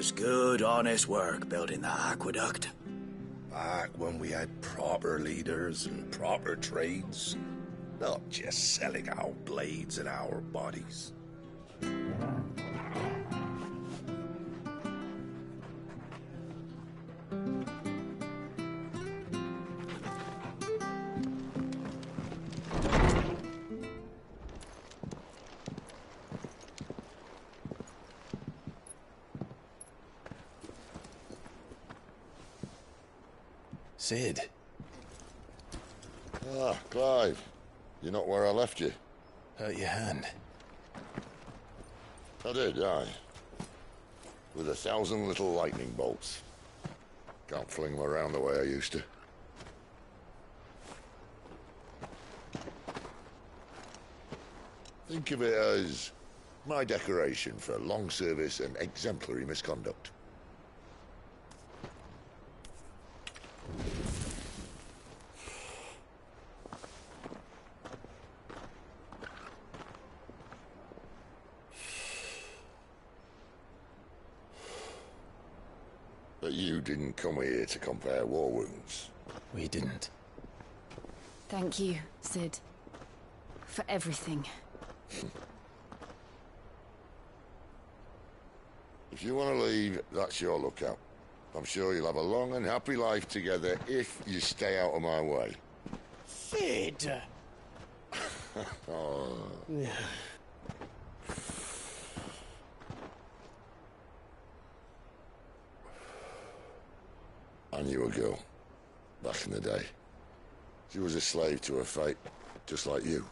was good, honest work building that aqueduct. Back when we had proper leaders and proper trades. Not just selling our blades and our bodies. Sid. Ah, Clive. You're not where I left you. Hurt your hand. I did, aye. With 1,000 little lightning bolts. Can't fling them around the way I used to. Think of it as my decoration for long service and exemplary misconduct. But you didn't come here to compare war wounds. We didn't. Thank you, Sid. For everything. If you want to leave, that's your lookout. I'm sure you'll have a long and happy life together if you stay out of my way. Sid! Oh. I knew a girl, back in the day. She was a slave to her fate, just like you.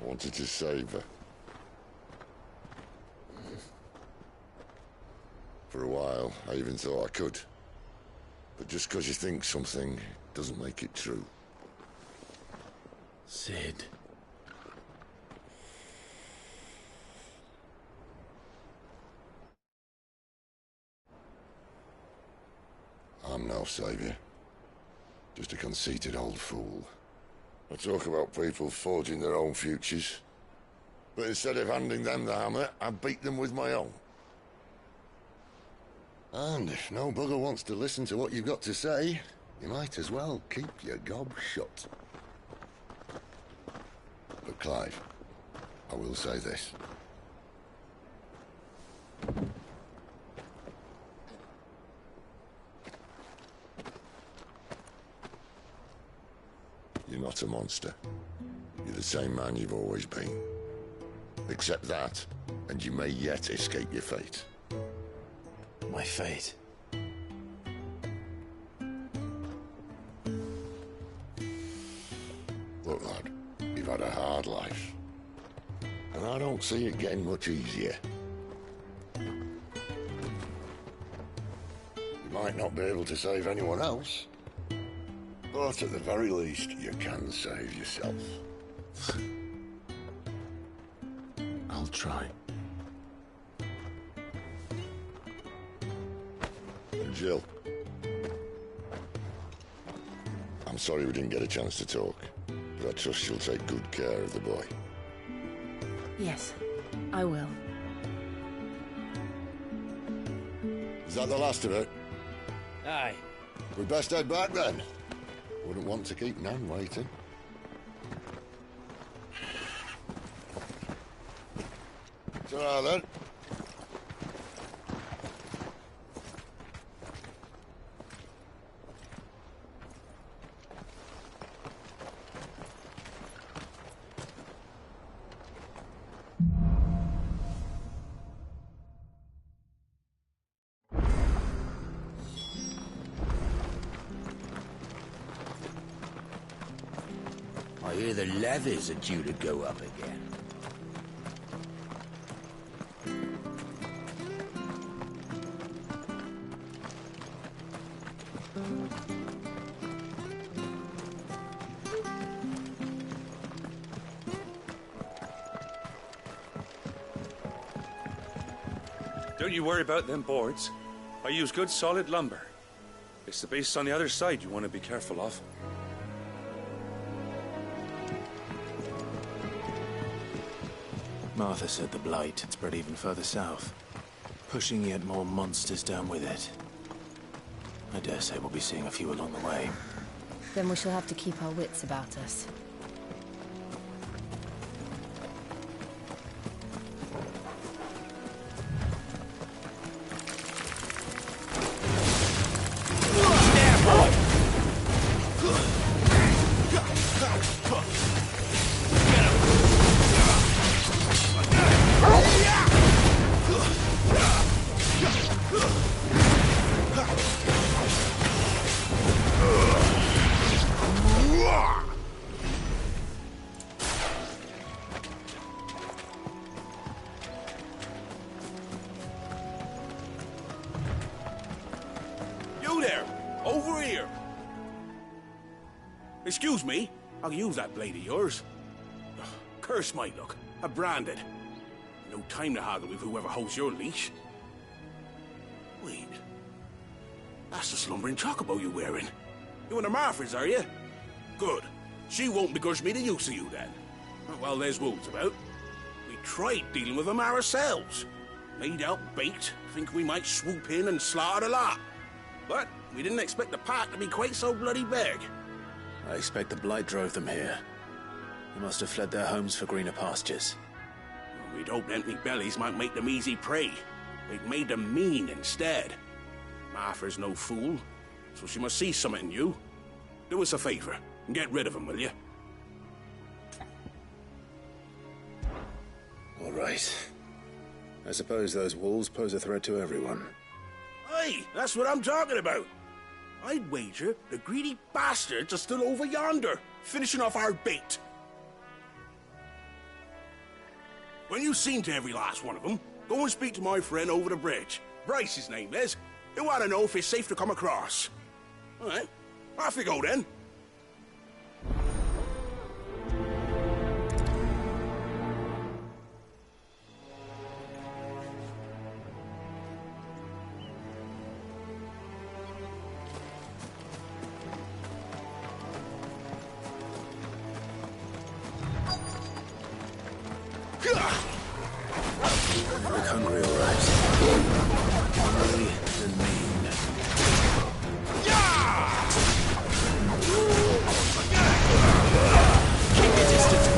I wanted to save her. For a while, I even thought I could. But just because you think something doesn't make it true. Sid. I'm no savior. Just a conceited old fool. I talk about people forging their own futures. But instead of handing them the hammer, I beat them with my own. And if no bugger wants to listen to what you've got to say, you might as well keep your gob shut. But Clive, I will say this. You're not a monster. You're the same man you've always been. Accept that, and you may yet escape your fate. My fate. Look, lad, you've had a hard life. And I don't see it getting much easier. You might not be able to save anyone else. But at the very least, you can save yourself. I'll try. And Jill. I'm sorry we didn't get a chance to talk, but I trust she'll take good care of the boy. Yes, I will. Is that the last of it? Aye. We'd best head back then. Wouldn't want to keep Nan waiting. Ta-ra then. I hear the levies are due to go up again. Don't you worry about them boards. I use good solid lumber. It's the base on the other side you want to be careful of. Martha said the blight had spread even further south, pushing yet more monsters down with it. I dare say we'll be seeing a few along the way. Then we shall have to keep our wits about us. Excuse me, I'll use that blade of yours. Ugh, curse my luck. I'm branded. No time to haggle with whoever holds your leash. Wait. That's the slumbering chocobo you're wearing. You and the Marfords, are you? Good. She won't begrudge me the use of you, then. Well, there's wolves about. We tried dealing with them ourselves. Made out baked, think we might swoop in and slaughter the lot. But we didn't expect the pack to be quite so bloody big. I expect the blight drove them here. They must have fled their homes for greener pastures. We'd hoped empty bellies might make them easy prey. They'd made them mean instead. Martha's no fool, so she must see something in you. Do us a favor and get rid of them, will you? All right. I suppose those wolves pose a threat to everyone. Aye, that's what I'm talking about. I'd wager the greedy bastards are still over yonder, finishing off our bait. When you've seen to every last one of them, go and speak to my friend over the bridge. Bryce, his name is. He'll want to know if it's safe to come across. All right, off you go then. Look hungry, all right. Hungry and mean. Keep your distance,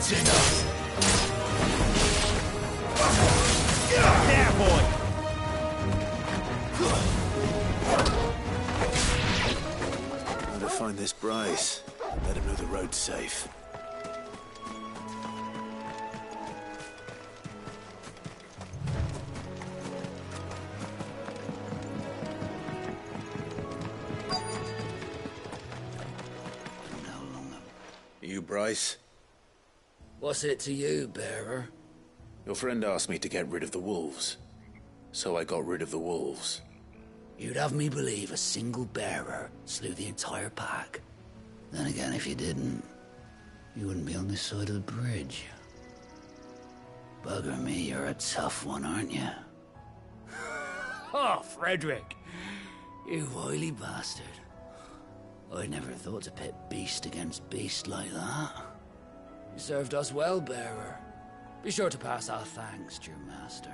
That's enough. There, boy. How to find this Bryce? Let him know the road's safe. You Bryce? What's it to you, bearer? Your friend asked me to get rid of the wolves. So I got rid of the wolves. You'd have me believe a single bearer slew the entire pack. Then again, if you didn't, you wouldn't be on this side of the bridge. Bugger me, you're a tough one, aren't you? Oh, Frederick. You wily bastard. I never thought to pit beast against beast like that. You served us well, bearer. Be sure to pass our thanks, true master.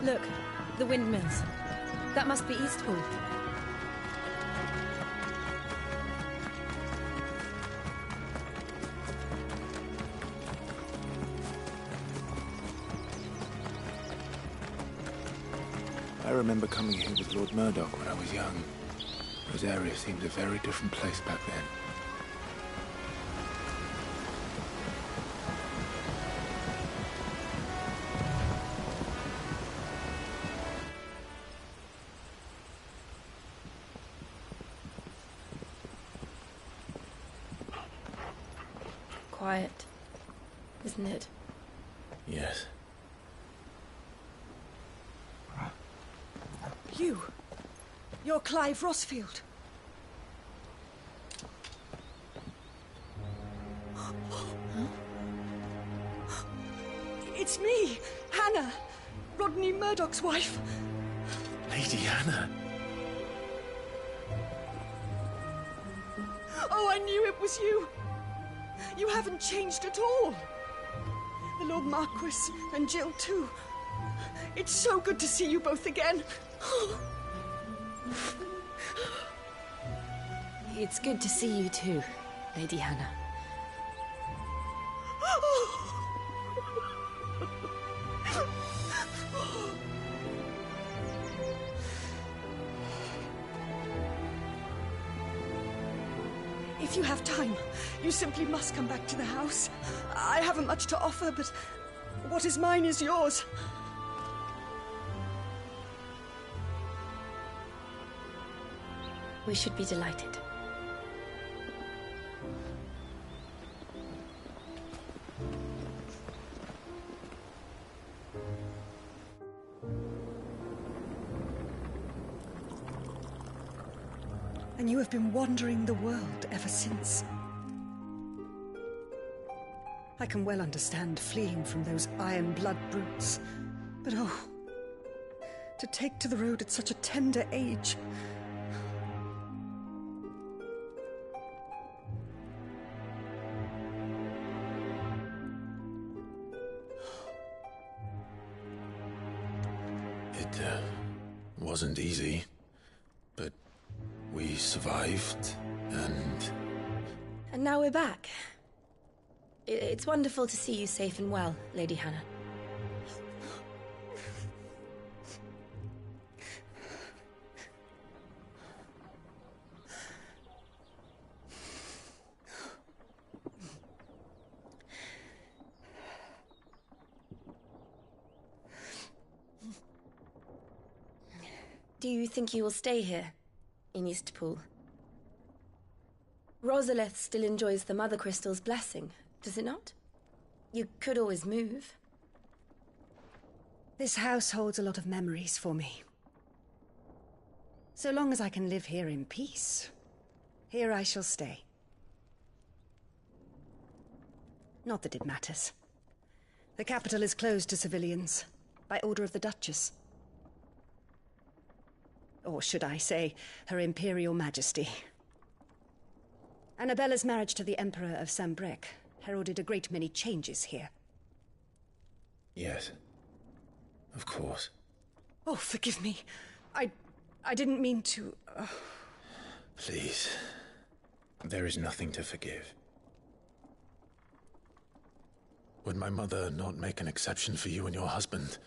Look, the windmills. That must be Eastpool. I remember coming here with Lord Murdoch when I was young. Those areas seemed a very different place back then. Quiet, isn't it? Yes. You're Clive Rossfield. It's me, Hannah, Rodney Murdoch's wife. Lady Hannah. Oh, I knew it was you. You haven't changed at all. The Lord Marquis and Jill too. It's so good to see you both again. It's good to see you too, Lady Hannah. If you have time, you simply must come back to the house. I haven't much to offer, but what is mine is yours. We should be delighted. And you have been wandering the world ever since. I can well understand fleeing from those iron blood brutes. But oh, to take to the road at such a tender age. It wasn't easy, but we survived, and... And now we're back. It's wonderful to see you safe and well, Lady Hannah. Do you think you will stay here, in Eastpool? Rosalith still enjoys the Mother Crystal's blessing, does it not? You could always move. This house holds a lot of memories for me. So long as I can live here in peace, here I shall stay. Not that it matters. The capital is closed to civilians, by order of the Duchess. Or should I say, Her Imperial Majesty. Annabella's marriage to the Emperor of Sambrec heralded a great many changes here. Yes. Of course. Oh, forgive me. I didn't mean to... Please. There is nothing to forgive. Would my mother not make an exception for you and your husband?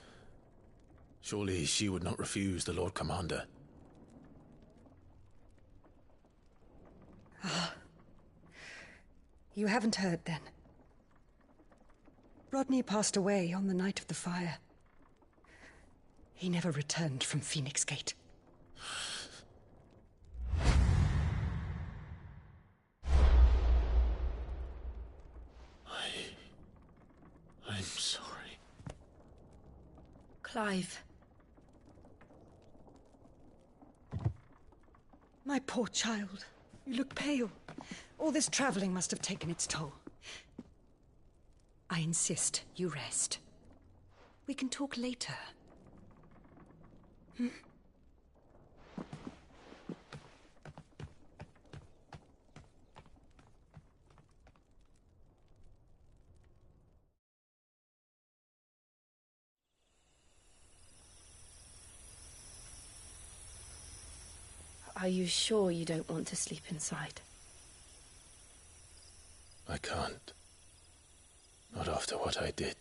Surely she would not refuse the Lord Commander. You haven't heard, then. Rodney passed away on the night of the fire. He never returned from Phoenix Gate. I'm sorry. Clive. My poor child. You look pale. All this traveling must have taken its toll. I insist you rest. We can talk later. Hmm? Are you sure you don't want to sleep inside? I can't. Not after what I did.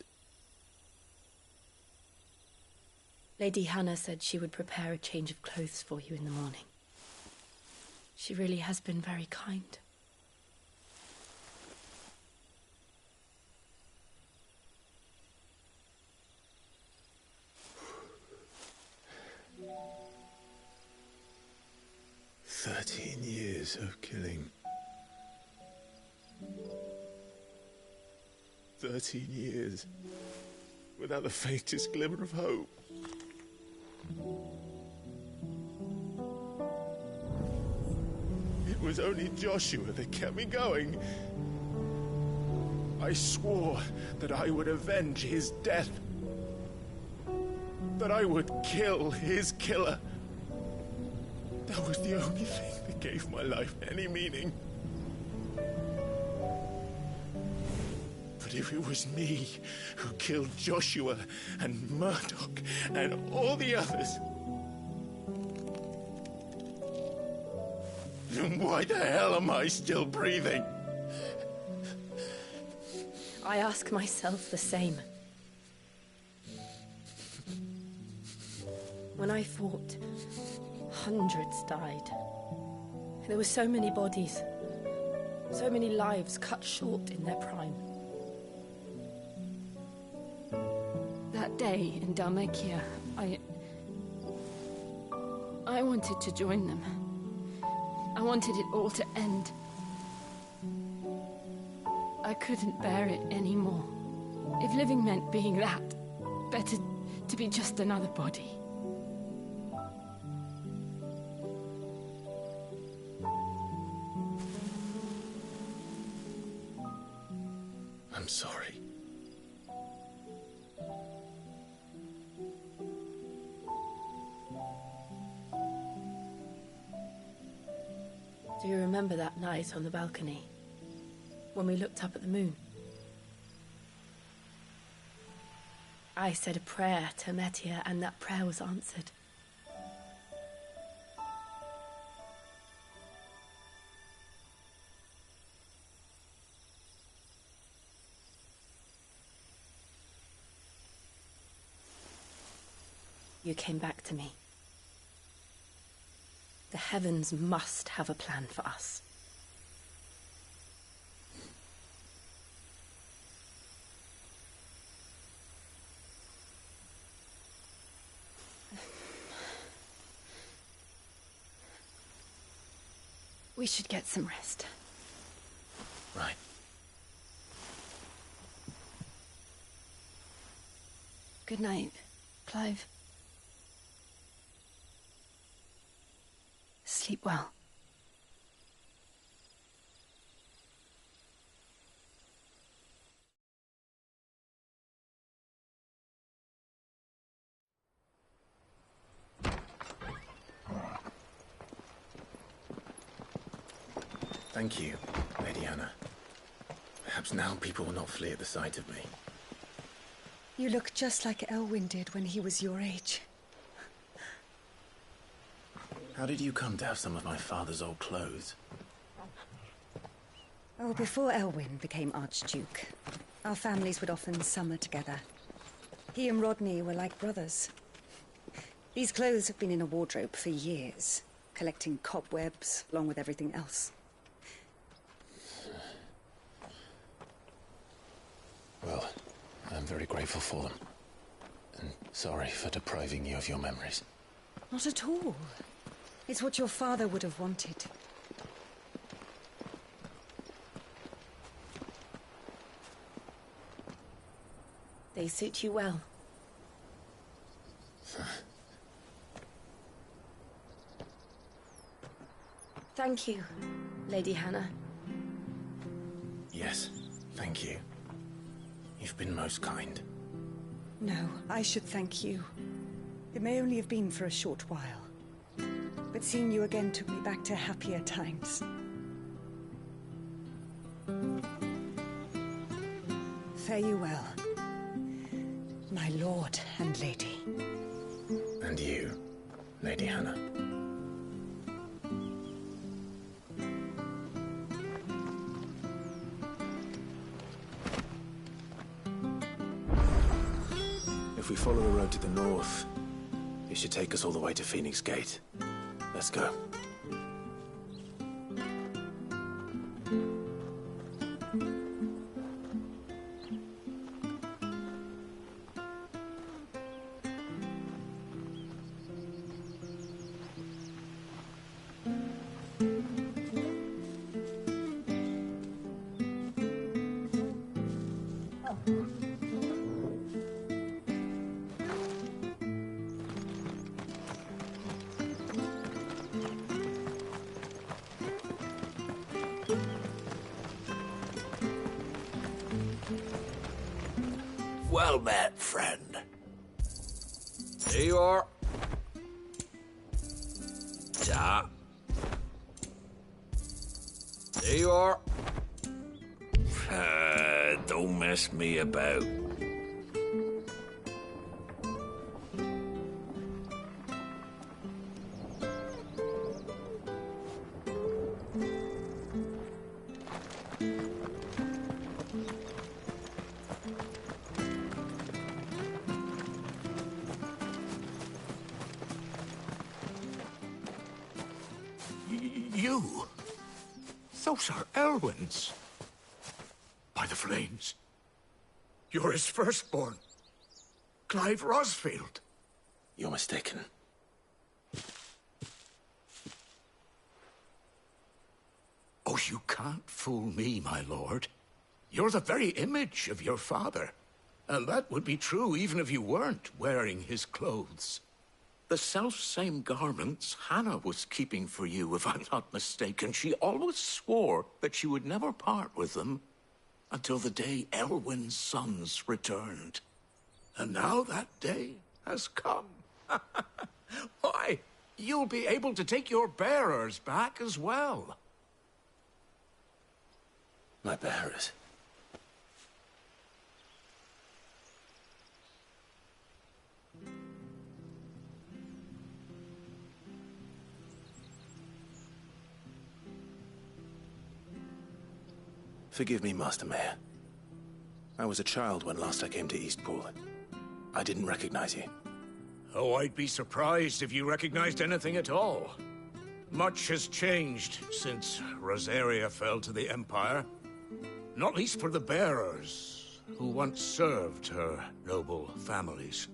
Lady Hannah said she would prepare a change of clothes for you in the morning. She really has been very kind. Years of killing. 13 years without the faintest glimmer of hope. It was only Joshua that kept me going. I swore that I would avenge his death. That I would kill his killer. That was the only thing that gave my life any meaning. But if it was me who killed Joshua and Murdoch and all the others, then why the hell am I still breathing? I ask myself the same. When I fought, hundreds died. There were so many bodies, so many lives cut short in their prime. That day in Dalmekia, I wanted to join them. I wanted it all to end. I couldn't bear it anymore. If living meant being that, better to be just another body. I'm sorry. Do you remember that night on the balcony, when we looked up at the moon? I said a prayer to Metia, and that prayer was answered. You came back to me. The heavens must have a plan for us. We should get some rest. Right. Good night, Clive. Sleep well. Thank you, Lady Anna. Perhaps now people will not flee at the sight of me. You look just like Elwyn did when he was your age. How did you come to have some of my father's old clothes? Oh, before Elwyn became Archduke, our families would often summer together. He and Rodney were like brothers. These clothes have been in a wardrobe for years, collecting cobwebs along with everything else. Well, I'm very grateful for them. And sorry for depriving you of your memories. Not at all. It's what your father would have wanted. They suit you well. Thank you, Lady Hannah. Yes, thank you. You've been most kind. No, I should thank you. It may only have been for a short while. But seeing you again took me back to happier times. Fare you well, my lord and lady. And you, Lady Hannah. If we follow the road to the north, it should take us all the way to Phoenix Gate. Let's go. Well met, friend. Here you are. Ja. Here you are. Don't mess me about. You? Those are Elwyn's. By the flames. You're his firstborn. Clive Rosfield. You're mistaken. Oh, you can't fool me, my lord. You're the very image of your father. And that would be true even if you weren't wearing his clothes. The self-same garments Hannah was keeping for you, if I'm not mistaken. She always swore that she would never part with them until the day Elwyn's sons returned. And now that day has come. Why, you'll be able to take your bearers back as well. My bearers. Forgive me, Master Mayor. I was a child when last I came to Eastpool. I didn't recognize you. Oh, I'd be surprised if you recognized anything at all. Much has changed since Rosaria fell to the Empire. Not least for the bearers, who once served her noble families.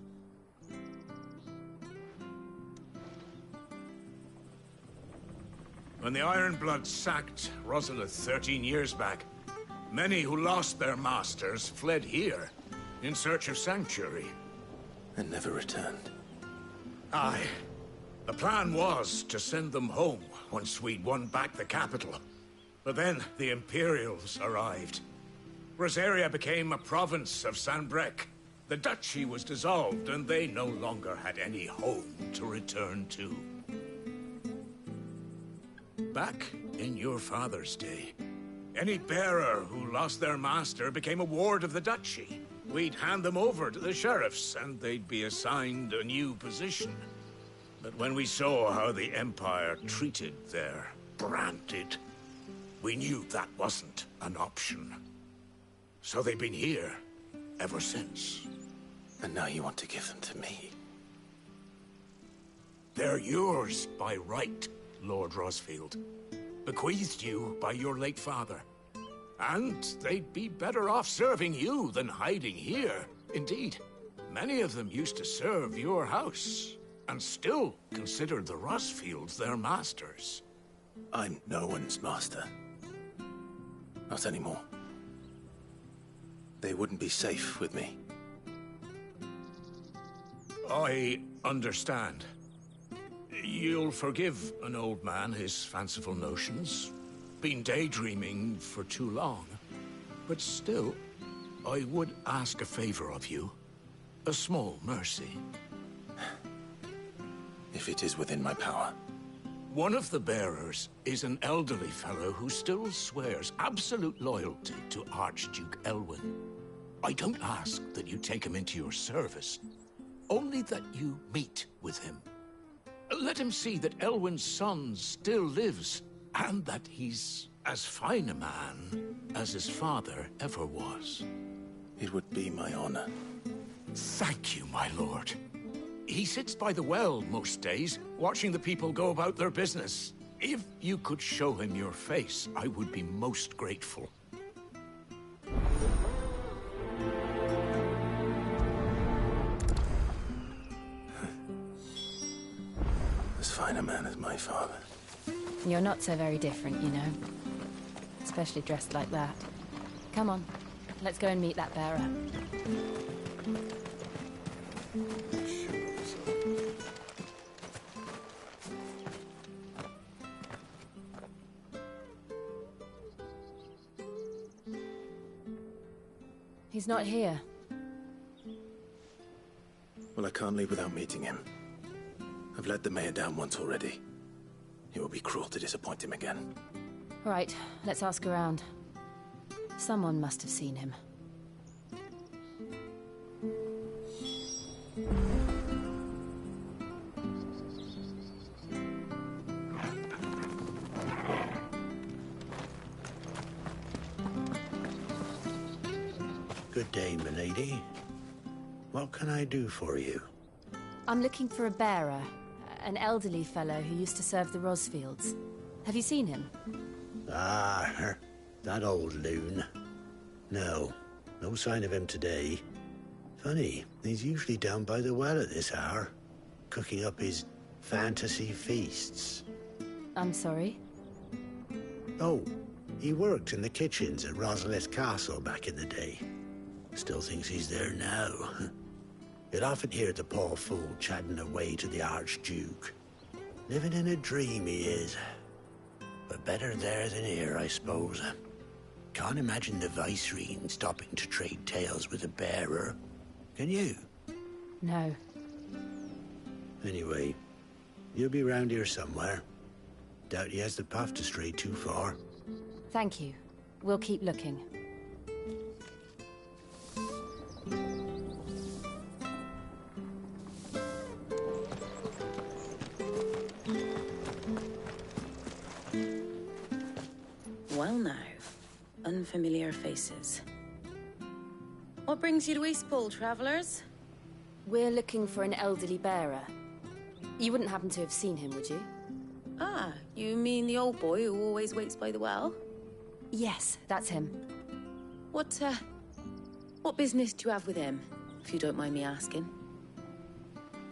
When the Ironbloods sacked Rosalith 13 years back, many who lost their masters fled here in search of sanctuary. And never returned. Aye. The plan was to send them home once we'd won back the capital. But then the Imperials arrived. Rosaria became a province of Sanbreque. The duchy was dissolved, and they no longer had any home to return to. Back in your father's day, any bearer who lost their master became a ward of the duchy. We'd hand them over to the sheriffs, and they'd be assigned a new position. But when we saw how the Empire treated their branded, we knew that wasn't an option. So they've been here ever since. And now you want to give them to me? They're yours by right, Lord Rosfield. Bequeathed you by your late father. And they'd be better off serving you than hiding here. Indeed, many of them used to serve your house, and still considered the Rosfields their masters. I'm no one's master. Not anymore. They wouldn't be safe with me. I understand. You'll forgive an old man his fanciful notions. Been daydreaming for too long. But still, I would ask a favor of you. A small mercy. If it is within my power. One of the bearers is an elderly fellow who still swears absolute loyalty to Archduke Elwyn. I don't ask that you take him into your service, only that you meet with him. Let him see that Elwyn's son still lives, and that he's as fine a man as his father ever was. It would be my honor. Thank you, my lord. He sits by the well most days, watching the people go about their business. If you could show him your face, I would be most grateful. As fine a man as my father. You're not so very different, you know. Especially dressed like that. Come on, let's go and meet that bearer. He's not here. Well, I can't leave without meeting him. I've let the mayor down once already. It would be cruel to disappoint him again. Right, let's ask around. Someone must have seen him. Good day, milady. What can I do for you? I'm looking for a bearer, an elderly fellow who used to serve the Rosfields. Have you seen him? Ah, that old loon. No sign of him today. Funny, he's usually down by the well at this hour, cooking up his fantasy feasts. I'm sorry? Oh, he worked in the kitchens at Rosalith Castle back in the day. Still thinks he's there now. You'd often hear the poor fool chatting away to the Archduke. Living in a dream he is. But better there than here, I suppose. Can't imagine the Vicereine stopping to trade tales with a bearer. Can you? No. Anyway, you'll be round here somewhere. Doubt he has the path to stray too far. Thank you. We'll keep looking. Well now, unfamiliar faces. What brings you to Eastpool, travellers? We're looking for an elderly bearer. You wouldn't happen to have seen him, would you? Ah, you mean the old boy who always waits by the well? Yes, that's him. What business do you have with him, if you don't mind me asking?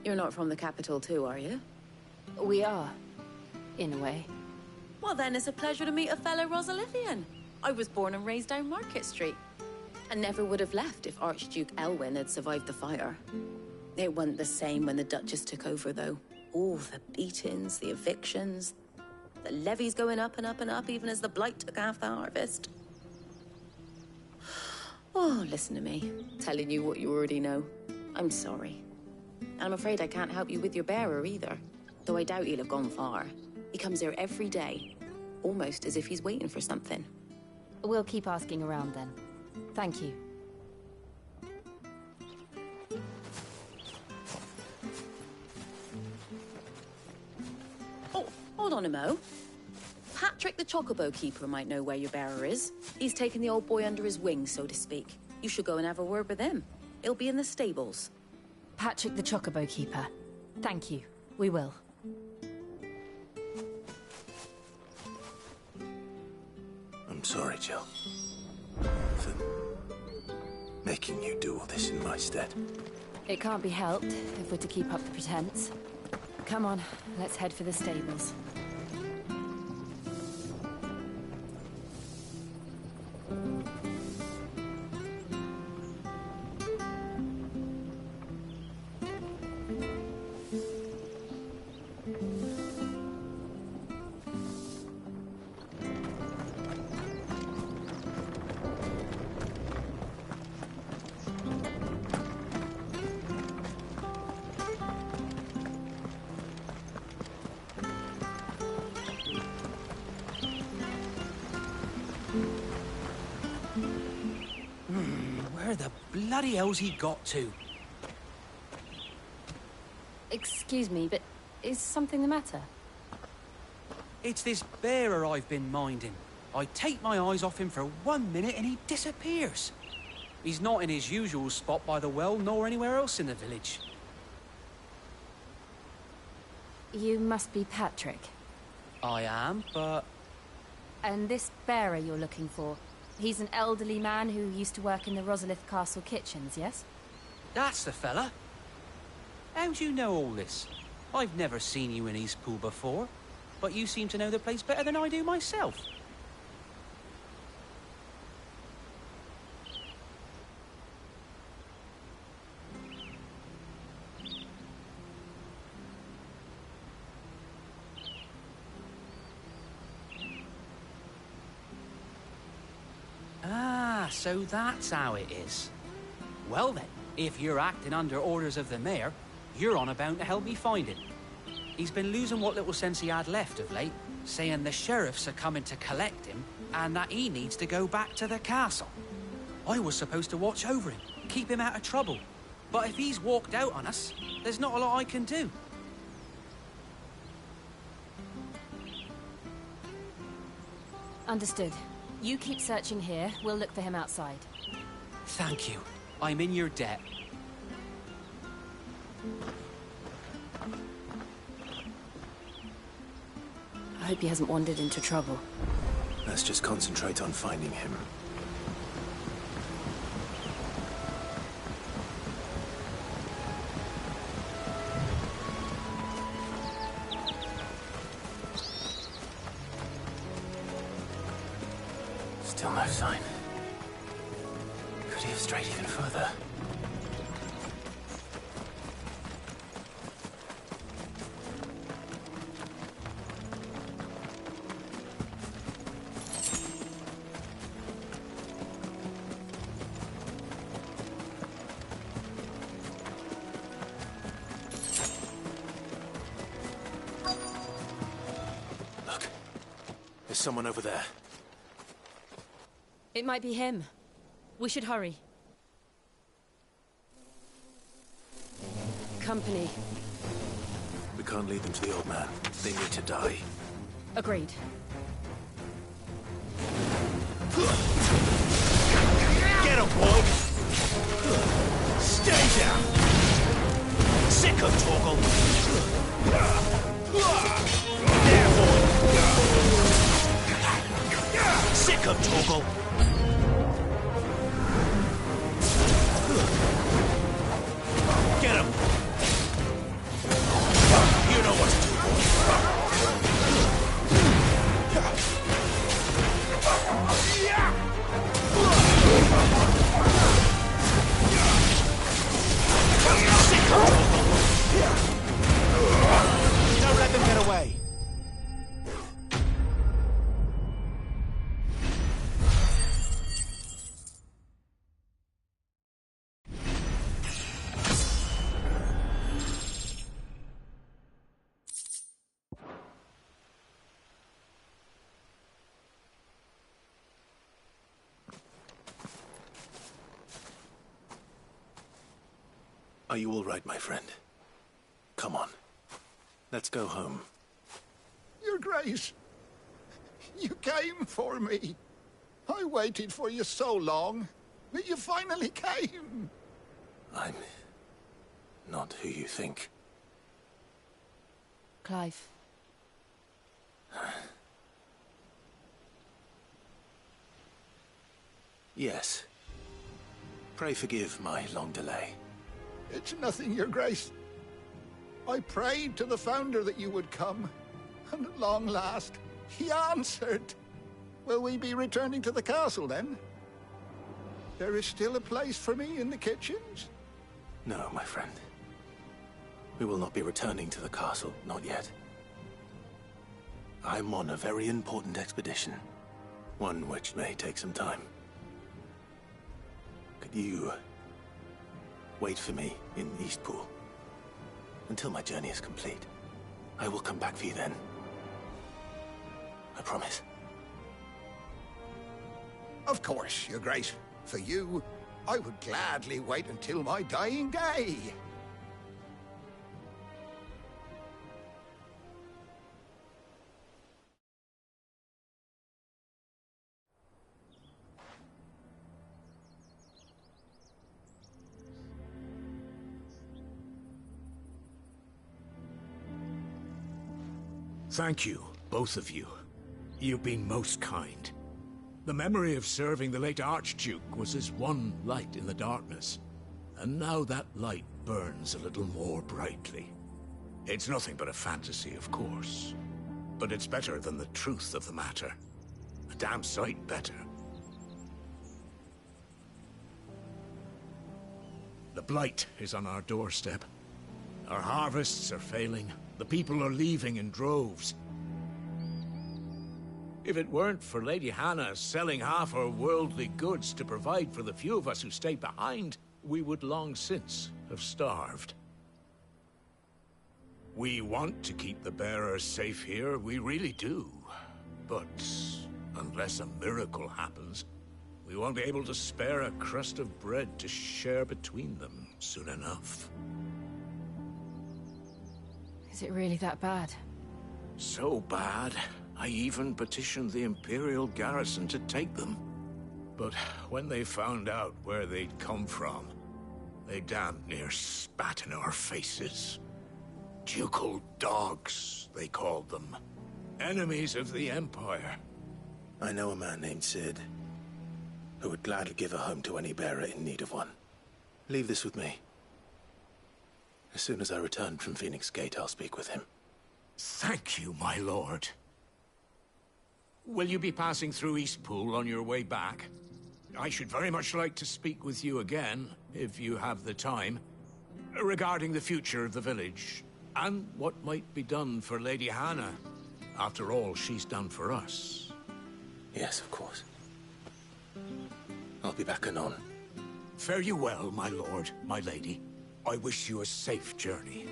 You're not from the capital too, are you? We are, in a way. Well then, it's a pleasure to meet a fellow Rosalithian. I was born and raised down Market Street. And never would have left if Archduke Elwyn had survived the fire. It wasn't the same when the Duchess took over, though. All the beatings, the evictions, the levies going up and up and up, even as the blight took half the harvest. Oh, listen to me, telling you what you already know. I'm sorry. And I'm afraid I can't help you with your bearer either, though I doubt he'll have gone far. He comes here every day, almost as if he's waiting for something. We'll keep asking around then. Thank you. Oh, hold on a mo. Patrick the Chocobo Keeper might know where your bearer is. He's taken the old boy under his wing, so to speak. You should go and have a word with him. He'll be in the stables. Patrick the Chocobo Keeper. Thank you. We will. I'm sorry, Jill. For making you do all this in my stead. It can't be helped if we're to keep up the pretense. Come on, let's head for the stables. Where the bloody hell's he got to? Excuse me, but is something the matter? It's this bearer I've been minding. I take my eyes off him for 1 minute and he disappears. He's not in his usual spot by the well, nor anywhere else in the village. You must be Patrick. I am, but... And this bearer you're looking for, he's an elderly man who used to work in the Rosalith Castle kitchens, yes? That's the fella. How'd you know all this? I've never seen you in Eastpool before, but you seem to know the place better than I do myself. Ah, so that's how it is. Well then, if you're acting under orders of the mayor, you're on about to help me find him. He's been losing what little sense he had left of late, saying the sheriffs are coming to collect him, and that he needs to go back to the castle. I was supposed to watch over him, keep him out of trouble. But if he's walked out on us, there's not a lot I can do. Understood. You keep searching here, we'll look for him outside. Thank you. I'm in your debt. I hope he hasn't wandered into trouble. Let's just concentrate on finding him. Still no sign. Could he have strayed even further? Look. There's someone over there. It might be him. We should hurry. Company. We can't lead them to the old man. They need to die. Agreed. Get him, boy! Stay down! Sick of Torgal! There, boy! Sick of Torgal! Get him! You know what to do, Don't let them get away! Are you all right, my friend? Come on. Let's go home. Your Grace, you came for me. I waited for you so long, but you finally came. I'm not who you think. Clive. Yes. Pray forgive my long delay. It's nothing, Your Grace. I prayed to the Founder that you would come, and at long last, he answered. Will we be returning to the castle, then? There is still a place for me in the kitchens? No, my friend. We will not be returning to the castle, not yet. I'm on a very important expedition. One which may take some time. Could you wait for me in Eastpool until my journey is complete? I will come back for you then. I promise. Of course, Your Grace. For you, I would gladly wait until my dying day. Thank you, both of you. You've been most kind. The memory of serving the late Archduke was as one light in the darkness, and now that light burns a little more brightly. It's nothing but a fantasy, of course, but it's better than the truth of the matter. A damn sight better. The Blight is on our doorstep. Our harvests are failing. The people are leaving in droves. If it weren't for Lady Hannah selling half her worldly goods to provide for the few of us who stayed behind, we would long since have starved. We want to keep the bearers safe here, we really do. But unless a miracle happens, we won't be able to spare a crust of bread to share between them soon enough. Is it really that bad? So bad, I even petitioned the Imperial garrison to take them. But when they found out where they'd come from, they damn near spat in our faces. Ducal dogs, they called them. Enemies of the Empire. I know a man named Sid, who would gladly give a home to any bearer in need of one. Leave this with me. As soon as I return from Phoenix Gate, I'll speak with him. Thank you, my lord. Will you be passing through Eastpool on your way back? I should very much like to speak with you again, if you have the time, regarding the future of the village, and what might be done for Lady Hannah. After all she's done for us. Yes, of course. I'll be back anon. Fare you well, my lord, my lady. I wish you a safe journey.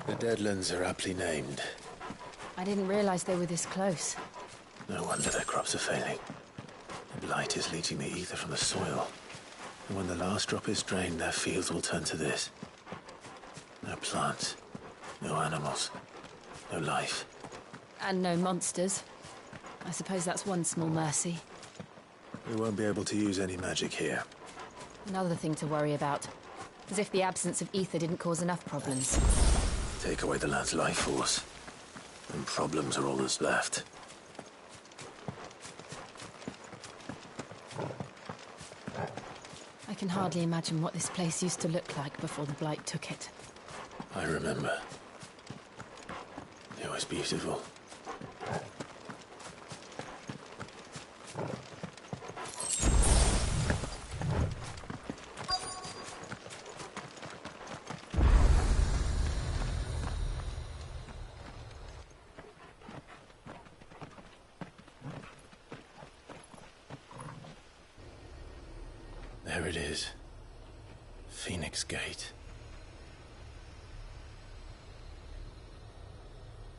The Deadlands are aptly named. I didn't realize they were this close. No wonder their crops are failing. The blight is leaching the ether from the soil. And when the last drop is drained, their fields will turn to this. No plants, no animals, no life. And no monsters. I suppose that's one small mercy. We won't be able to use any magic here. Another thing to worry about. As if the absence of ether didn't cause enough problems. Take away the lad's life force, and problems are all that's left. I can hardly imagine what this place used to look like before the Blight took it. I remember. It was beautiful. There it is. Phoenix Gate.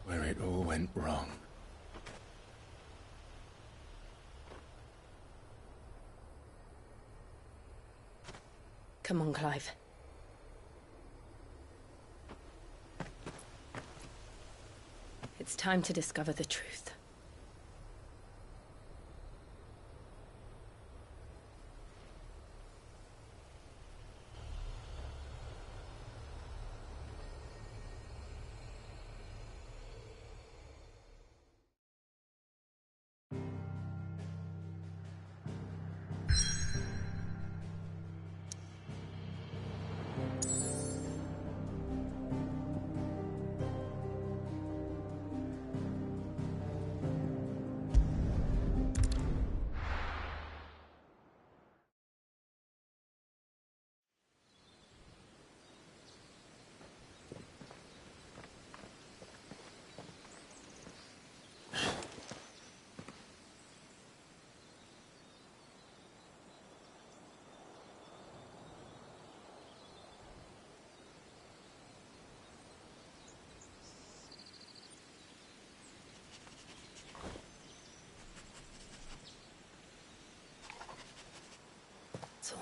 Where it all went wrong. Come on, Clive. It's time to discover the truth.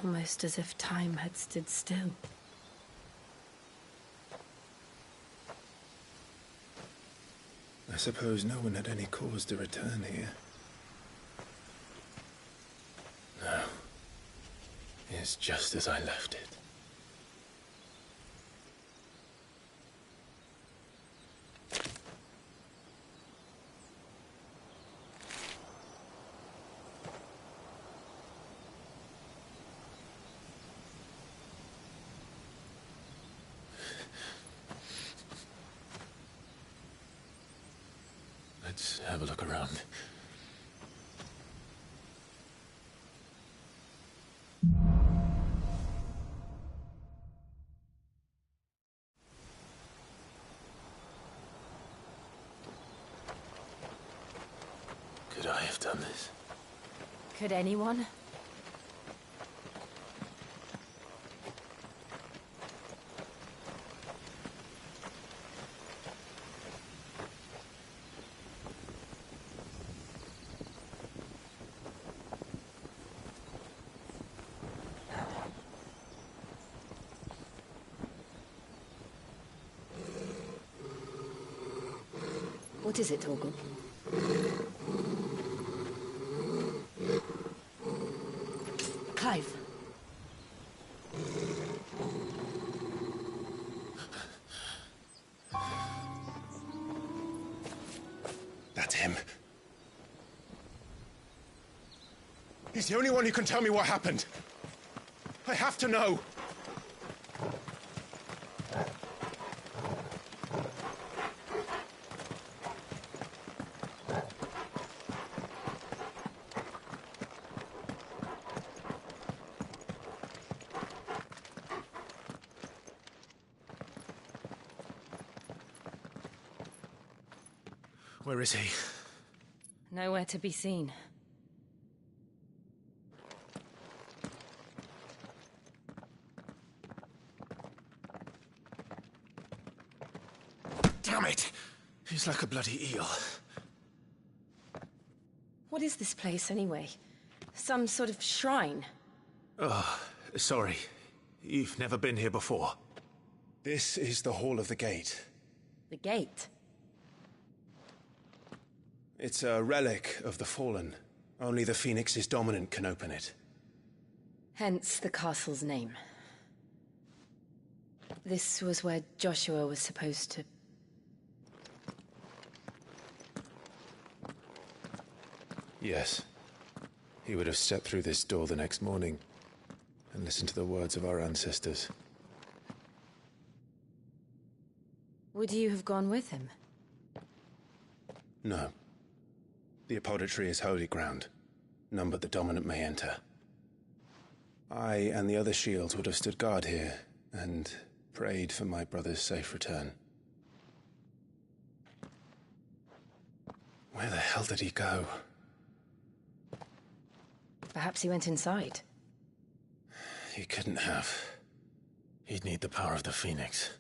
Almost as if time had stood still. I suppose no one had any cause to return here. No. It's just as I left it. Let's have a look around. Could I have done this? Could anyone? What is it, Torgal? Clive. That's him. He's the only one who can tell me what happened. I have to know. Where is he? Nowhere to be seen. Damn it! He's like a bloody eel. What is this place, anyway? Some sort of shrine? Oh, sorry. You've never been here before. This is the Hall of the Gate. The gate? It's a relic of the Fallen. Only the Phoenix's dominant can open it. Hence the castle's name. This was where Joshua was supposed to... Yes. He would have stepped through this door the next morning and listened to the words of our ancestors. Would you have gone with him? No. The apodatory is holy ground. None but the dominant may enter. I and the other shields would have stood guard here and prayed for my brother's safe return. Where the hell did he go? Perhaps he went inside. He couldn't have. He'd need the power of the Phoenix.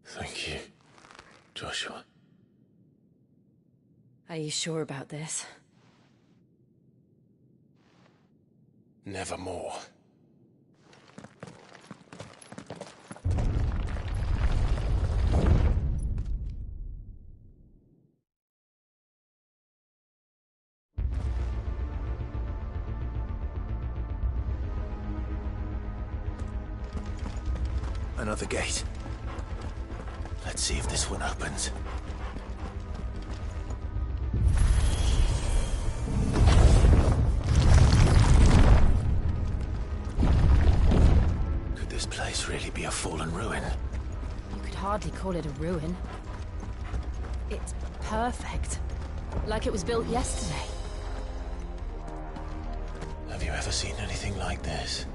Thank you, Joshua. Are you sure about this? Nevermore. Another gate. Let's see if this one opens. Could this place really be a fallen ruin? You could hardly call it a ruin. perfect. Like it was built yesterday. Have you ever seen anything like this?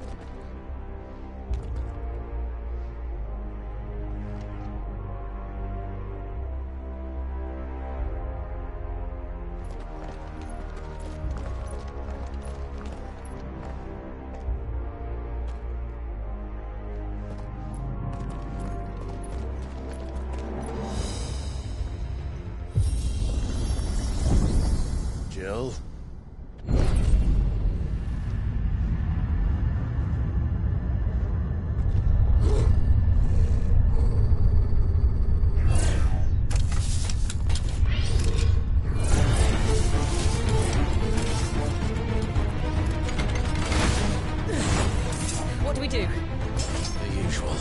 Jill? What do we do? The usual.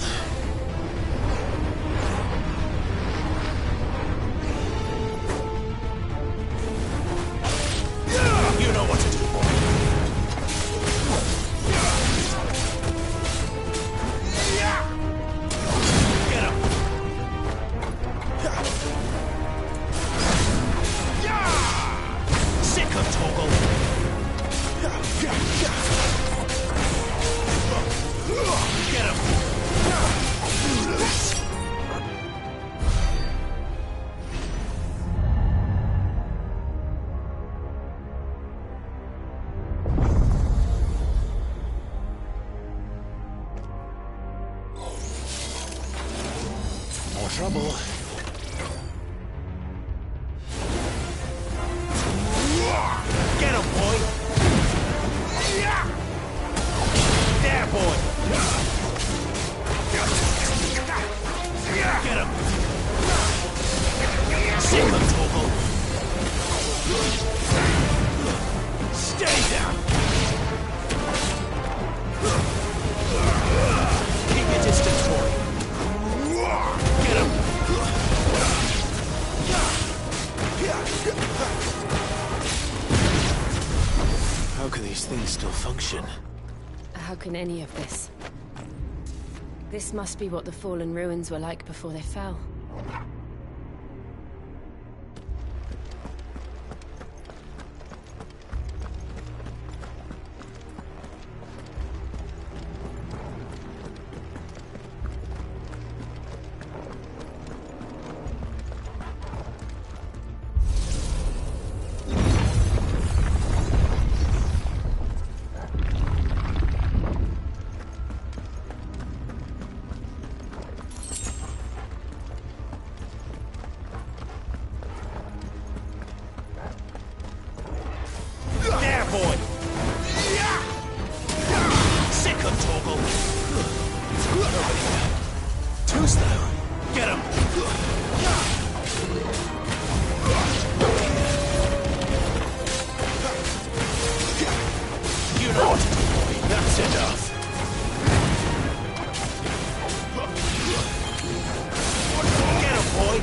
You know what to do, boy. Get him! Sick of Toggle! Get him! More trouble. Get him, boy! There, boy! Get him! Sick of Toggle! Stay down! Keep your distance, boy! Get him! How can these things still function? How can any of this? This must be what the fallen ruins were like before they fell. There, boy! Sick of Toggle! Nobody there. Too slow. Get him! You know what to do, boy. That's enough. Get him, boy!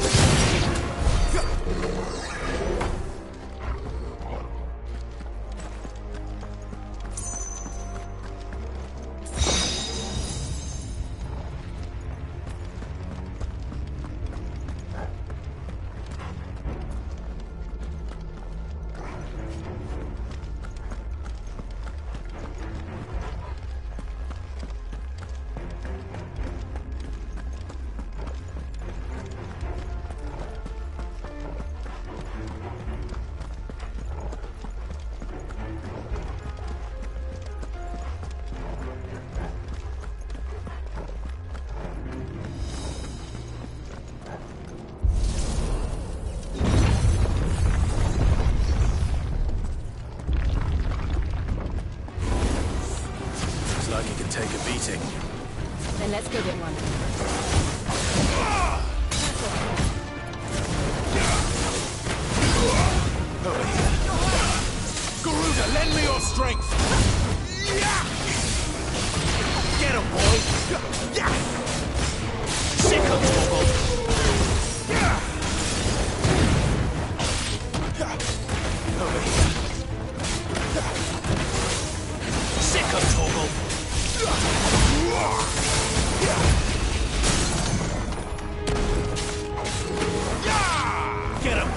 Like you can take a beating. Then let's give it one. Over here. Garuda, lend me your strength! Get him, boy! Sick of Toggle! Over here. Sick of Toggle! Get him!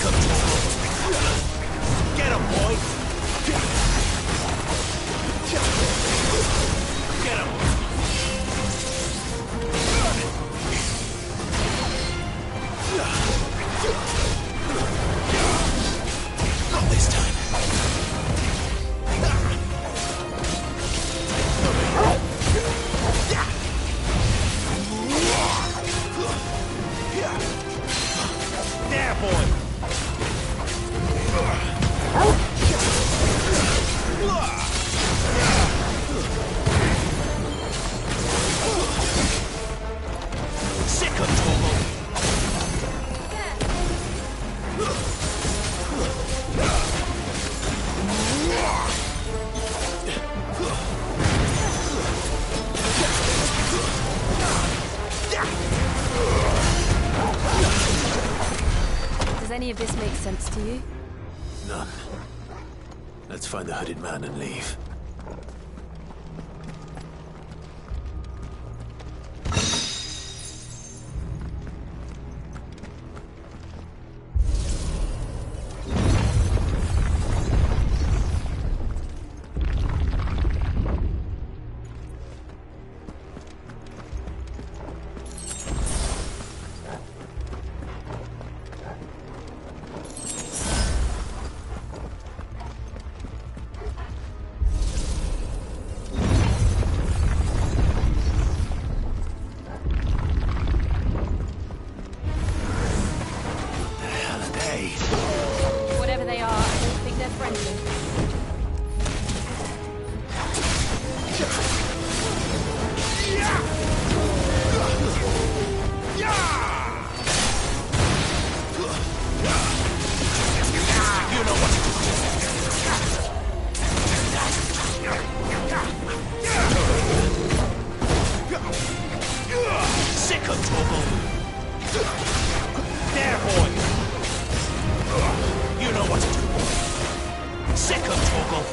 him, Torgal. Get him, boy. Get him. Not this time. There, boy. Sick of Torgal. Does any of this make sense to you? None. Let's find the hooded man and leave. Whatever they are, I don't think they're friendly. You know what to do. Sick of Torgal. There, boy. You know what to do. Sick of Torgal.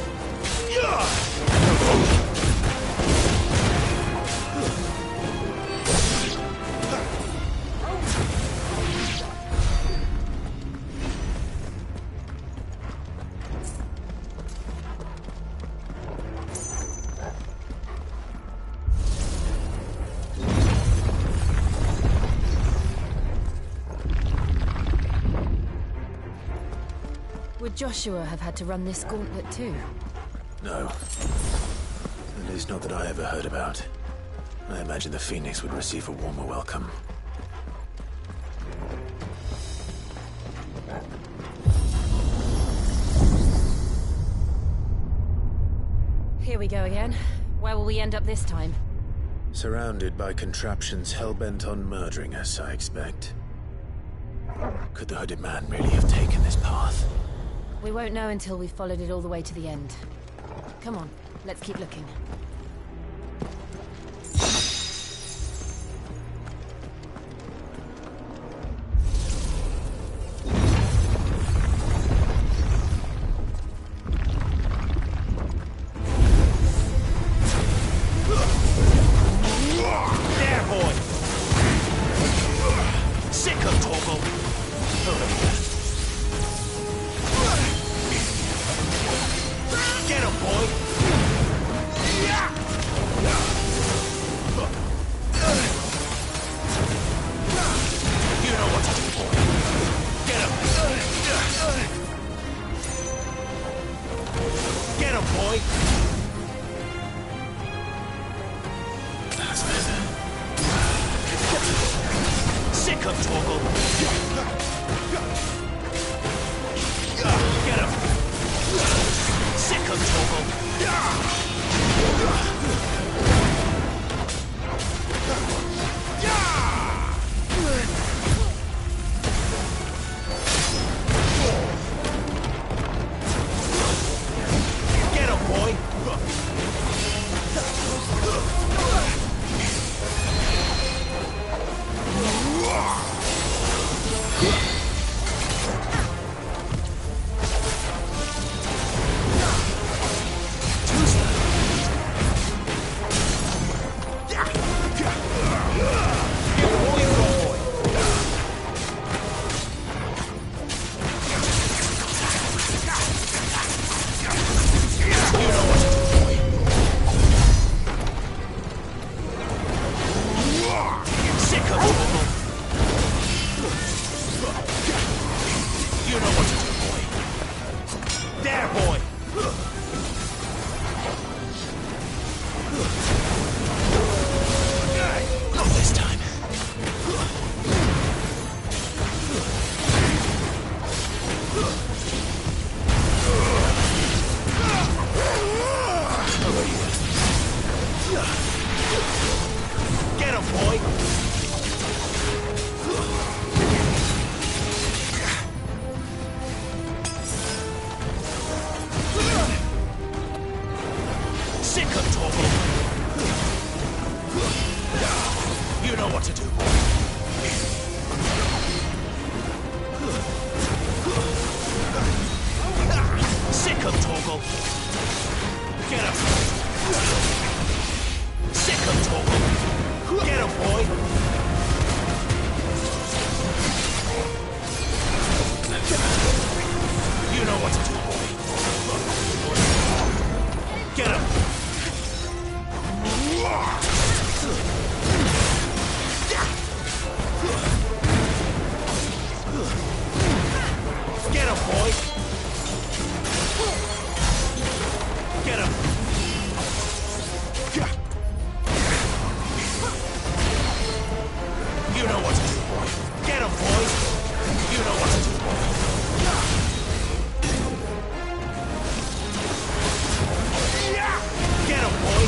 Would Joshua have had to run this gauntlet too? No. At least not that I ever heard about. I imagine the Phoenix would receive a warmer welcome. Here we go again. Where will we end up this time? Surrounded by contraptions hell-bent on murdering us, I expect. Could the hooded man really have taken this path? We won't know until we've followed it all the way to the end. Come on, let's keep looking. There, boy! Sick of Torgal! Over here. Get him, boy! You know what to do, boy. Get him! Get him, boy! That's better. Sick of Torgal! Get him! Sick of Torgal! Get him, boy! You know what to do, boy. Sick him, Torgal. Get him. Sick him, Torgal. Get him, boy. You know what to do, boy. Get him. Get him, boy. Get him. You know what to do, boy. Get him, boy. You know what to do, boy. Get him, boy.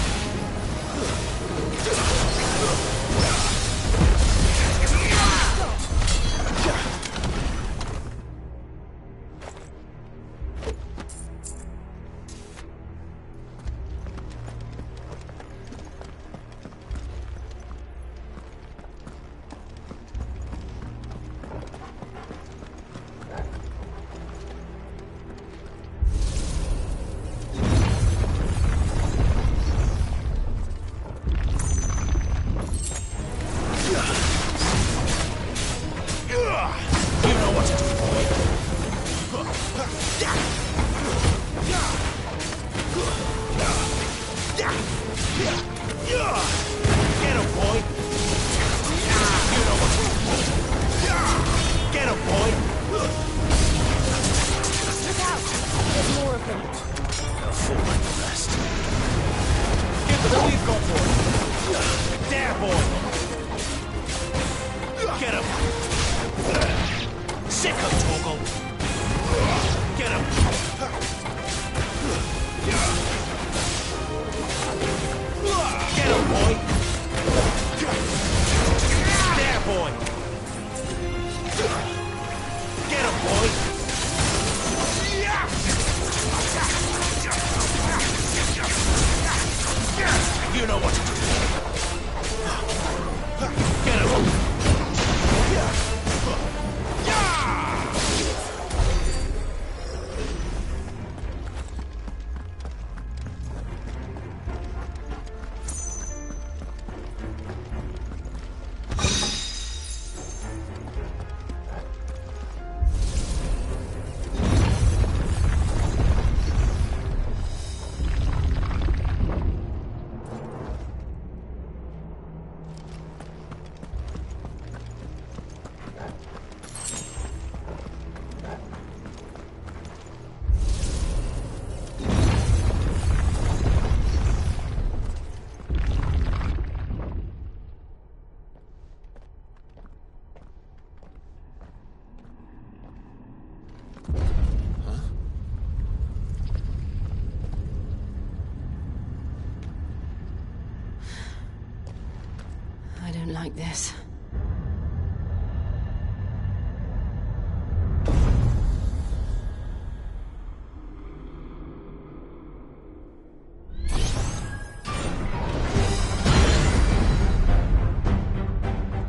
Like this.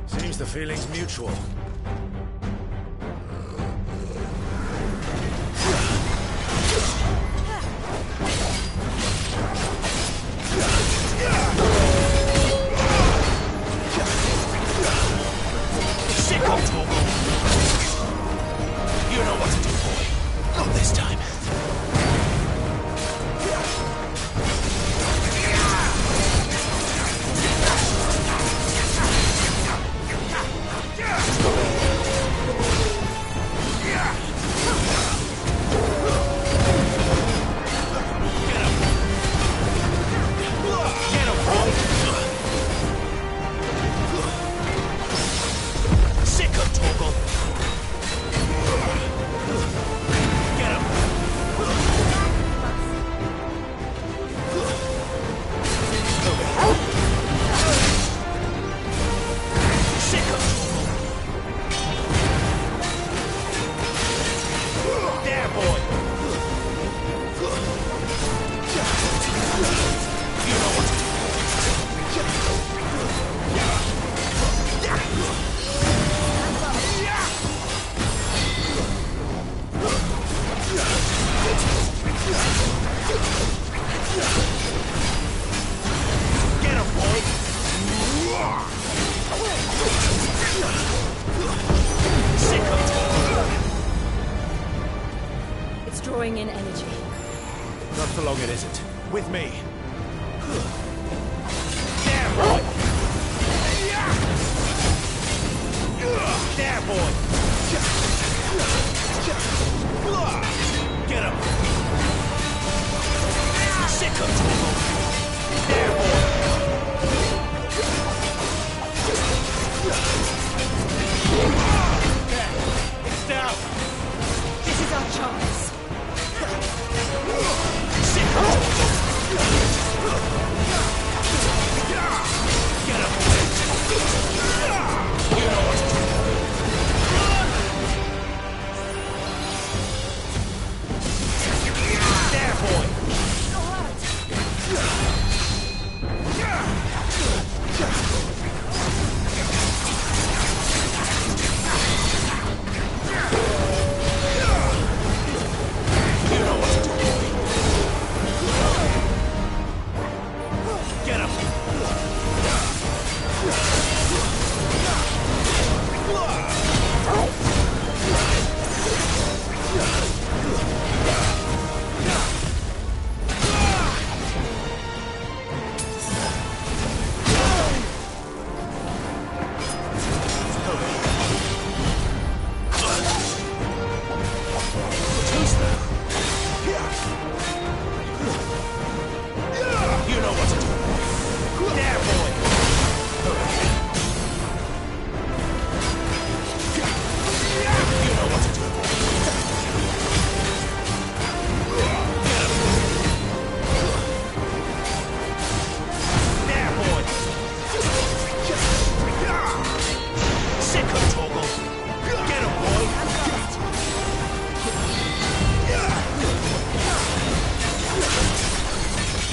Seems the feeling's mutual. You know what to do, boy. Not this time. drawing in energy. Not for long it isn't. With me. There, boy! There, boy! Get him! Sick of trouble! There, boy! There! It's down! This is our chance. Sick of trouble! Get him! You know what to do. There, boy! You know what to do, boy. Get him! You know what to do. There, boy! You know what to do. There, boy! Sick of trouble. Get him, boy!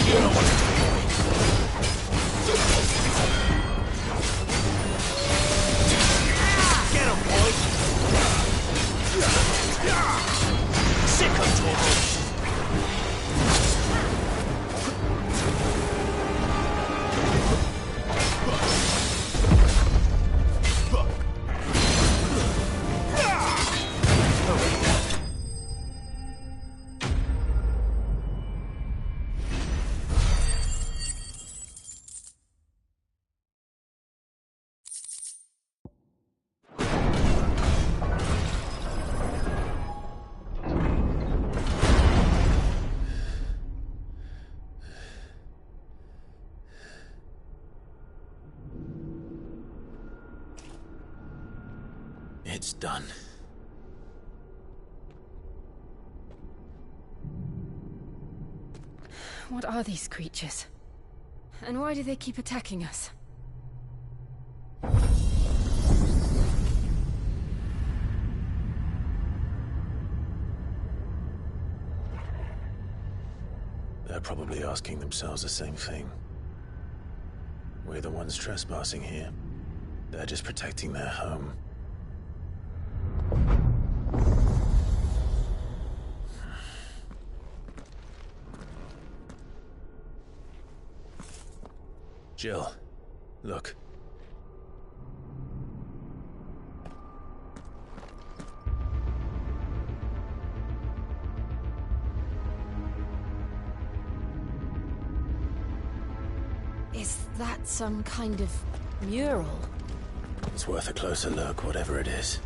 You know what to do, boy. Get him, boy! Sick of trouble! It's done. What are these creatures? And why do they keep attacking us? They're probably asking themselves the same thing. We're the ones trespassing here. They're just protecting their home. Jill, look. Is that some kind of mural? It's worth a closer look, whatever it is.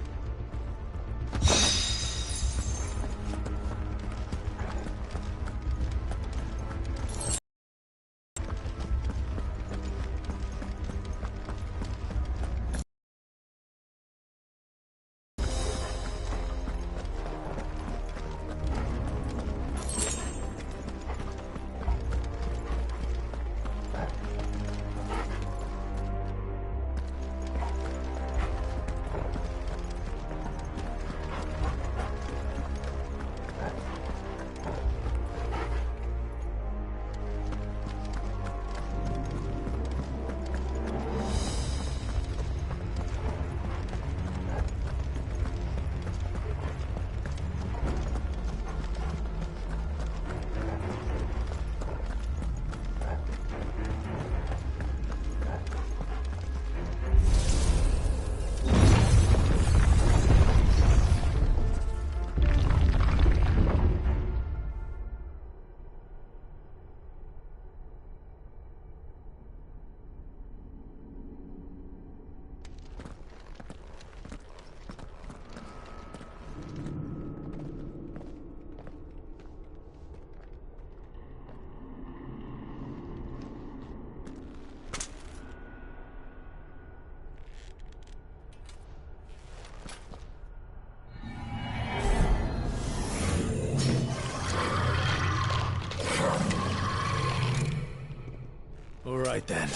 right then.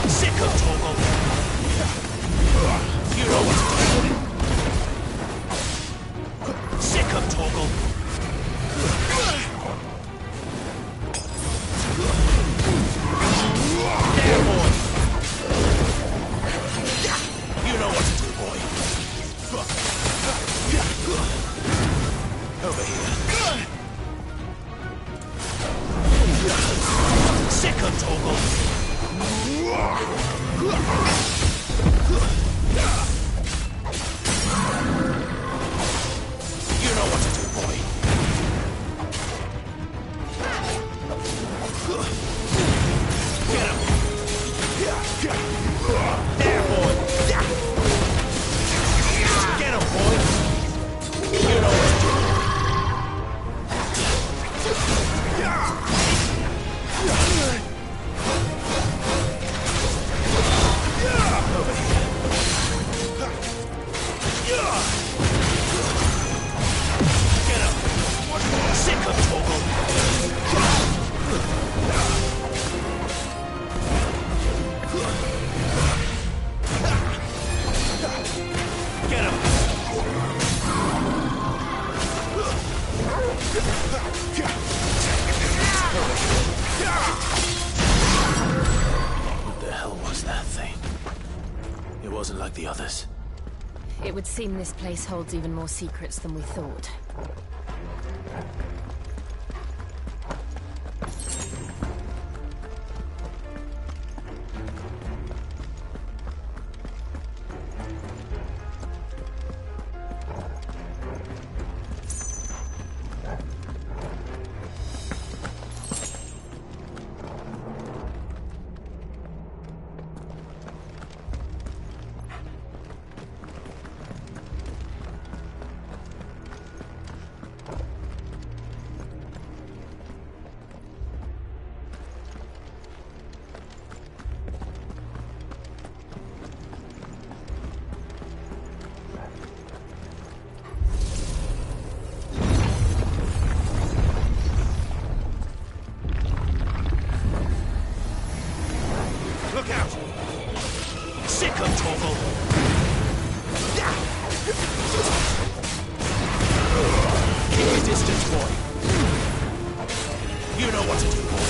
Sick of Toggle! You know what to do. Sick of Toggle! There, boy! You know what to do, boy. Over here. Sick of Toggle! You know what to do, boy. Get him. There, boy. Get him, boy. You know what to do. What the hell was that thing? It wasn't like the others. It would seem this place holds even more secrets than we thought. Look out! Sick of Toggle! Keep your distance, boy. You know what to do, boy.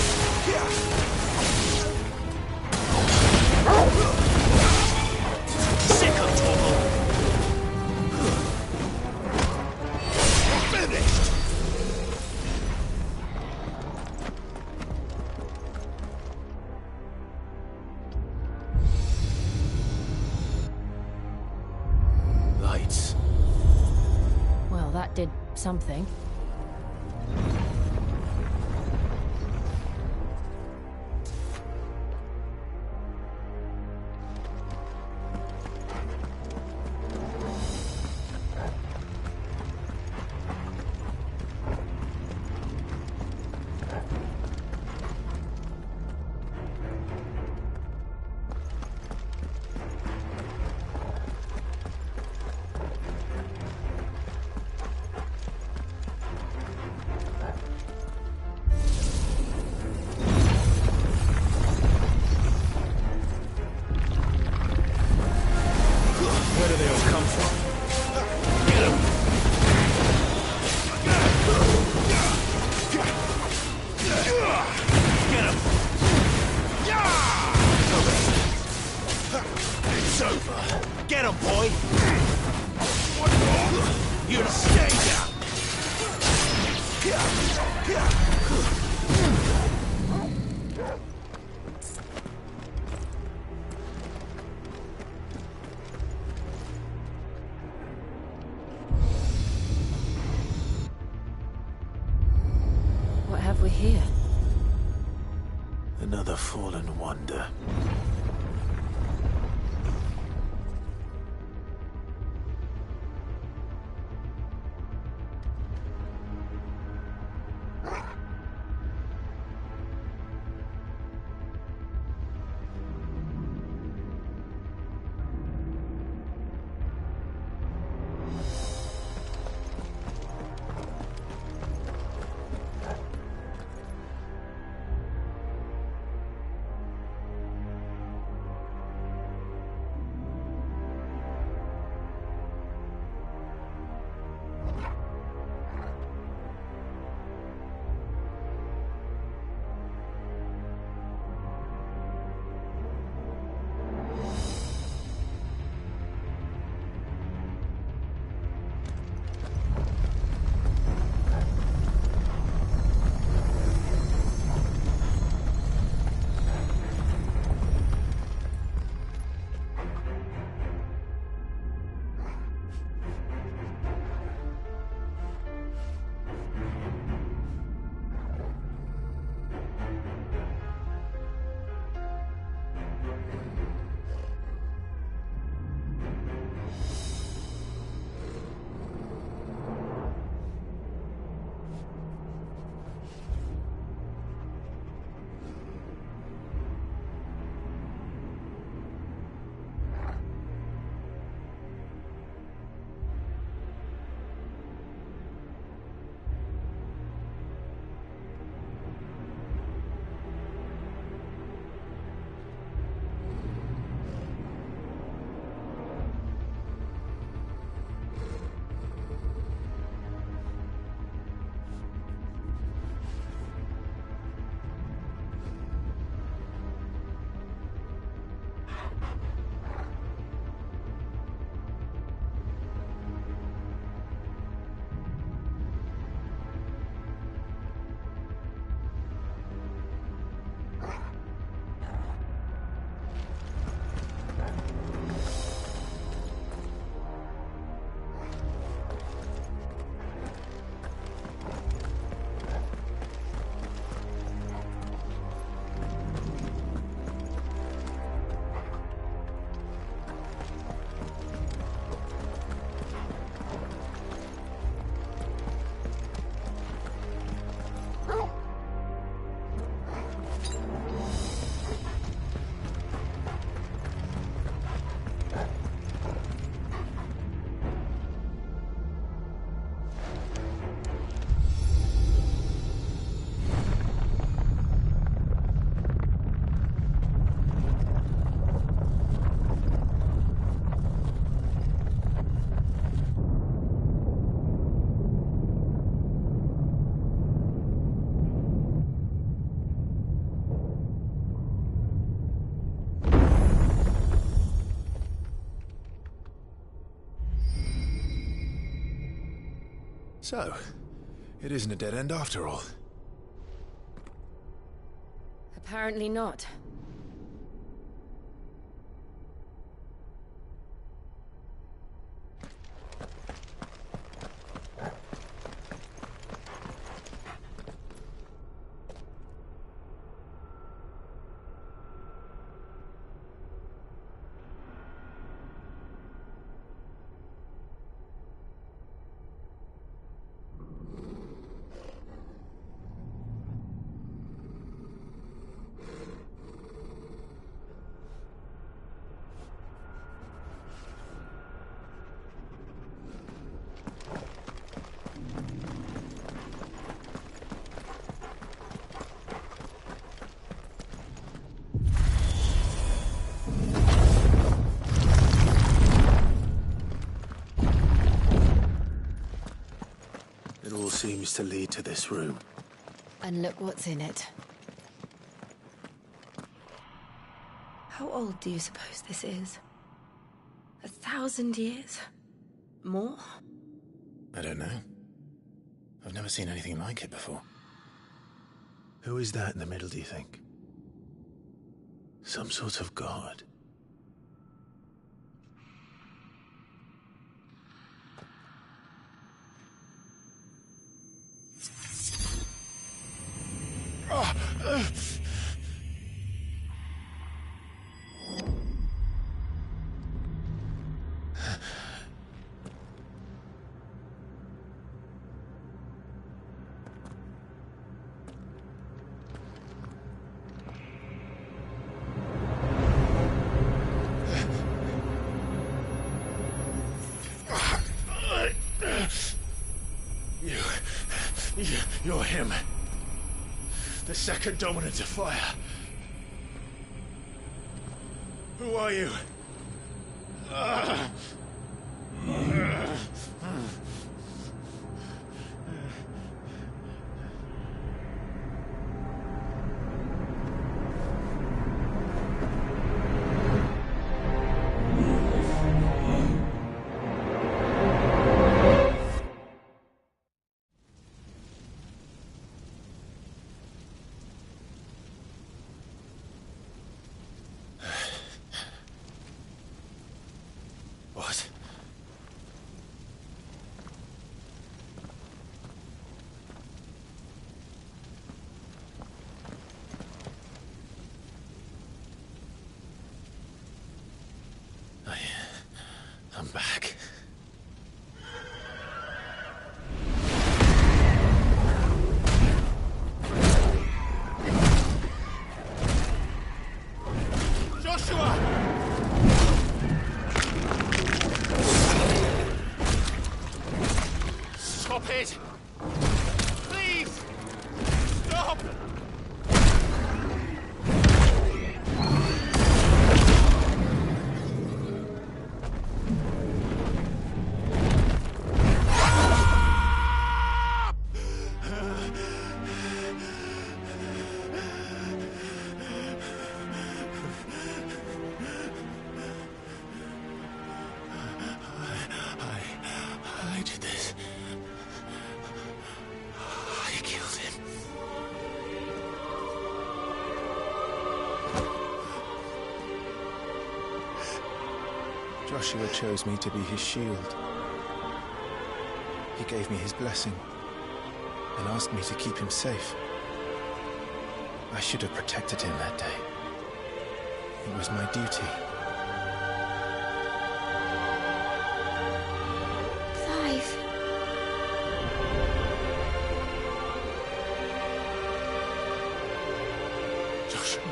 Sick of Toggle! Finished! Lights. Well, that did something. Where do they all come from? Get him! Get him! It's over. Get him, boy! You don't stay down! What have we here? Another fallen wonder. So, it isn't a dead end after all. Apparently not. It all seems to lead to this room. And look what's in it. How old do you suppose this is? 1,000 years? More? I don't know. I've never seen anything like it before. Who is that in the middle, do you think? Some sort of god? You're him. The second dominant of fire. Who are you? What? I'm back. Joshua! Stop it! Please! Stop! I did this. I killed him. Joshua chose me to be his shield. He gave me his blessing and asked me to keep him safe. I should have protected him that day. It was my duty. Clive. Joshua.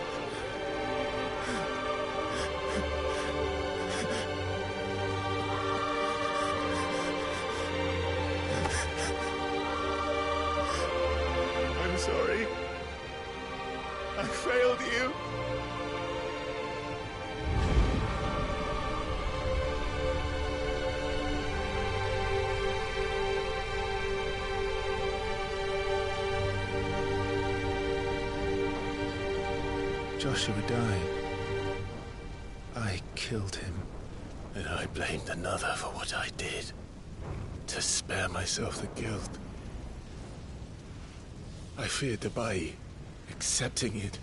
I'm sorry. I failed you. Joshua died. I killed him. And I blamed another for what I did. to spare myself the guilt. I feared that by accepting it,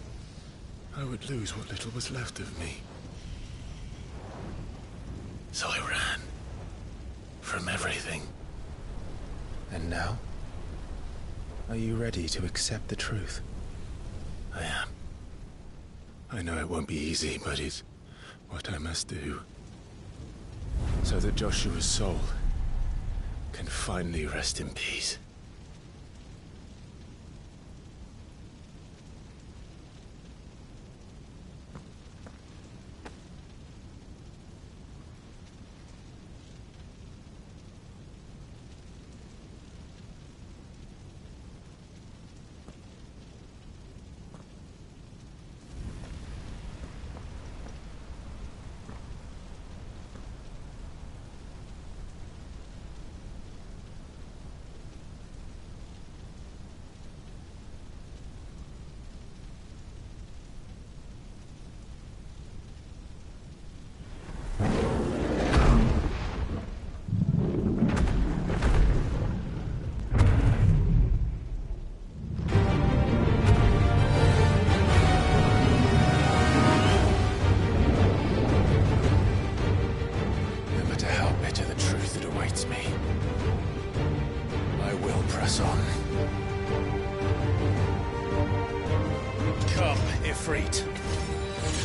I would lose what little was left of me. So I ran from everything. And now? Are you ready to accept the truth? I am. I know it won't be easy, but it's what I must do. So that Joshua's soul can finally rest in peace.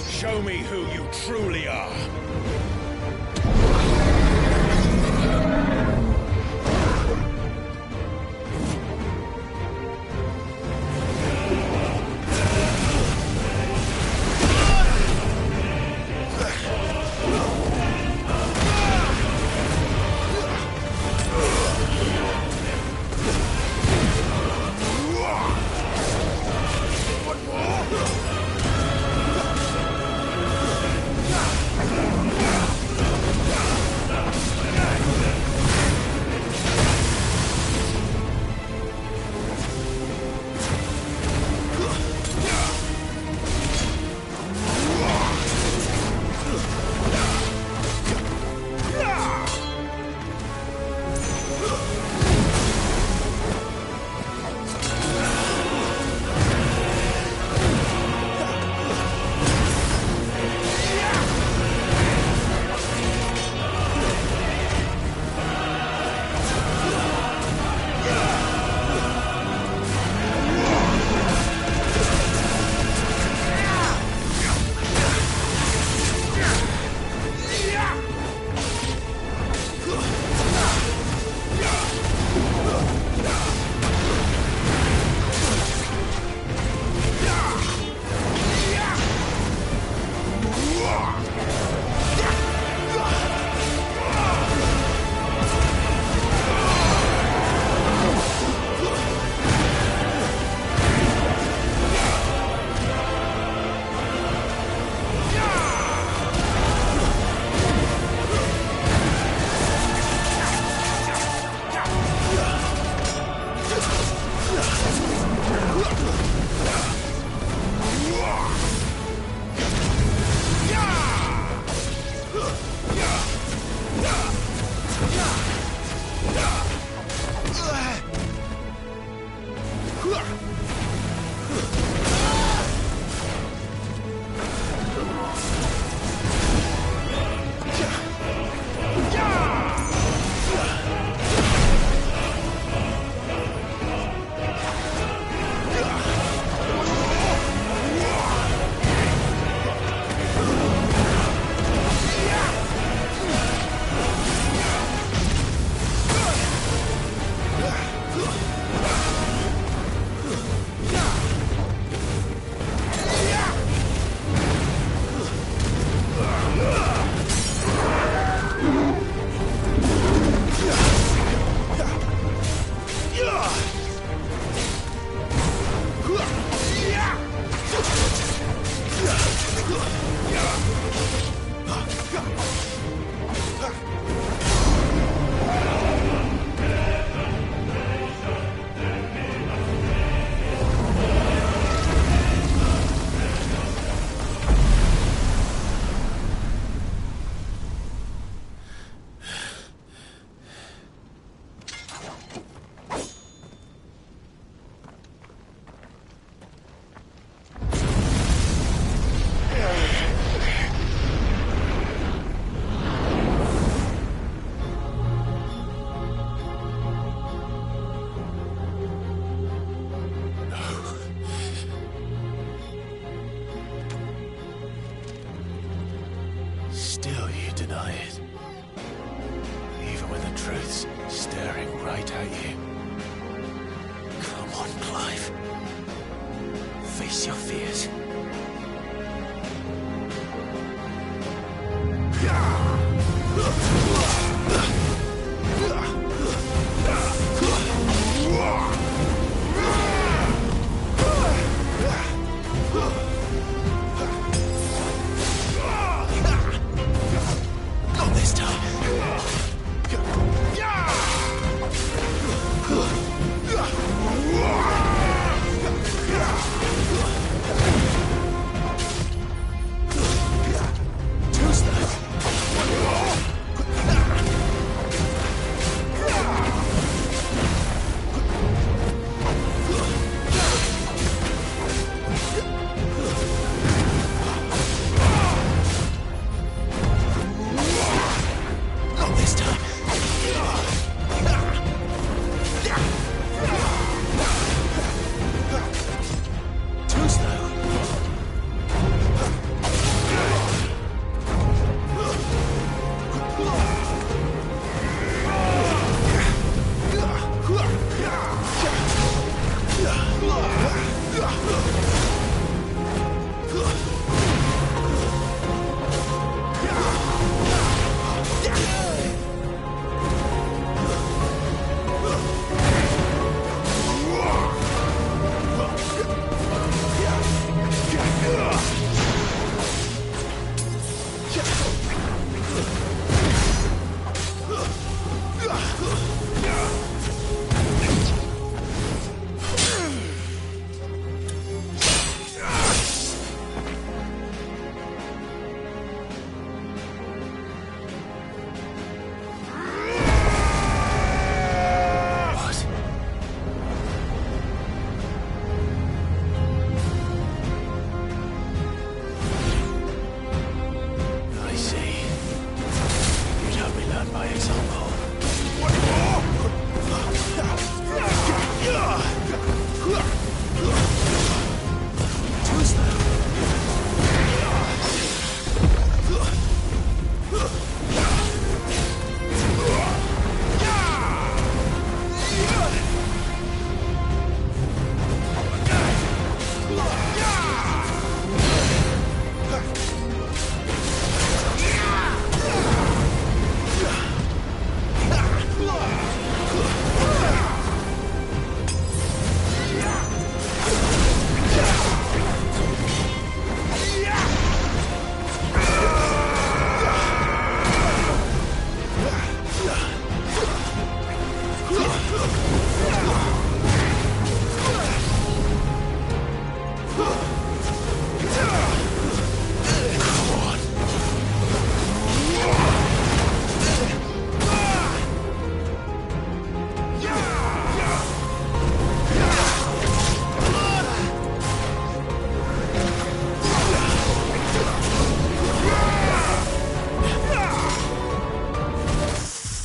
Show me who you truly are. One more! fight you. Come on, Clive. Face your fears. Not this time. Too slow. Not this time. Too slow. I see. You'd help me learn by example. Too slow.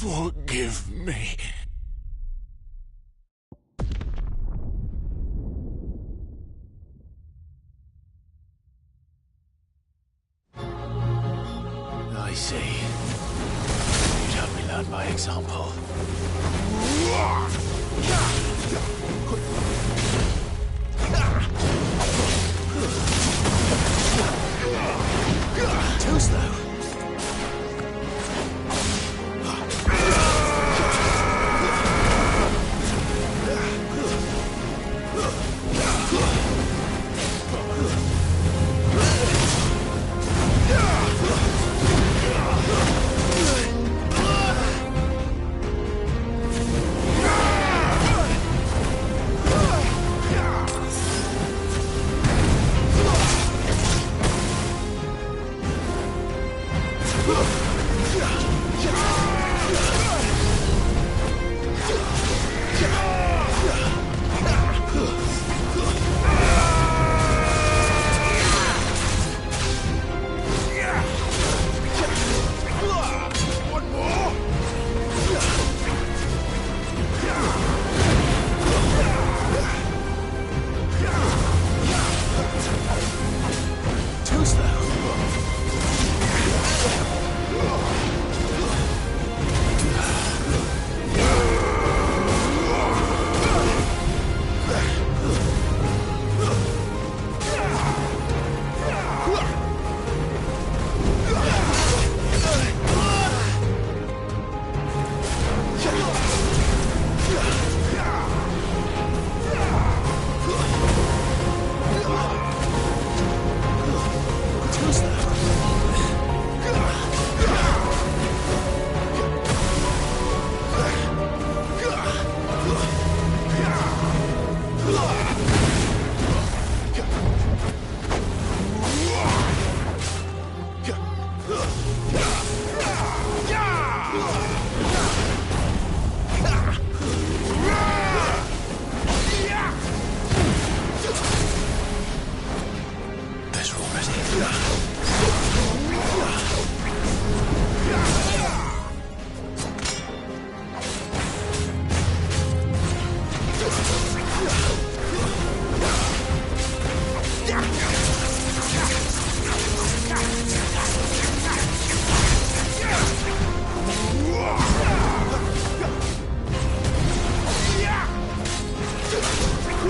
Forgive me. I see. You'd help me learn by example. Too slow.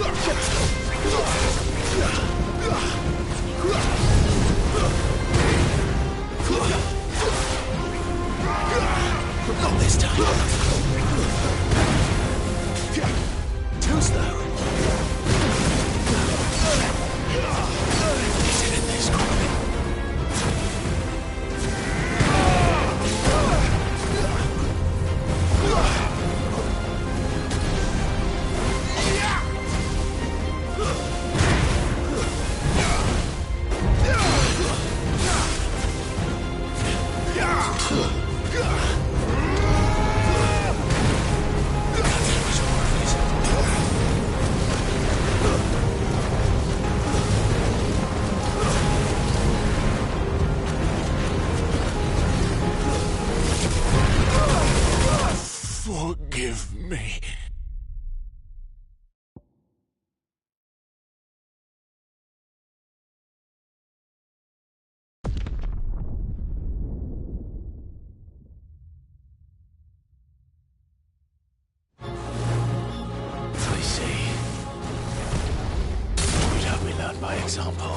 Not this time. Too slow. Is it in this quick? Forgive me. I see. You'd have me learn by example.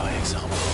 by example.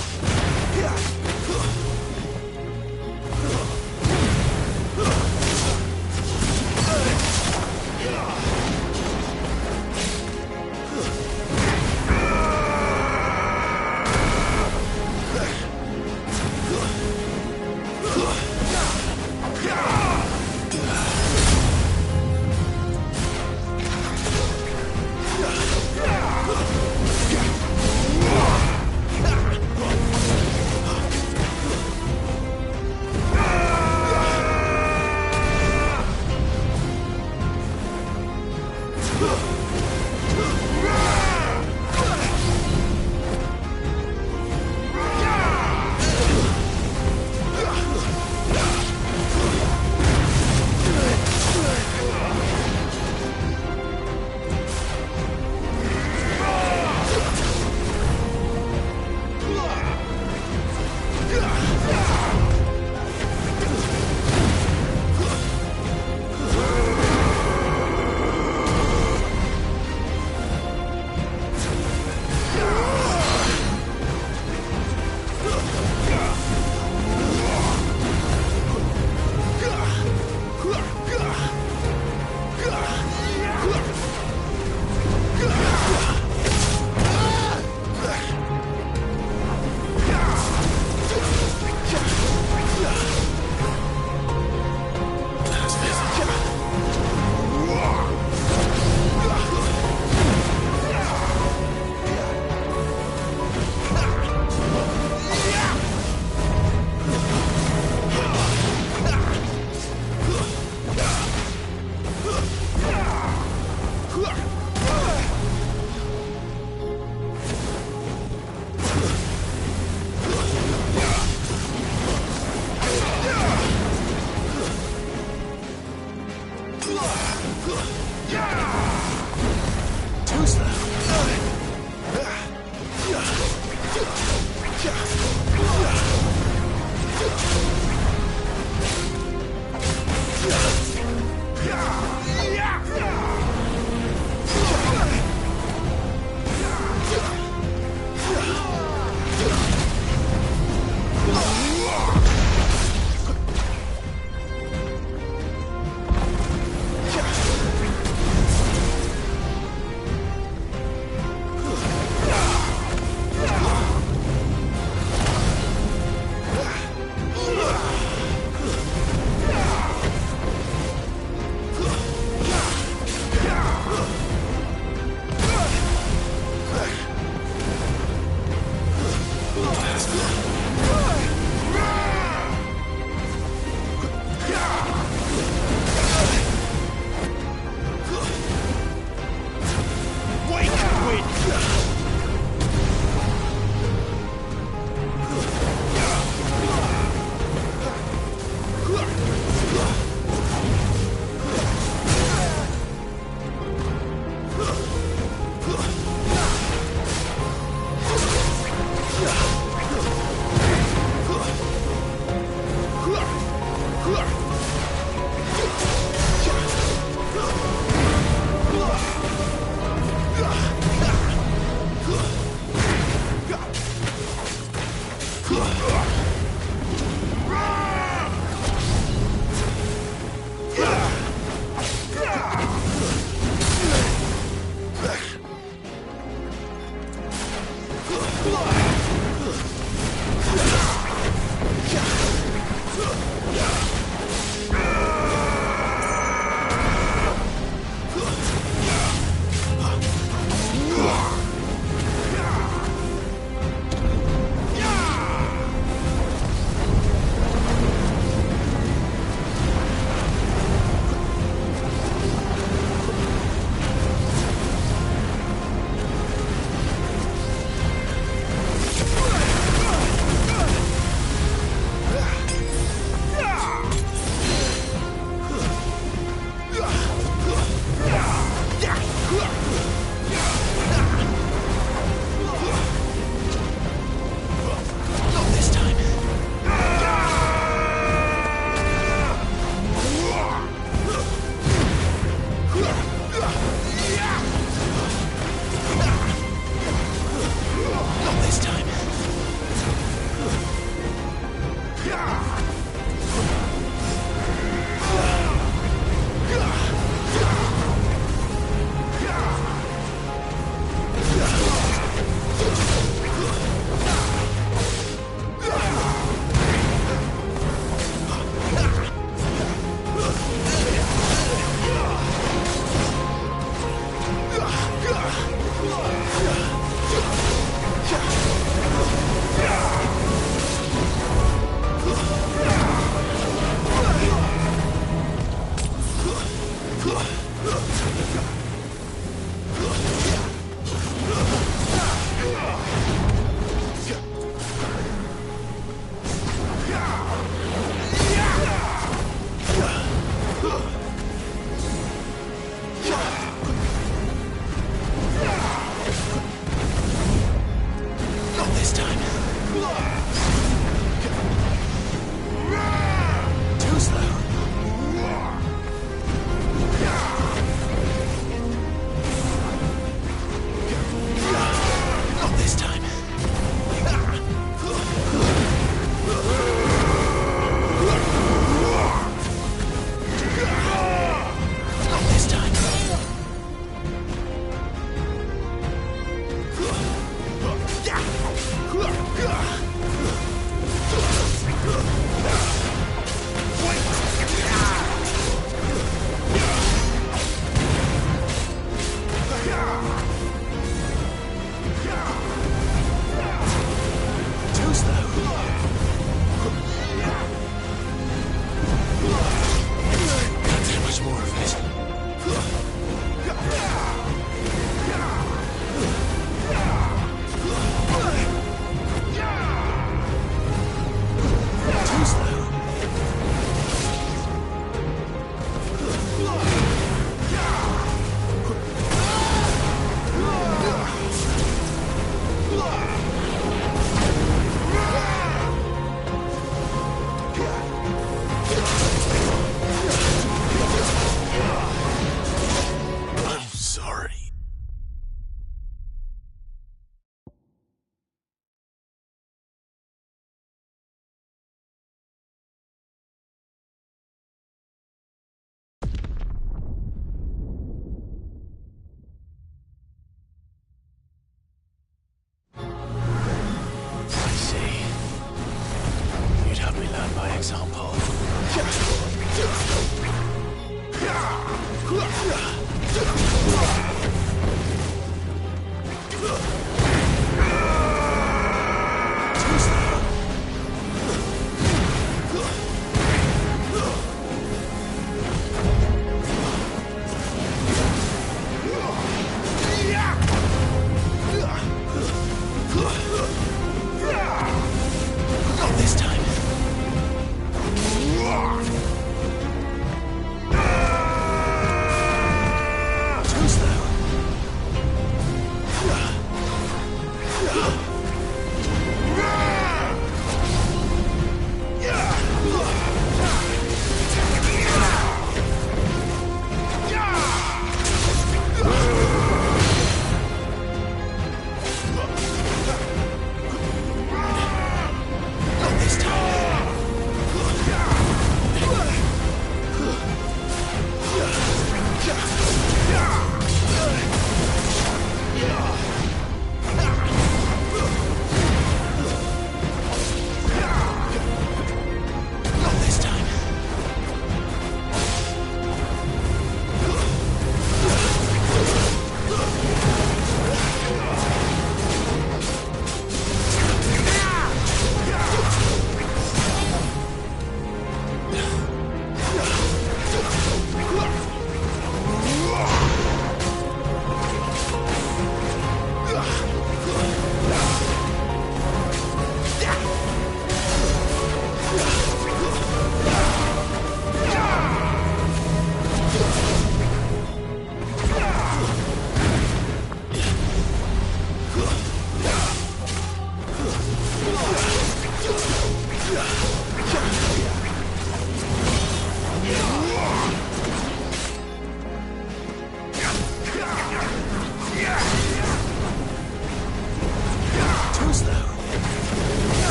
Got this.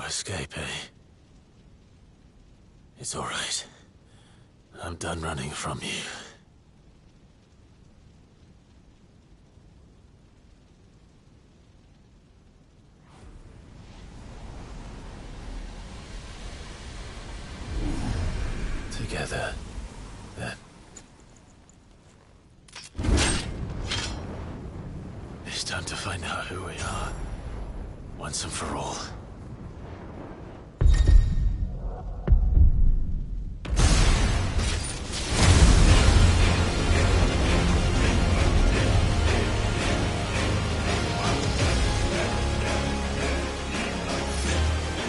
escape, eh? It's all right. I'm done running from you. Together, then. It's time to find out who we are, once and for all.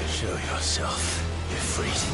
Show yourself, Ifrit.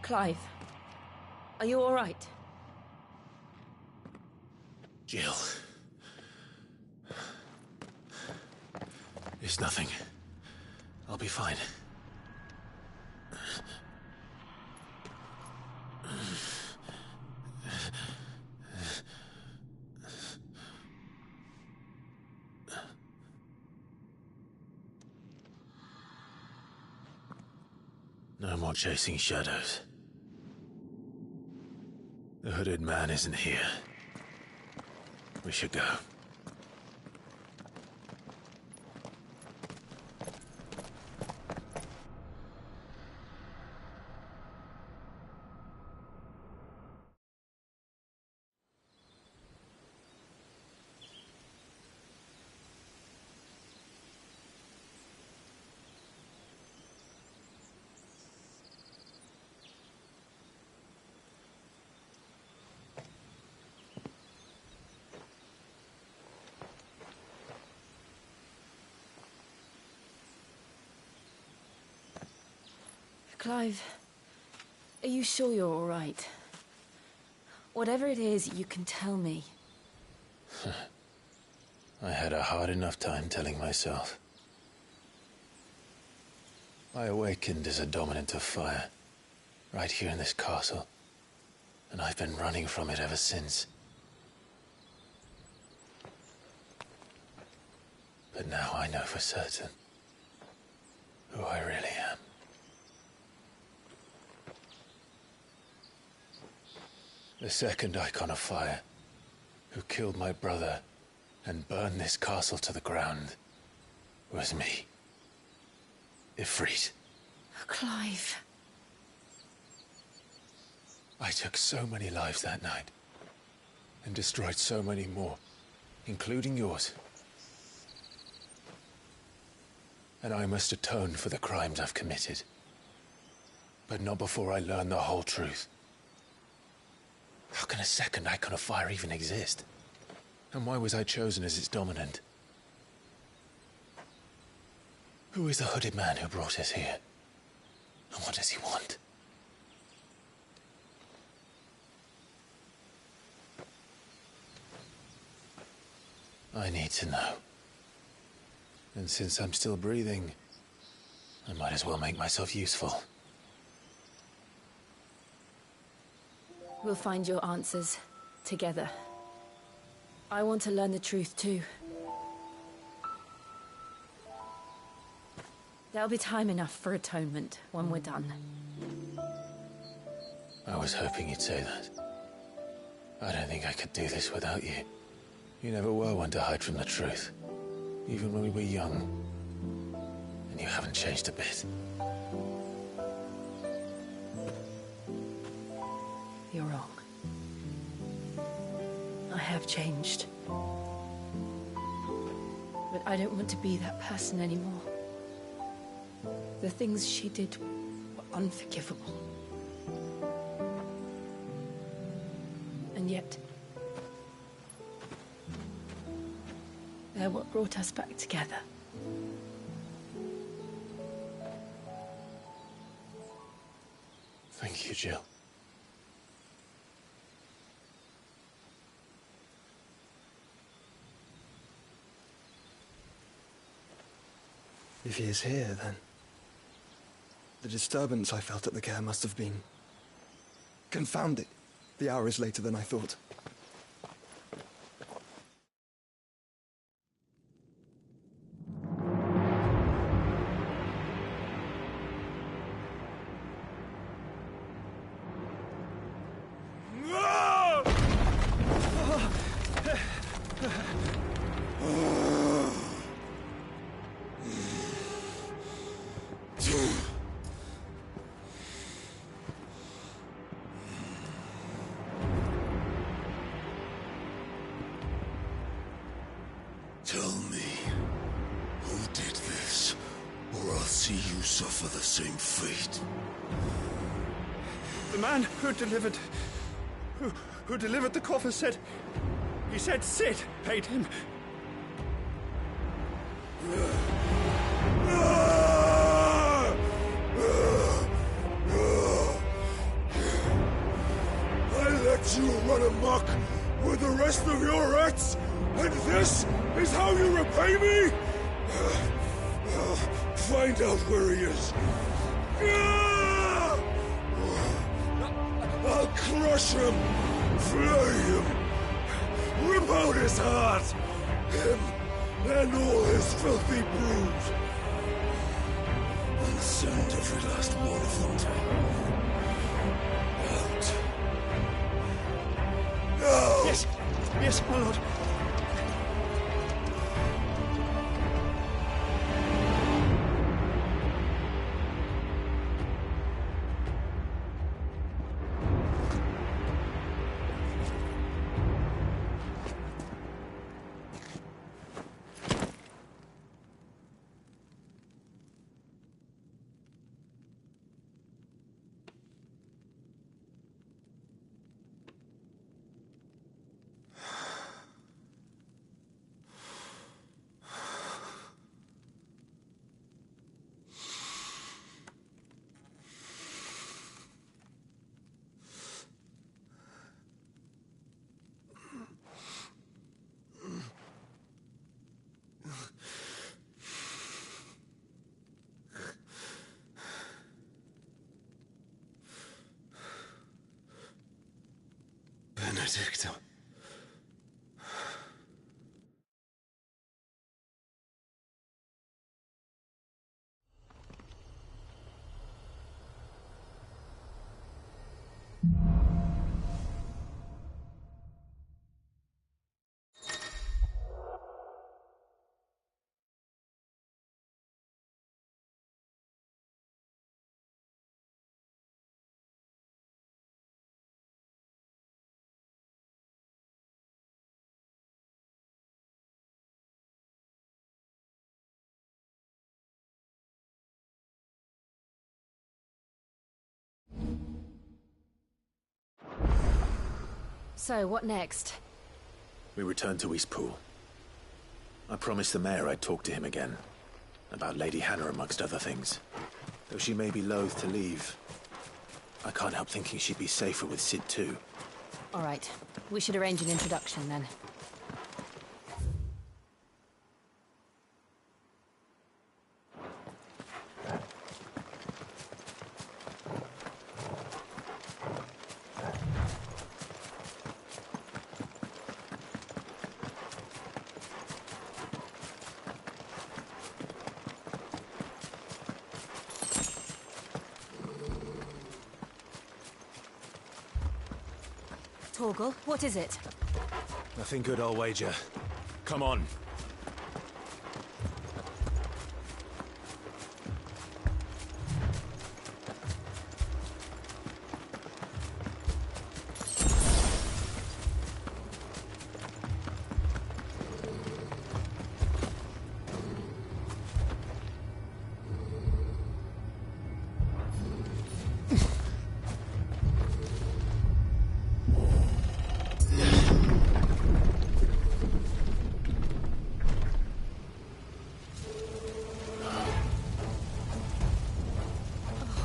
Clive, are you all right? Jill. It's nothing. I'll be fine. No more chasing shadows. The hooded man isn't here. We should go. Clive, are you sure you're all right? Whatever it is, you can tell me. I had a hard enough time telling myself. I awakened as a dominant of fire, right here in this castle, and I've been running from it ever since. But now I know for certain who I really am. The second icon of fire, who killed my brother and burned this castle to the ground, was me. Ifrit. Clive. I took so many lives that night, and destroyed so many more, including yours. And I must atone for the crimes I've committed. But not before I learn the whole truth. How can a second icon of fire even exist? And why was I chosen as its dominant? Who is the hooded man who brought us here? And what does he want? I need to know. And since I'm still breathing, I might as well make myself useful. We'll find your answers together. I want to learn the truth too. There'll be time enough for atonement when we're done. I was hoping you'd say that. I don't think I could do this without you. You never were one to hide from the truth, even when we were young. And you haven't changed a bit. You're wrong. I have changed. But I don't want to be that person anymore. The things she did were unforgivable. And yet, they're what brought us back together. Thank you, Jill. If he is here, then the disturbance I felt at the care must have been... Confound it! The hour is later than I thought. Tell me, who did this, or I'll see you suffer the same fate. The man who delivered... Who delivered the coffer said... He said Sid paid him. I let you run amok with the rest of your rats, and this is how you repay me? Find out where he is. I'll crush him, flay him, rip out his heart, him and all his filthy brood, and send every last one of them out. No! Yes, yes, my lord. Benedicta. So, what next? We return to Eastpool. I promised the mayor I'd talk to him again. About Lady Hannah, amongst other things. Though she may be loath to leave, I can't help thinking she'd be safer with Sid too. All right. We should arrange an introduction then. Torgal, what is it? Nothing good, I'll wager. Come on.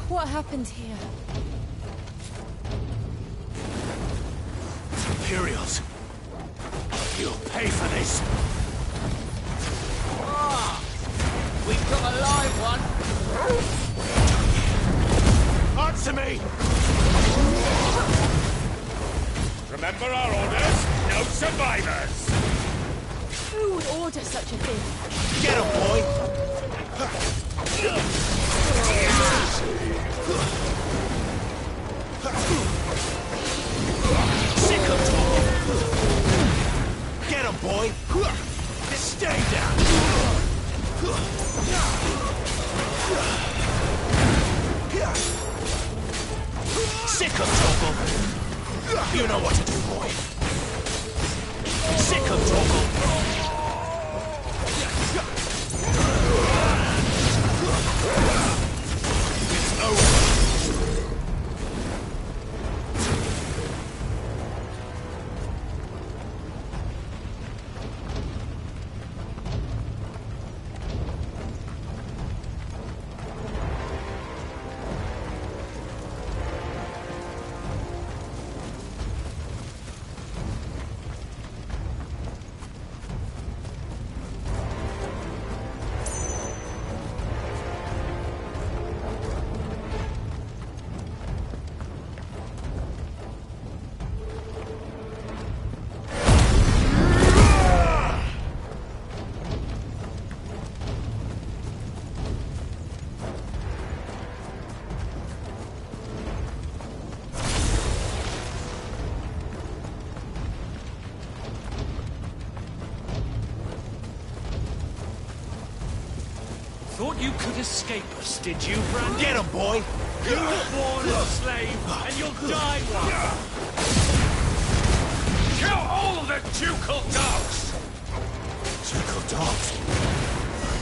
What happened here? Imperials! You'll pay for this! Ah! We've got a live one! Answer me! Remember our orders? No survivors! Who would order such a thing? Get him, boy! Sick of talking! Get him, boy! Stay down! Sick of trouble! You know what to do, boy! Sick of trouble! You could escape us, did you, Brandon? Get him, boy! You were born a slave, and you'll die one. Kill all of the ducal dogs! Ducal dogs?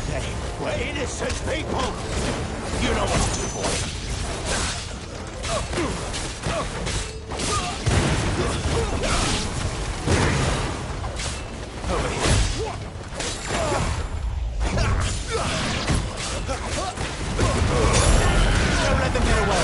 They were innocent people! You know what to do, boy. Over here. Don't let them get away.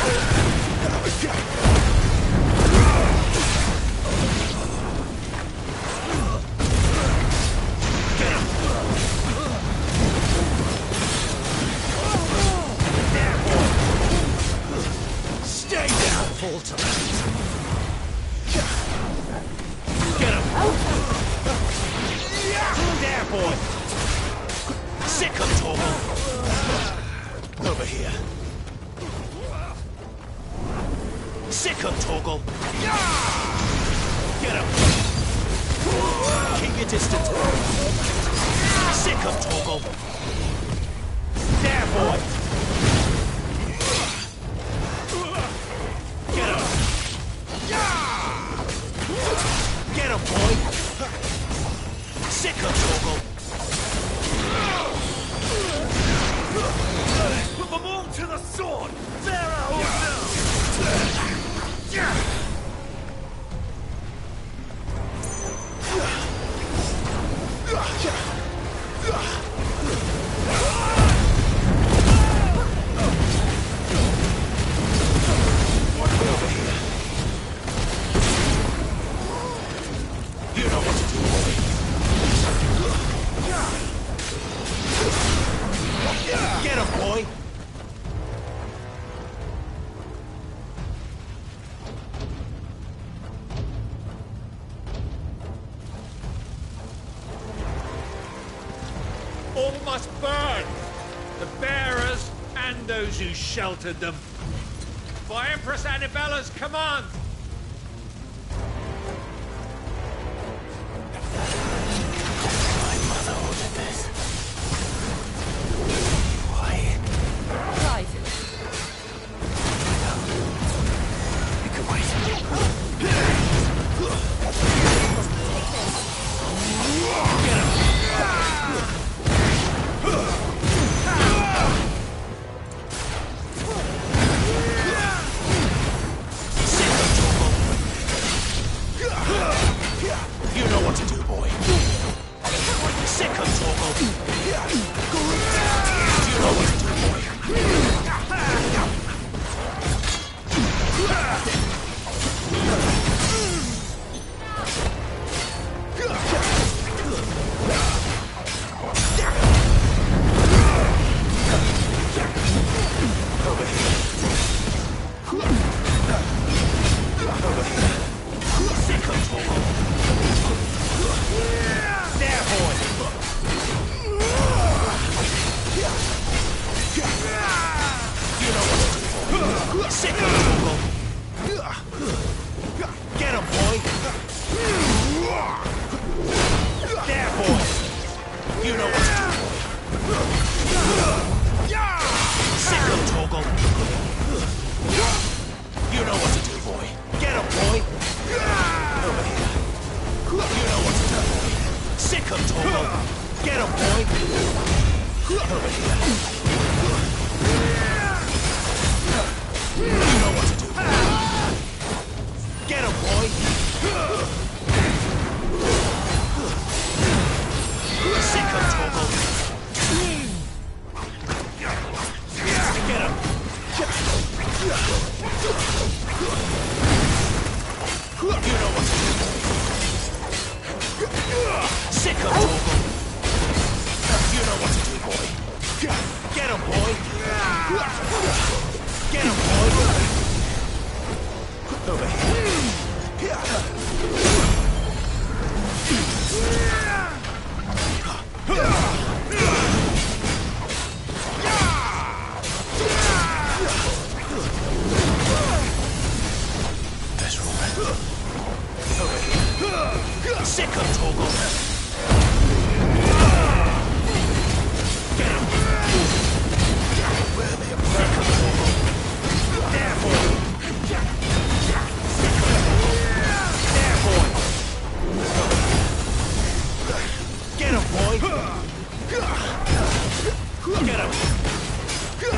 Stay down, Volta. Get him! There, boy! Sick him, Torgal! Over here. Sick him, Torgal! Get him! Keep your distance. Sick him, Torgal! There, boy! Get him! Get him, boy! Sick him, Torgal! Put them all to the sword! There are all You know what to do, boy. Get him, boy! all must burn! The bearers and those who sheltered them. By Empress Annabella's command! My mother ordered this. Why? Right. You can wait. Get him! You know what to do, boy. Sick him, Torgal. You know what to do, boy. Over here. Over here. Sick him, Torgal. There, boy! You know what to do. Sick him, Torgal. Get him, boy! There, boy! You know what to do. Sick him, Torgal. You know what to do, boy. Get him, boy! Over here. You know what to do, boy. Sick him, Torgal. Get him, boy. Over here. You know what to do, boy. Get him, boy. Sick him, Torgal. Get him. You know what to do, boy. Sick him, Torgal. You know what to do, boy. Get him, boy. Get him, boy. Over here. That's right. Over here. Sick him, Torgal. Get him. Get him, boy! Get him!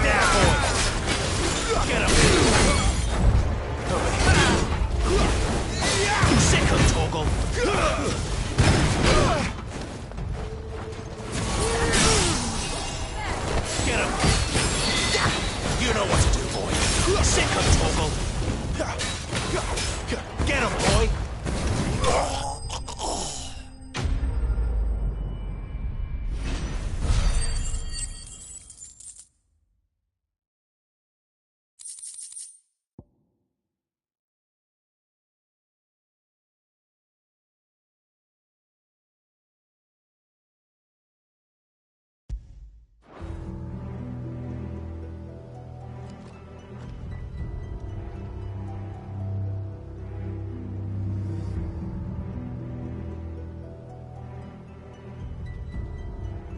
There, boy! Get him! Sick him, Torgal! Get him! You know what to do, boy! Sick him, Torgal! Get him, boy!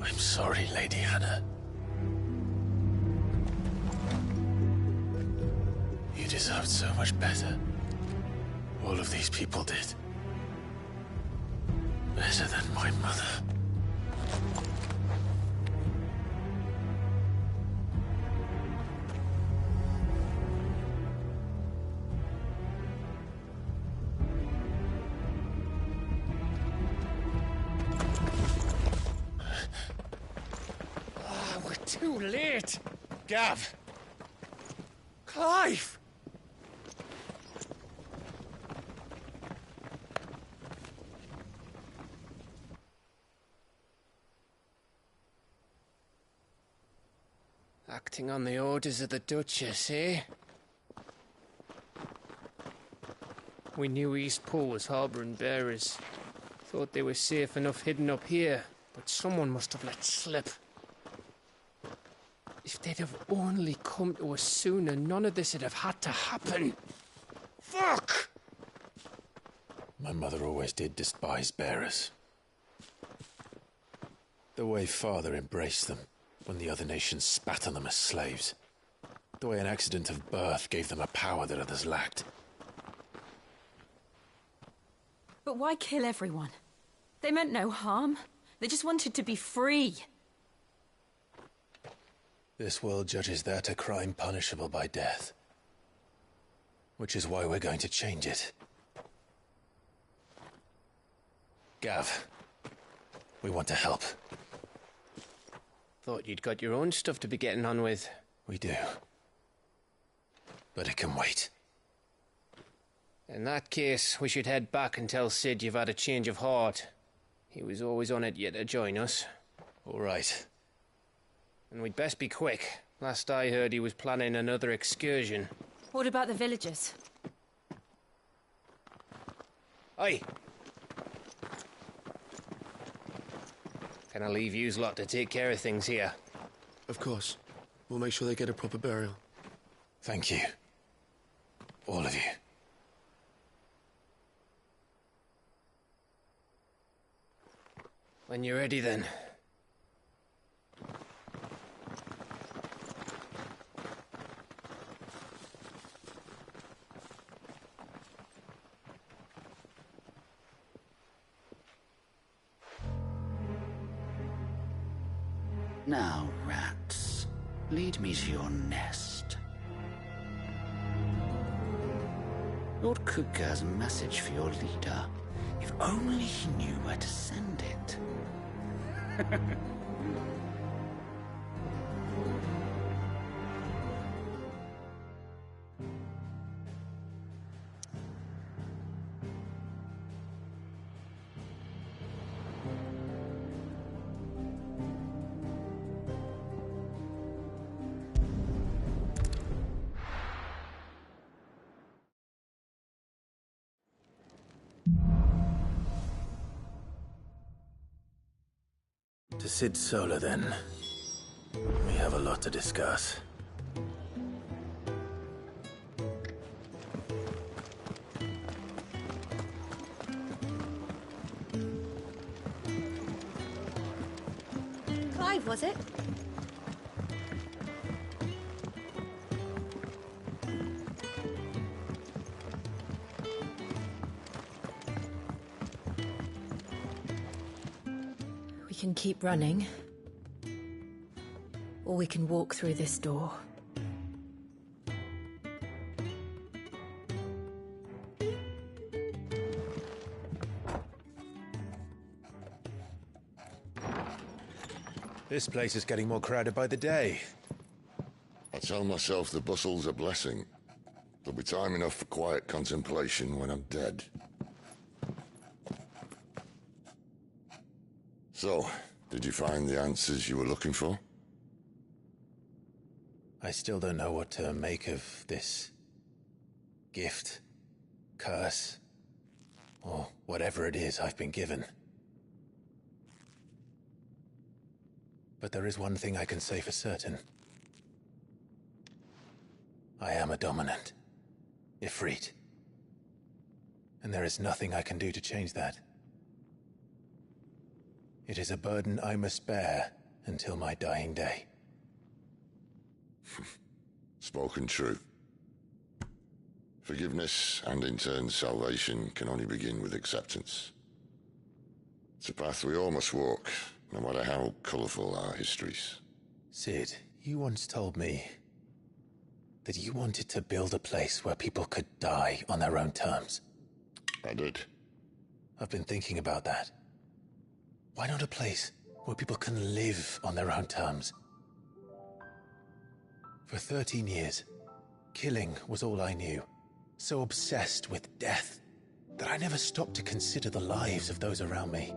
I'm sorry, Lady Hannah. You deserved so much better. All of these people did. Better than my mother. Too late! Gav! Clive! Acting on the orders of the Duchess, eh? We knew East Pool was harbouring bearers. Thought they were safe enough hidden up here, but someone must have let slip. If they'd have only come to us sooner, none of this would have had to happen. Fuck! My mother always did despise bearers. The way Father embraced them when the other nations spat on them as slaves. The way an accident of birth gave them a power that others lacked. But why kill everyone? They meant no harm. They just wanted to be free. This world judges that a crime punishable by death. Which is why we're going to change it. Gav, we want to help. Thought you'd got your own stuff to be getting on with. We do. But it can wait. In that case, we should head back and tell Sid you've had a change of heart. He was always on it yet to join us. All right. And we'd best be quick. Last I heard, he was planning another excursion. What about the villagers? Aye. Can I leave yous lot to take care of things here? Of course. We'll make sure they get a proper burial. Thank you. All of you. When you're ready, then. Now, rats, lead me to your nest. Lord Kuka has a message for your leader. If only he knew where to send it. To Sid Solar, then. We have a lot to discuss. Clive, was it? can keep running, or we can walk through this door. This place is getting more crowded by the day. I tell myself the bustle's a blessing. There'll be time enough for quiet contemplation when I'm dead. So, did you find the answers you were looking for? I still don't know what to make of this gift, curse, or whatever it is I've been given. But there is one thing I can say for certain. I am a dominant, Ifrit. And there is nothing I can do to change that. It is a burden I must bear until my dying day. Spoken true. Forgiveness, and in turn salvation, can only begin with acceptance. It's a path we all must walk, no matter how colourful our histories. Sid, you once told me that you wanted to build a place where people could die on their own terms. I did. I've been thinking about that. Why not a place where people can live on their own terms? For 13 years, killing was all I knew. So obsessed with death that I never stopped to consider the lives of those around me.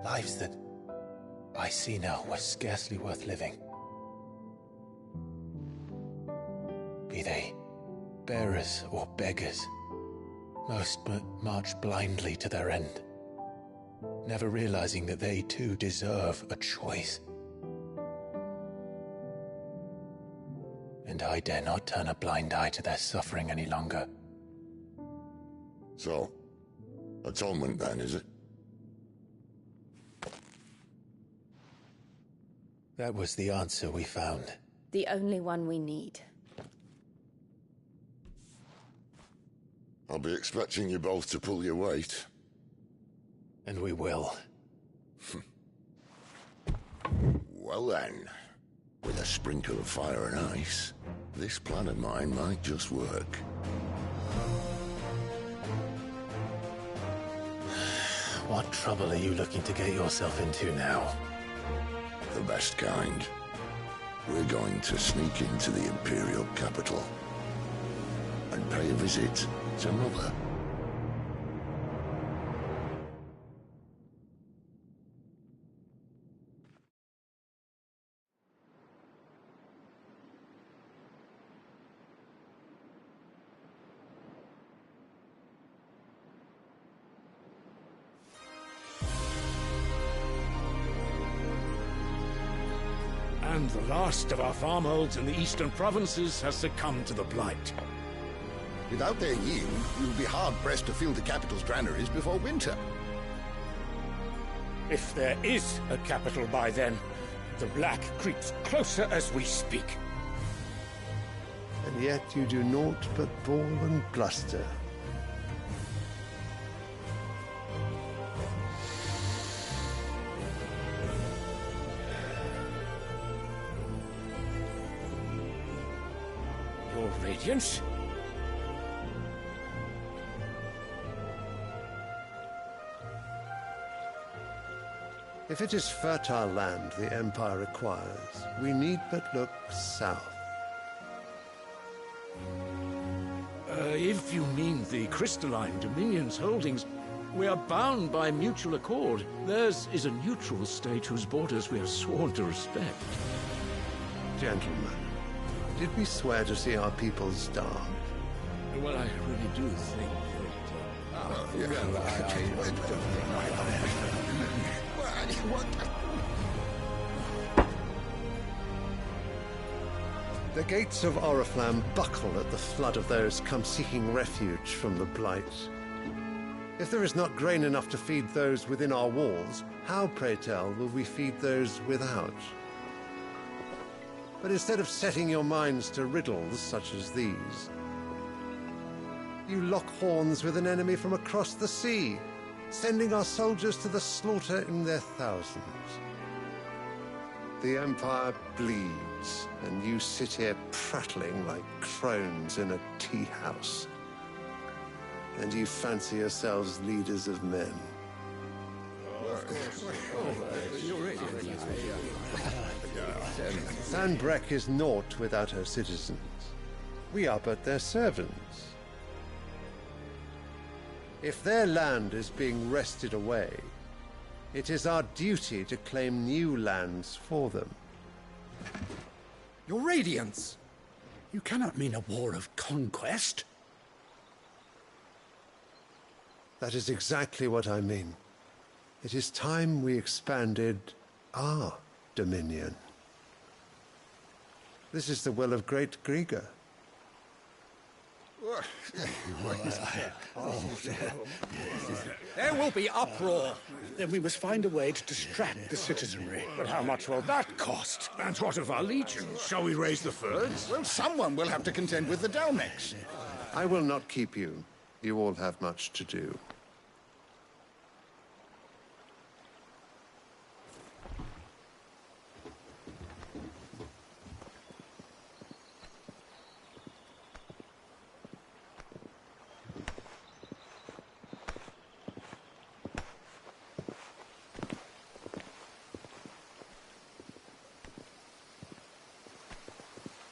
Lives that I see now were scarcely worth living. Be they bearers or beggars, most march blindly to their end, never realizing that they too deserve a choice. And I dare not turn a blind eye to their suffering any longer. So, atonement then, is it? That was the answer we found. The only one we need. I'll be expecting you both to pull your weight. And we will. Well then, with a sprinkle of fire and ice, this plan of mine might just work. What trouble are you looking to get yourself into now? The best kind. We're going to sneak into the Imperial capital and pay a visit to Mother. And the last of our farmholds in the eastern provinces has succumbed to the blight. Without their yield, we will be hard-pressed to fill the capital's granaries before winter. If there is a capital by then, the black creeps closer as we speak. And yet you do naught but bawl and bluster. Your Radiance? If it is fertile land the Empire requires, we need but look south. If you mean the crystalline Dominion's holdings, we are bound by mutual accord. Theirs is a neutral state whose borders we have sworn to respect. Gentlemen, did we swear to see our people starve? Well, I really do think The gates of Oriflamme buckle at the flood of those come seeking refuge from the blight. If there is not grain enough to feed those within our walls, how, pray tell, will we feed those without? But instead of setting your minds to riddles such as these, you lock horns with an enemy from across the sea. sending our soldiers to the slaughter in their thousands. The Empire bleeds, and you sit here prattling like crones in a tea house. And you fancy yourselves leaders of men. Sanbreque is naught without her citizens. We are but their servants. If their land is being wrested away, it is our duty to claim new lands for them. Your Radiance! You cannot mean a war of conquest. That is exactly what I mean. It is time we expanded our dominion. This is the will of great Grieger. There will be uproar. Then we must find a way to distract the citizenry. But how much will that cost? And what of our legions? Shall we raise the furs? Well, someone will have to contend with the Dalmex. I will not keep you. You all have much to do.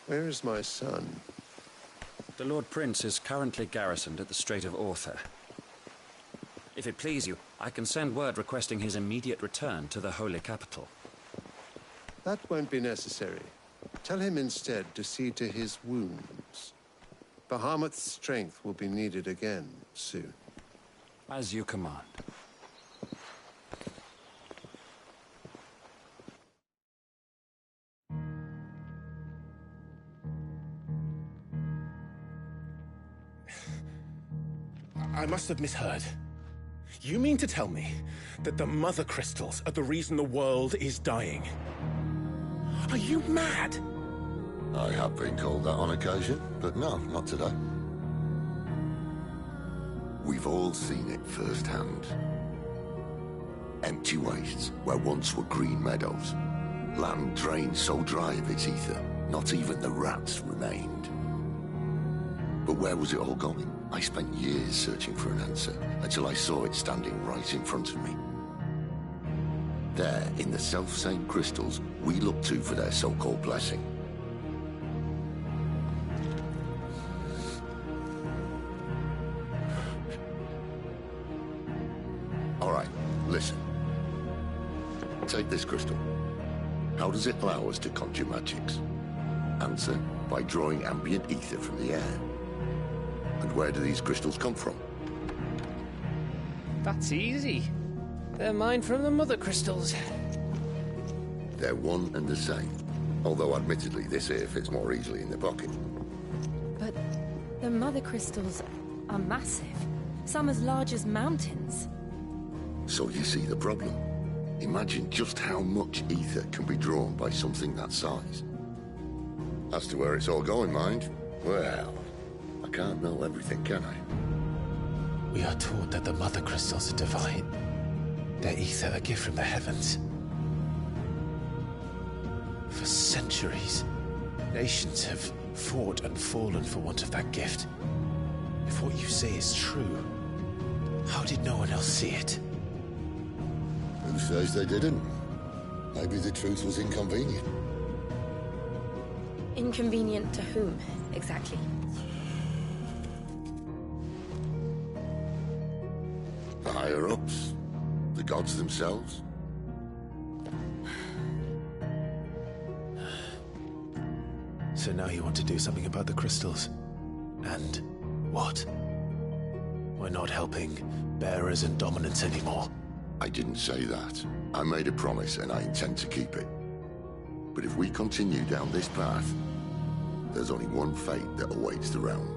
Where is my son? The Lord Prince is currently garrisoned at the Strait of Author. If it please you, I can send word requesting his immediate return to the Holy Capital. That won't be necessary. Tell him instead to see to his wounds. Bahamut's strength will be needed again soon. As you command. I must have misheard. You mean to tell me that the Mother Crystals are the reason the world is dying? Are you mad? I have been called that on occasion, but no, not today. We've all seen it firsthand. Empty wastes where once were green meadows. Land drained so dry of its ether, not even the rats remained. But where was it all going? I spent years searching for an answer, until I saw it standing right in front of me. There, in the self-same crystals we look to for their so-called blessing. All right, listen. Take this crystal. How does it allow us to conjure magics? Answer, by drawing ambient ether from the air. And where do these crystals come from? That's easy. They're mine from the Mother Crystals. They're one and the same. Although admittedly this here fits more easily in the pocket. But the Mother Crystals are massive. Some as large as mountains. So you see the problem. Imagine just how much ether can be drawn by something that size. As to where it's all going, mind, well, I can't know everything, can I? We are taught that the Mother Crystals are divine. Their ether a gift from the heavens. For centuries, nations have fought and fallen for want of that gift. If what you say is true, how did no one else see it? Who says they didn't? Maybe the truth was inconvenient. Inconvenient to whom, exactly? The higher-ups? The gods themselves? So now you want to do something about the crystals? And what? We're not helping bearers and dominants anymore. I didn't say that. I made a promise and I intend to keep it. But if we continue down this path, there's only one fate that awaits the realm.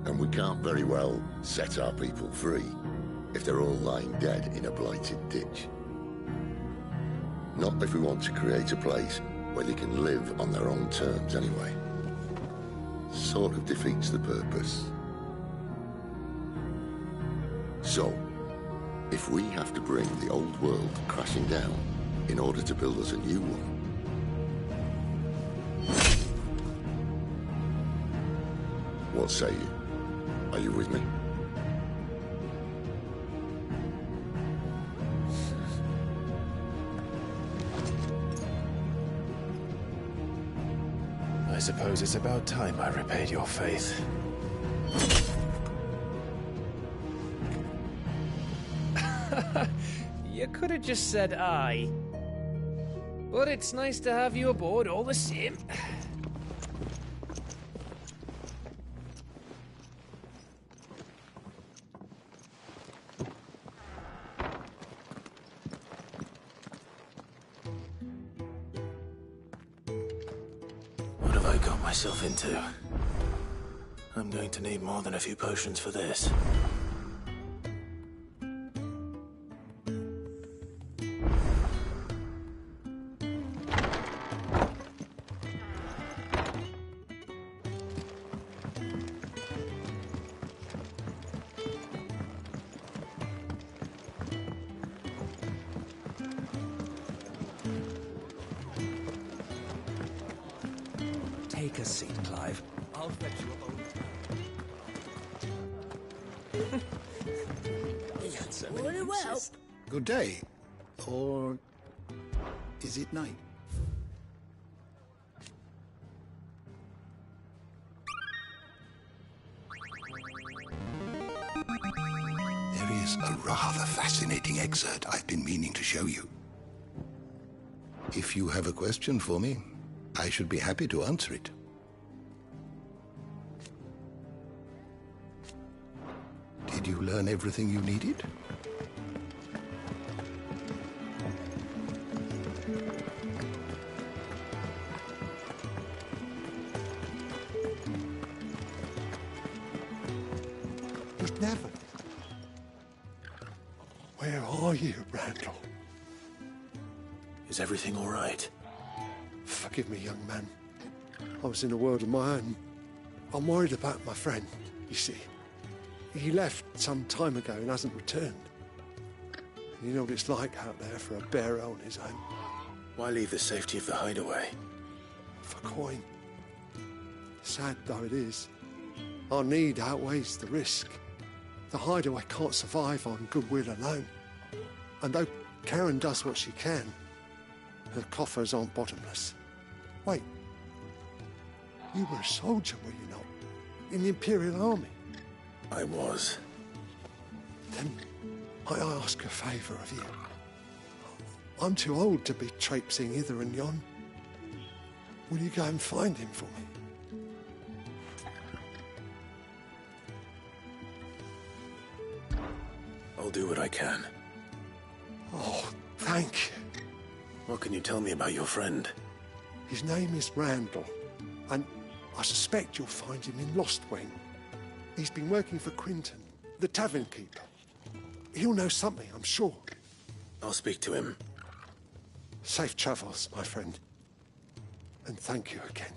And we can't very well set our people free if they're all lying dead in a blighted ditch. Not if we want to create a place where they can live on their own terms anyway. Sort of defeats the purpose. So, if we have to bring the old world crashing down in order to build us a new one, what say you? Are you with me? I suppose it's about time I repaid your faith. You could have just said aye. But it's nice to have you aboard all the same. What have I got myself into? I'm going to need more than a few potions for this. Take a seat, Clive. I'll fetch you a boat. Very well. Good day. Or is it night? There is a rather fascinating excerpt I've been meaning to show you. If you have a question for me, I should be happy to answer it. Did you learn everything you needed? But never. Where are you, Randall? Is everything all right? Forgive me, young man. I was in a world of my own. I'm worried about my friend, you see. He left some time ago and hasn't returned. You know what it's like out there for a bearer on his own. Why leave the safety of the hideaway? For coin. Sad though it is, our need outweighs the risk. The hideaway can't survive on goodwill alone. And though Karen does what she can, her coffers aren't bottomless. Wait. You were a soldier, were you not? In the Imperial Army? I was. Then I ask a favour of you. I'm too old to be traipsing hither and yon. Will you go and find him for me? I'll do what I can. Oh, thank you. What can you tell me about your friend? His name is Randall, and I suspect you'll find him in Lostwing. He's been working for Quinton, the tavern keeper. He'll know something, I'm sure. I'll speak to him. Safe travels, my friend. And thank you again.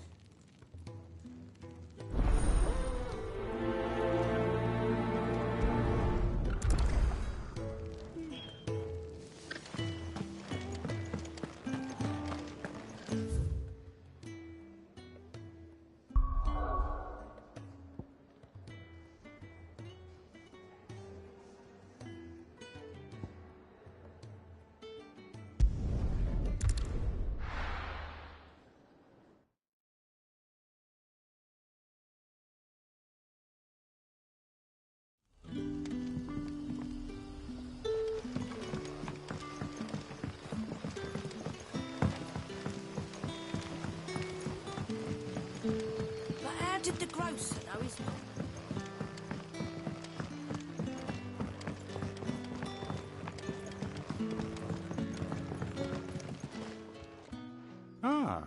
Did the grocer know his... Ah,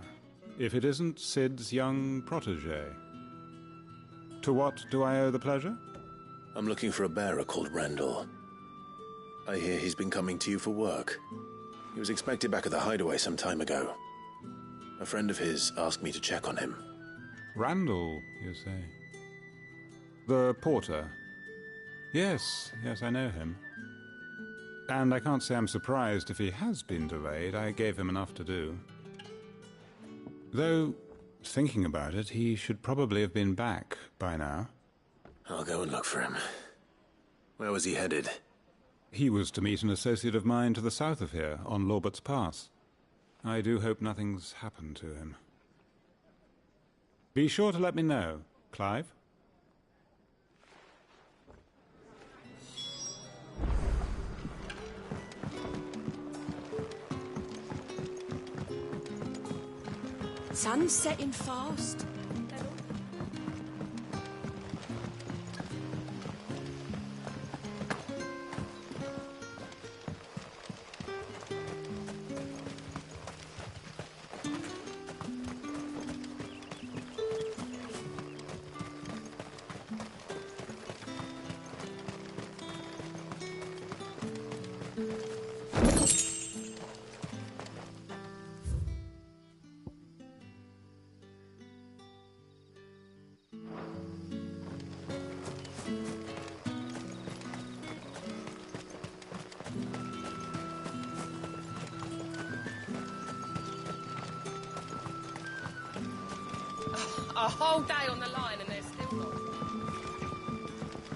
if it isn't Sid's young protege. To what do I owe the pleasure? I'm looking for a bearer called Randall. I hear he's been coming to you for work. He was expected back at the hideaway some time ago. A friend of his asked me to check on him. Randall, you say? The porter. Yes, I know him. And I can't say I'm surprised if he has been delayed. I gave him enough to do. Though, thinking about it, he should probably have been back by now. I'll go and look for him. Where was he headed? He was to meet an associate of mine to the south of here, on Lorbert's Pass. I do hope nothing's happened to him. Be sure to let me know, Clive. Sun's setting fast. A whole day on the line and they're still not.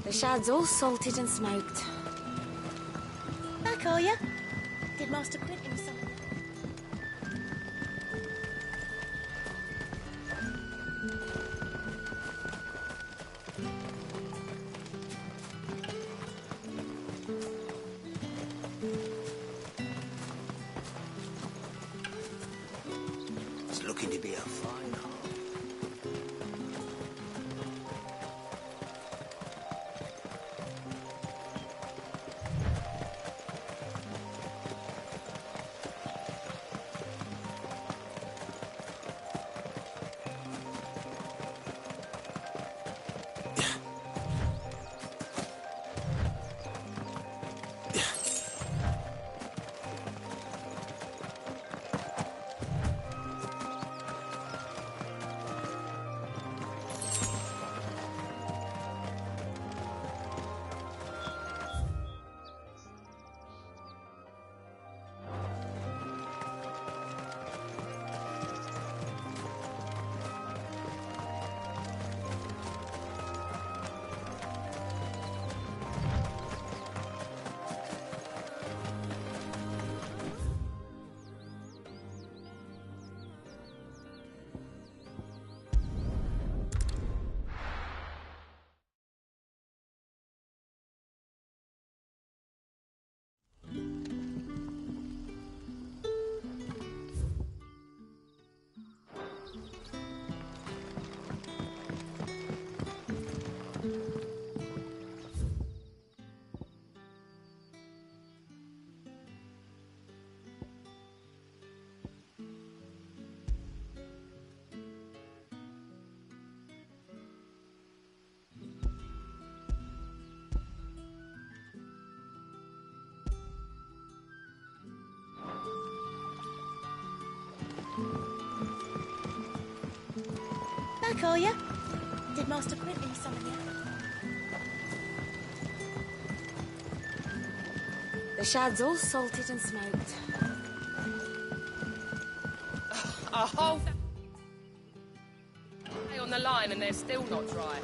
The shad's all salted and smoked. Back, are ya? Did Master print him something? It's looking to be a fine haul. Back, are ya? Did Master print him something yet? The shad's all salted and smoked. A whole day on the line and they're still not dry.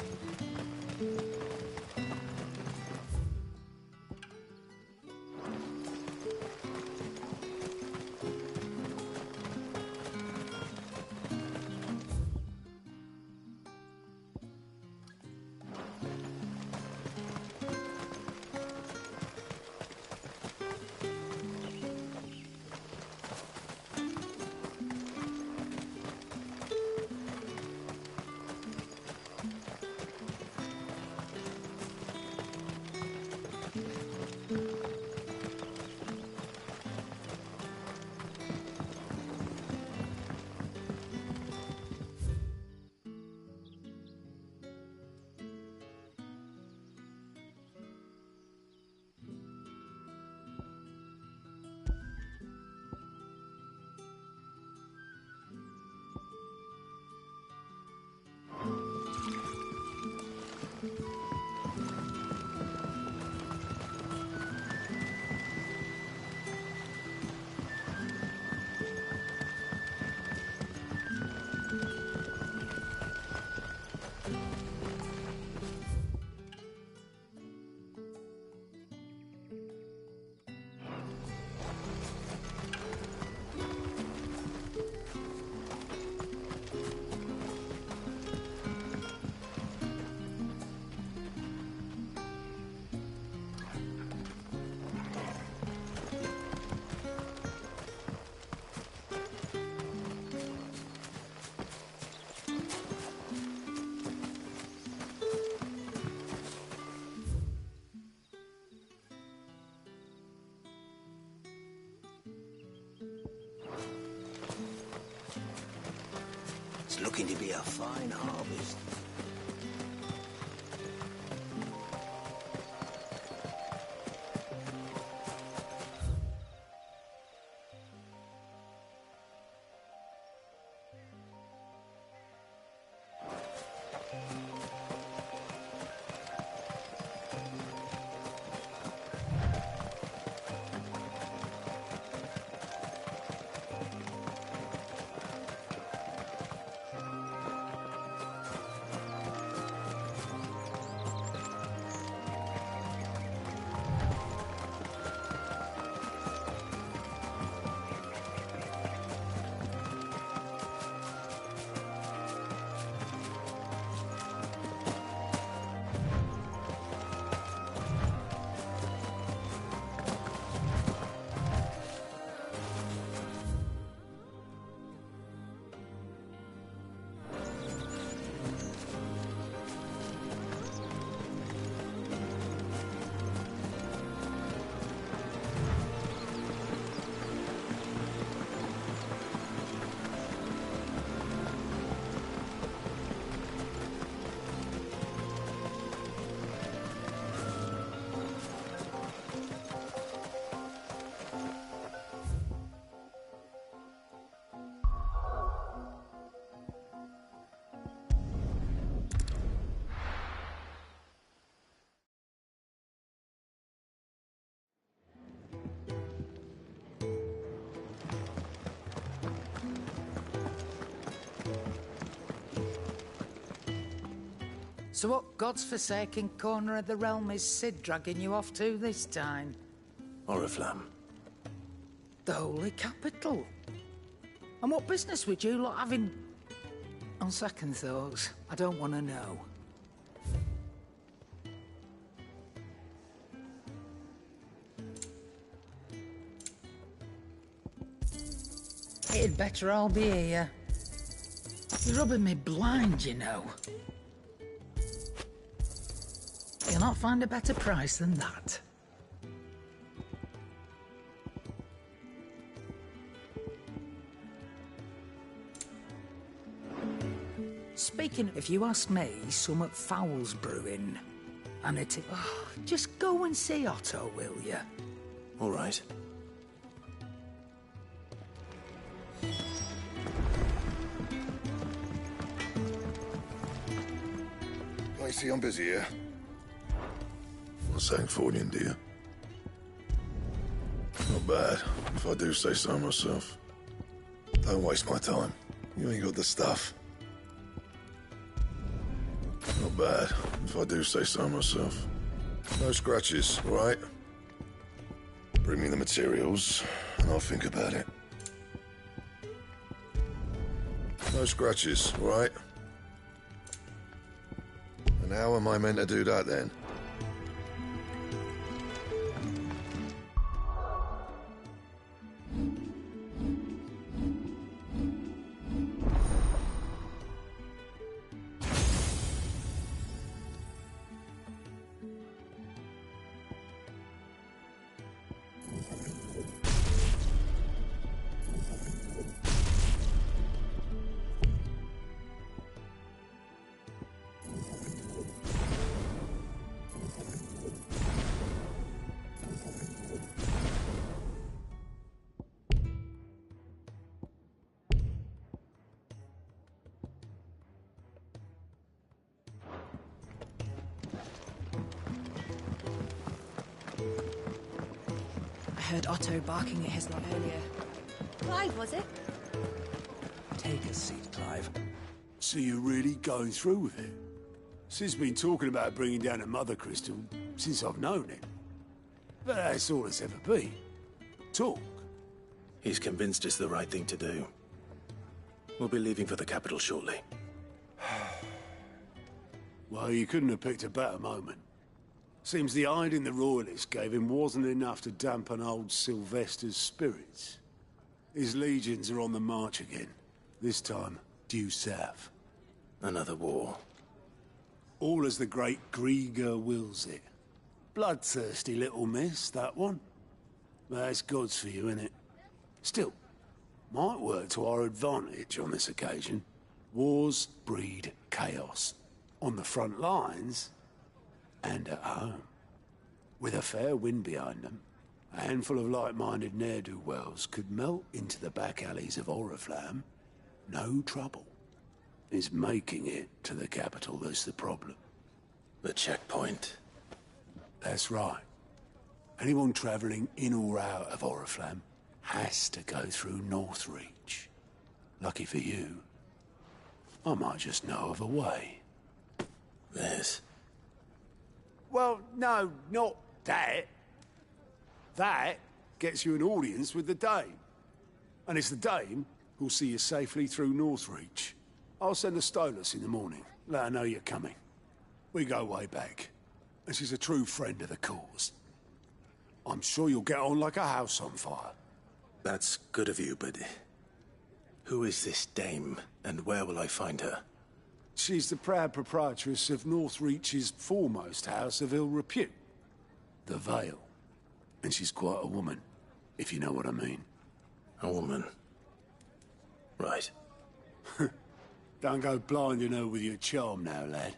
looking to be a fine harvest. So what God's forsaken corner of the realm is Sid dragging you off to this time? Oriflamme. The Holy Capital. And what business would you lot having... On second thoughts, I don't want to know. It'd better all be here. You're rubbing me blind, you know. You'll not find a better price than that. Speaking, if you ask me, somewhat foul's brewing. And it... Oh, just go and see Otto, will you? All right. I see I'm busy here. What's saying for you, dear? Not bad, if I do say so myself. Don't waste my time. You ain't got the stuff. Not bad, if I do say so myself. No scratches, all right? Bring me the materials, and I'll think about it. No scratches, all right? And how am I meant to do that, then? I heard Otto barking at his lot earlier. Clive, was it? Take a seat, Clive. So you're really going through with it? Sid's been talking about bringing down a mother crystal since I've known him. But that's all it's ever been. Talk. He's convinced it's the right thing to do. We'll be leaving for the capital shortly. Well, you couldn't have picked a better moment. Seems the hiding the Royalists gave him wasn't enough to dampen old Sylvester's spirits. His legions are on the march again, this time due south. Another war. All as the great Grieger wills it. Bloodthirsty little miss, that one. But that's God's for you, innit? Still, might work to our advantage on this occasion. Wars breed chaos. On the front lines and at home. With a fair wind behind them, a handful of like-minded ne'er-do-wells could melt into the back alleys of Oriflamme. No trouble. It's making it to the capital that's the problem. The checkpoint. That's right. Anyone travelling in or out of Oriflamme has to go through Northreach. Lucky for you, I might just know of a way. This? Well, no, not that. That gets you an audience with the Dame. And it's the Dame who'll see you safely through Northreach. I'll send a Stolas in the morning. Let her know you're coming. We go way back. And she's a true friend of the cause. I'm sure you'll get on like a house on fire. That's good of you, but who is this dame, and where will I find her? She's the proud proprietress of Northreach's foremost house of ill repute, the Vale. And she's quite a woman, if you know what I mean. A woman? Right. Don't go blinding her with your charm now, lad.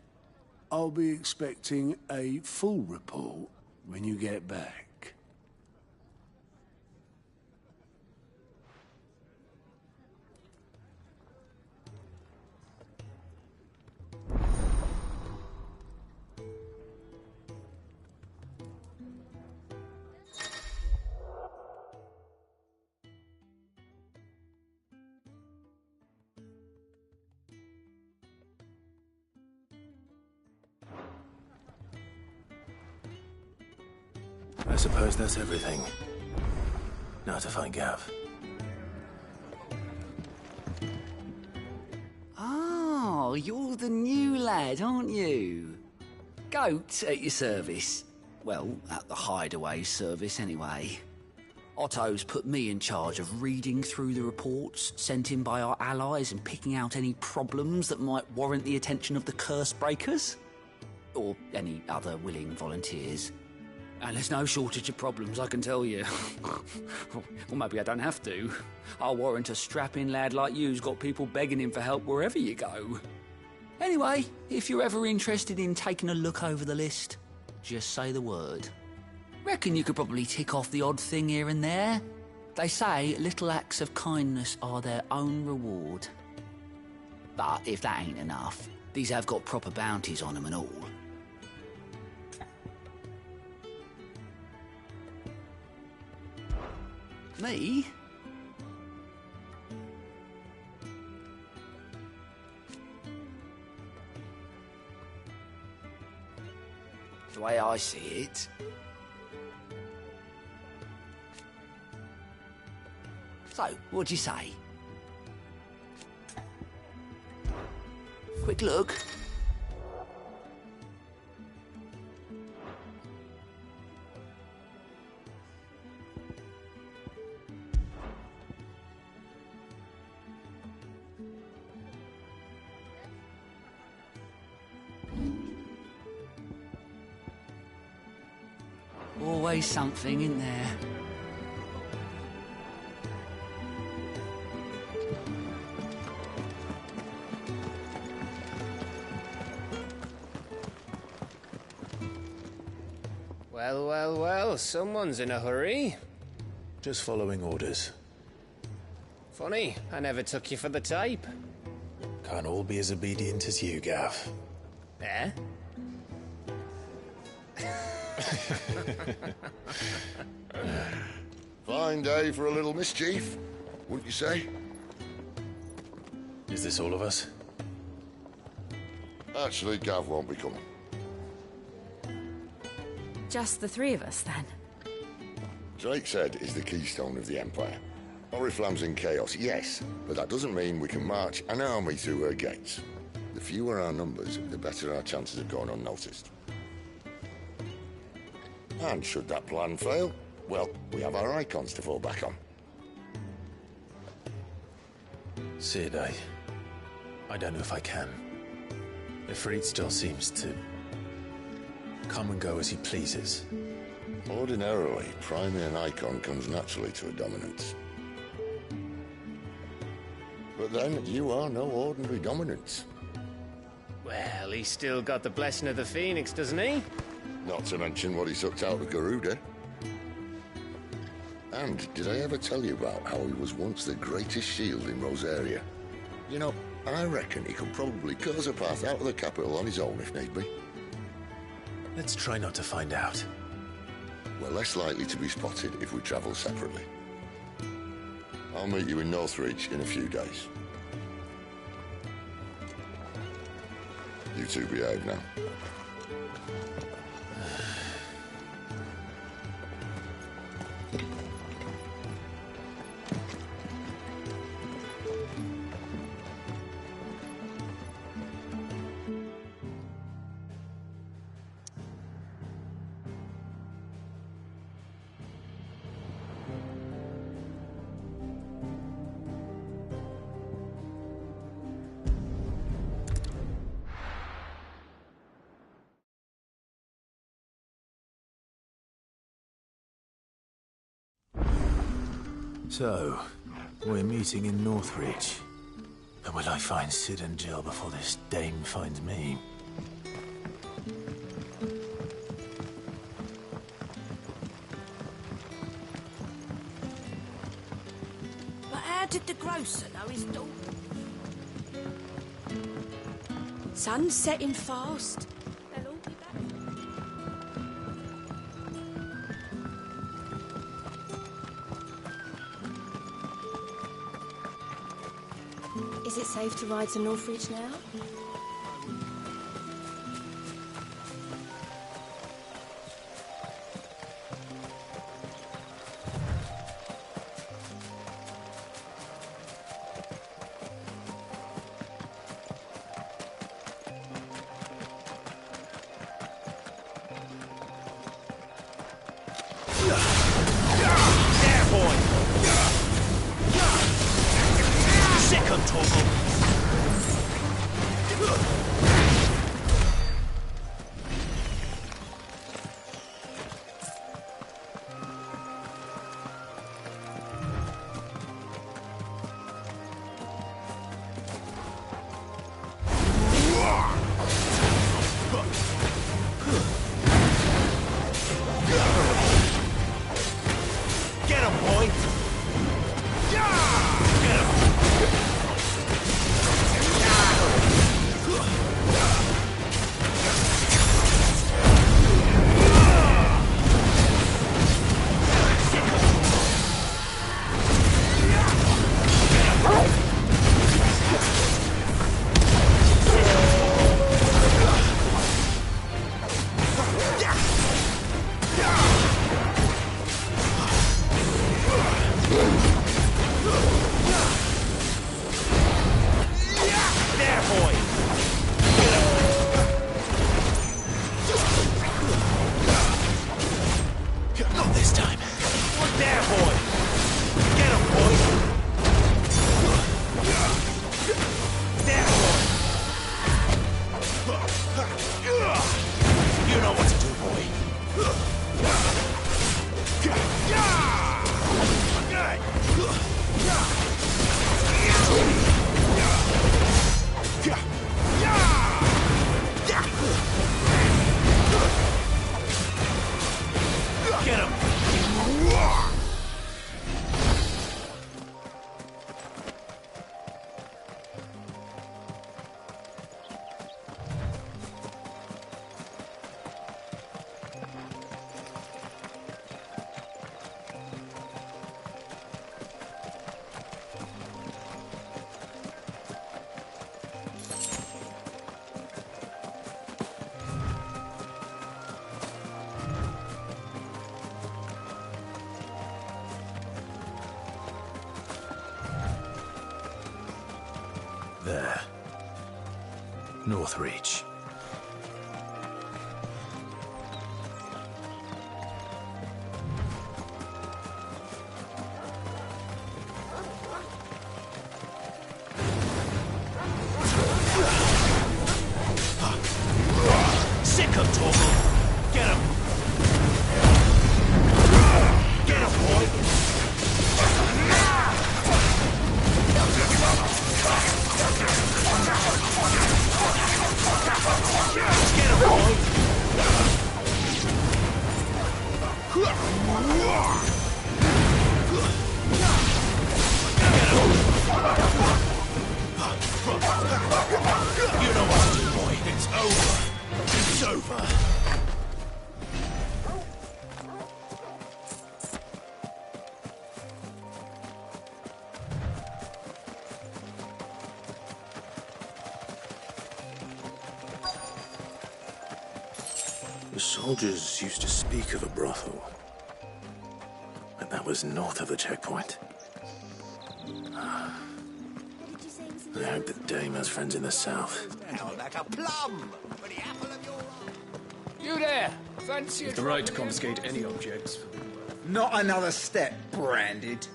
I'll be expecting a full report when you get back. I suppose that's everything. Now to find Gav. Oh, you're the new lad, aren't you? Goat at your service. Well, at the hideaway service, anyway. Otto's put me in charge of reading through the reports sent in by our allies and picking out any problems that might warrant the attention of the curse breakers. Or any other willing volunteers. And there's no shortage of problems, I can tell you. Well, maybe I don't have to. I'll warrant a strapping lad like you's got people begging him for help wherever you go. Anyway, if you're ever interested in taking a look over the list, just say the word. Reckon you could probably tick off the odd thing here and there. They say little acts of kindness are their own reward. But if that ain't enough, these have got proper bounties on them and all. Me? The way I see it. So, what'd you say? Quick look. Always something in there. Well, well, well, someone's in a hurry. Just following orders. Funny, I never took you for the type. Can't all be as obedient as you, Gav. Eh? Fine day for a little mischief, wouldn't you say? Is this all of us? Actually, Gav won't be coming. Just the three of us, then? Drake's Head is the keystone of the Empire. Oriflamme's in chaos, yes, but that doesn't mean we can march an army through her gates. The fewer our numbers, the better our chances of going unnoticed. And should that plan fail, well, we have our icons to fall back on. Sid, I don't know if I can. Ifrit still seems to come and go as he pleases. Ordinarily, priming an icon comes naturally to a dominance. But But then, you are no ordinary dominant. Well, he's still got the blessing of the Phoenix, doesn't he? Not to mention what he sucked out of Garuda. And did I ever tell you about how he was once the greatest shield in Rosaria? You know, I reckon he could probably cause a path out of the capital on his own if need be. Let's try not to find out. We're less likely to be spotted if we travel separately. I'll meet you in Northreach in a few days. You two behave now. So, we're meeting in Northreach. But will I find Sid and Jill before this dame finds me? But how did the grocer know his daughter? Sun's setting fast. They'll all be back. Is it safe to ride to Northreach now? There. Northreach. Sick of talking. Get him. Get him, boy. You know what, boy? It's over. It's over. The soldiers used to speak of a brothel, but that was north of the checkpoint. I hope that Dame has friends in the south. Like a plum. For the apple of your eye. You there! Fancy You've the right to confiscate any objects. Not another step, Branded,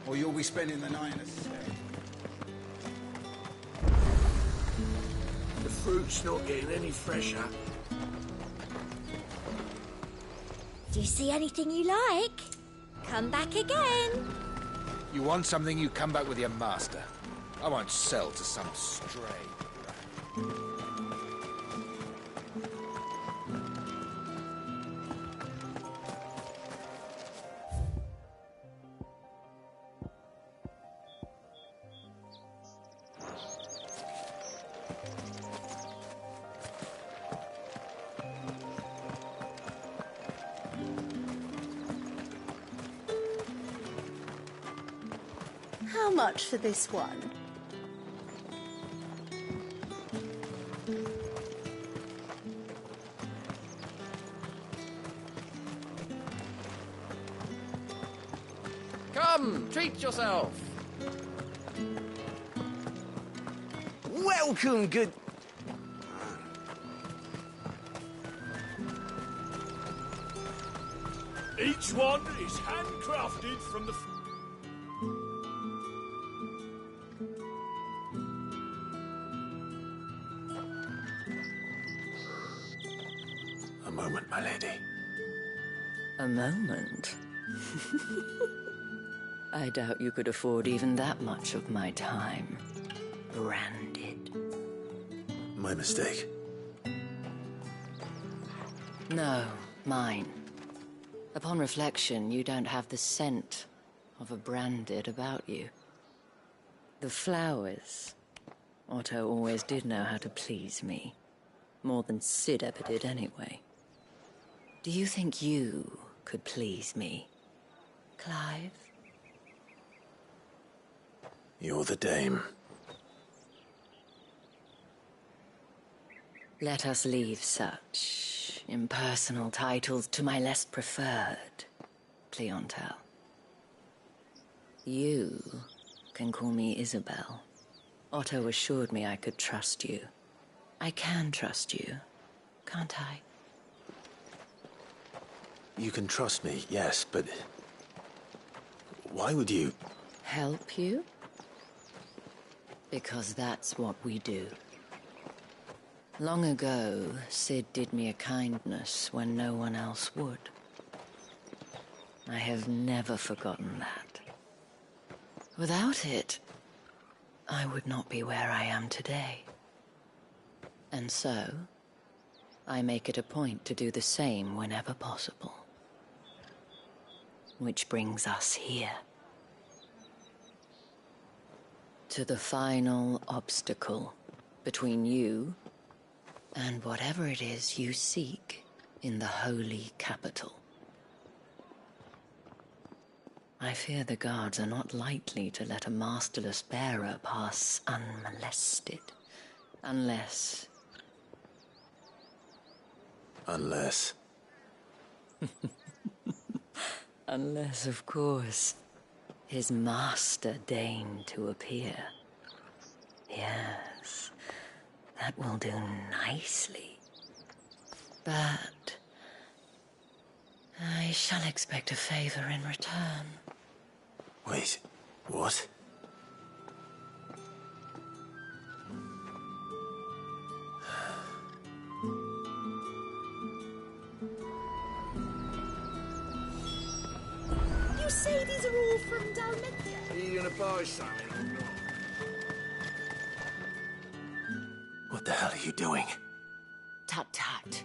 or you'll be spending the night in a cell. The fruit's not getting any fresher. Do you see anything you like? Come back again. You want something, you come back with your master. I won't sell to some stray. How much for this one? Come, treat yourself. Welcome, good... Each one is handcrafted from the... A moment, my lady. A moment? I doubt you could afford even that much of my time. Branded. My mistake. No, mine. Upon reflection, you don't have the scent of a Branded about you. The flowers. Otto always did know how to please me. More than Sid ever did anyway. Do you think you could please me, Clive? You're the Dame. Let us leave such impersonal titles to my less preferred clientele. You can call me Isabel. Otto assured me I could trust you. I can trust you, can't I? You can trust me, yes, but... why would you... Help you? Because that's what we do. Long ago, Sid did me a kindness when no one else would. I have never forgotten that. Without it, I would not be where I am today. And so, I make it a point to do the same whenever possible. Which brings us here. To the final obstacle between you and whatever it is you seek in the holy capital. I fear the guards are not likely to let a masterless bearer pass unmolested. Unless... Unless... Unless, of course, his master deigned to appear. Yes, that will do nicely. But I shall expect a favor in return. Wait, what? You say these are all from Dalmatia? Are you gonna buy something or not? What the hell are you doing? Tut-tut.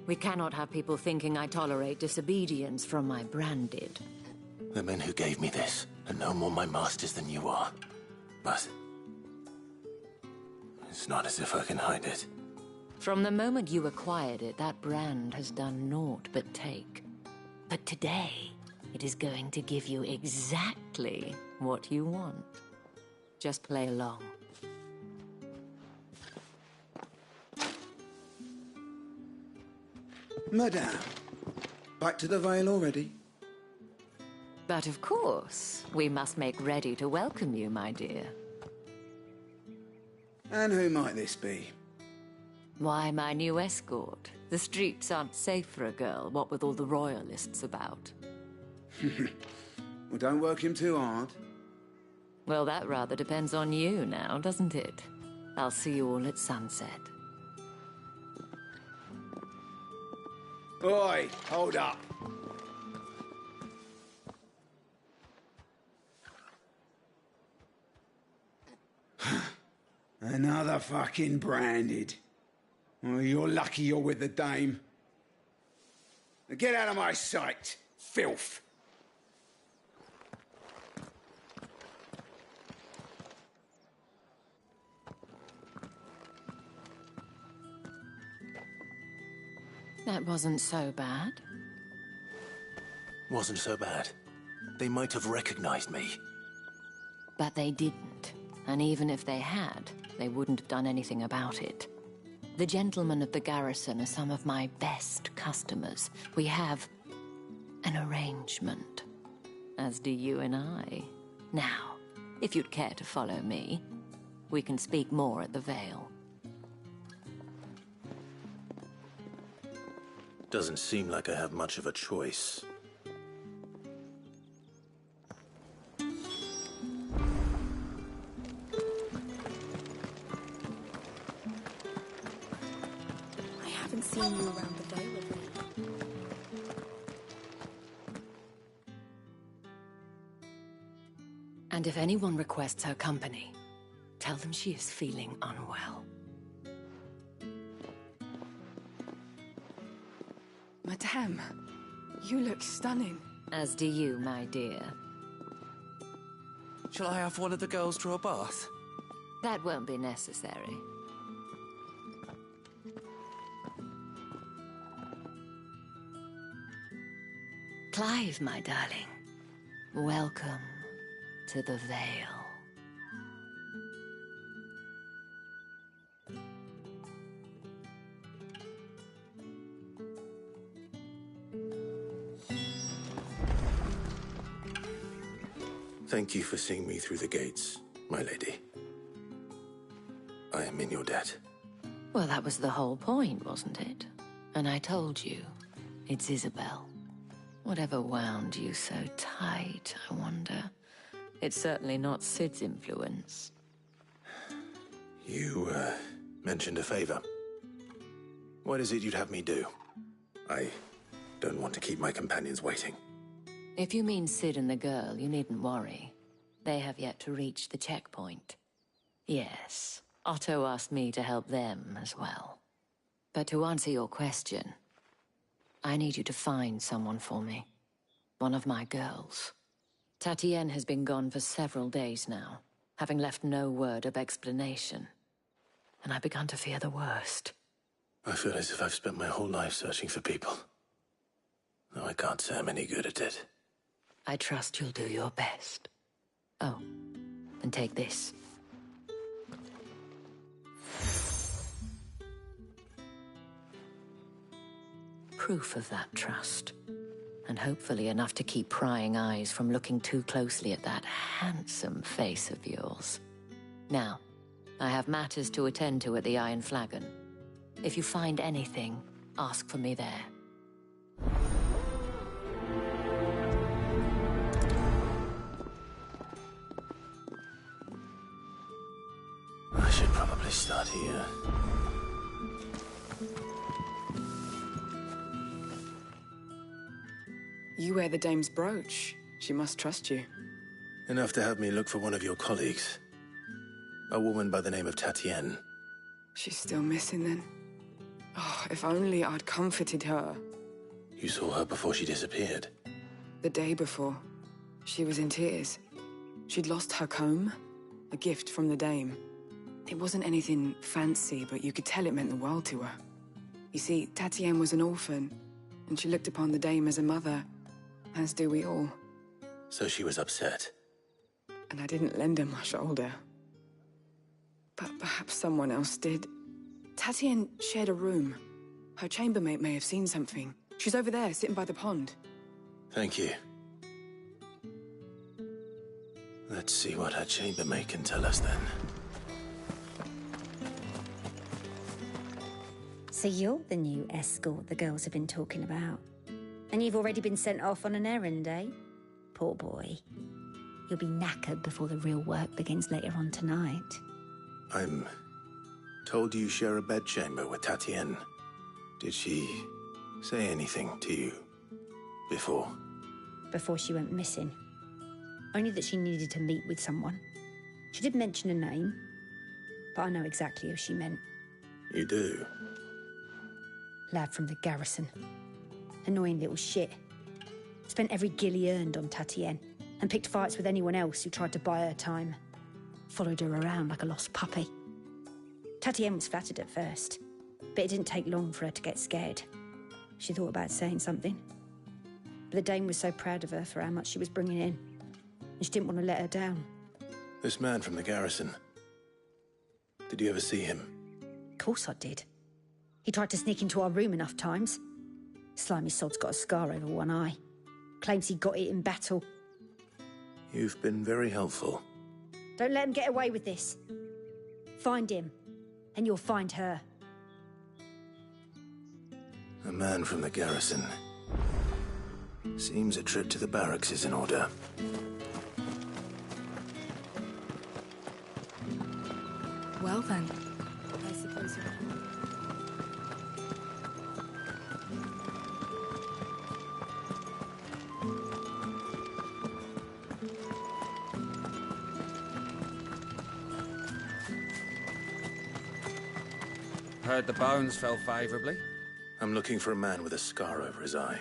We cannot have people thinking I tolerate disobedience from my branded. The men who gave me this are no more my masters than you are. But it's not as if I can hide it. From the moment you acquired it, that brand has done naught but take. But today, it is going to give you exactly what you want. Just play along. Madame, back to the Vale already? But of course, we must make ready to welcome you, my dear. And who might this be? Why, my new escort. The streets aren't safe for a girl, what with all the royalists about. Well, don't work him too hard. Well, that rather depends on you now, doesn't it? I'll see you all at sunset. Oi, hold up. Another fucking branded. Oh, you're lucky you're with the dame. Now get out of my sight, filth. That wasn't so bad. Wasn't so bad. They might have recognized me. But they didn't. And even if they had, they wouldn't have done anything about it. The gentlemen of the garrison are some of my best customers. We have an arrangement, as do you and I. Now, if you'd care to follow me, we can speak more at the Vale. Doesn't seem like I have much of a choice. I haven't seen you around the Vale of late. And if anyone requests her company, tell them she is feeling unwell. Madame, you look stunning. As do you, my dear. Shall I have one of the girls draw a bath? That won't be necessary. Clive, my darling. Welcome to the Vale. Thank you for seeing me through the gates, my lady. I am in your debt. Well, that was the whole point, wasn't it? And I told you, it's Isabel. Whatever wound you so tight, I wonder. It's certainly not Sid's influence. You, mentioned a favor. What is it you'd have me do? I don't want to keep my companions waiting. If you mean Sid and the girl, you needn't worry. They have yet to reach the checkpoint. Yes, Otto asked me to help them as well. But to answer your question, I need you to find someone for me. One of my girls. Tatienne has been gone for several days now, having left no word of explanation. And I've begun to fear the worst. I feel as if I've spent my whole life searching for people. Though I can't say I'm any good at it. I trust you'll do your best. Oh, and take this. Proof of that trust. And hopefully enough to keep prying eyes from looking too closely at that handsome face of yours. Now, I have matters to attend to at the Iron Flagon. If you find anything, ask for me there. I should probably start here. You wear the dame's brooch. She must trust you. Enough to have me look for one of your colleagues. A woman by the name of Tatienne. She's still missing then. Oh, if only I'd comforted her. You saw her before she disappeared? The day before. She was in tears. She'd lost her comb, a gift from the dame. It wasn't anything fancy, but you could tell it meant the world to her. You see, Tatienne was an orphan, and she looked upon the dame as a mother, as do we all. So she was upset. And I didn't lend her my shoulder. But perhaps someone else did. Tatienne shared a room. Her chambermaid may have seen something. She's over there, sitting by the pond. Thank you. Let's see what her chambermaid can tell us then. So you're the new escort the girls have been talking about. And you've already been sent off on an errand, eh? Poor boy. You'll be knackered before the real work begins later on tonight. I'm told you share a bedchamber with Tatienne. Did she say anything to you before? Before she went missing. Only that she needed to meet with someone. She did mention a name, but I know exactly who she meant. You do? Lad from the garrison. Annoying little shit. Spent every guil he earned on Tatienne, and picked fights with anyone else who tried to buy her time. Followed her around like a lost puppy. Tatienne was flattered at first, but it didn't take long for her to get scared. She thought about saying something. But the dame was so proud of her for how much she was bringing in, and she didn't want to let her down. This man from the garrison. Did you ever see him? Of course I did. He tried to sneak into our room enough times. Slimy sod's got a scar over one eye. Claims he got it in battle. You've been very helpful. Don't let him get away with this. Find him, and you'll find her. A man from the garrison. Seems a trip to the barracks is in order. Well then, I suppose you're... Heard the bones fell favourably. I'm looking for a man with a scar over his eye.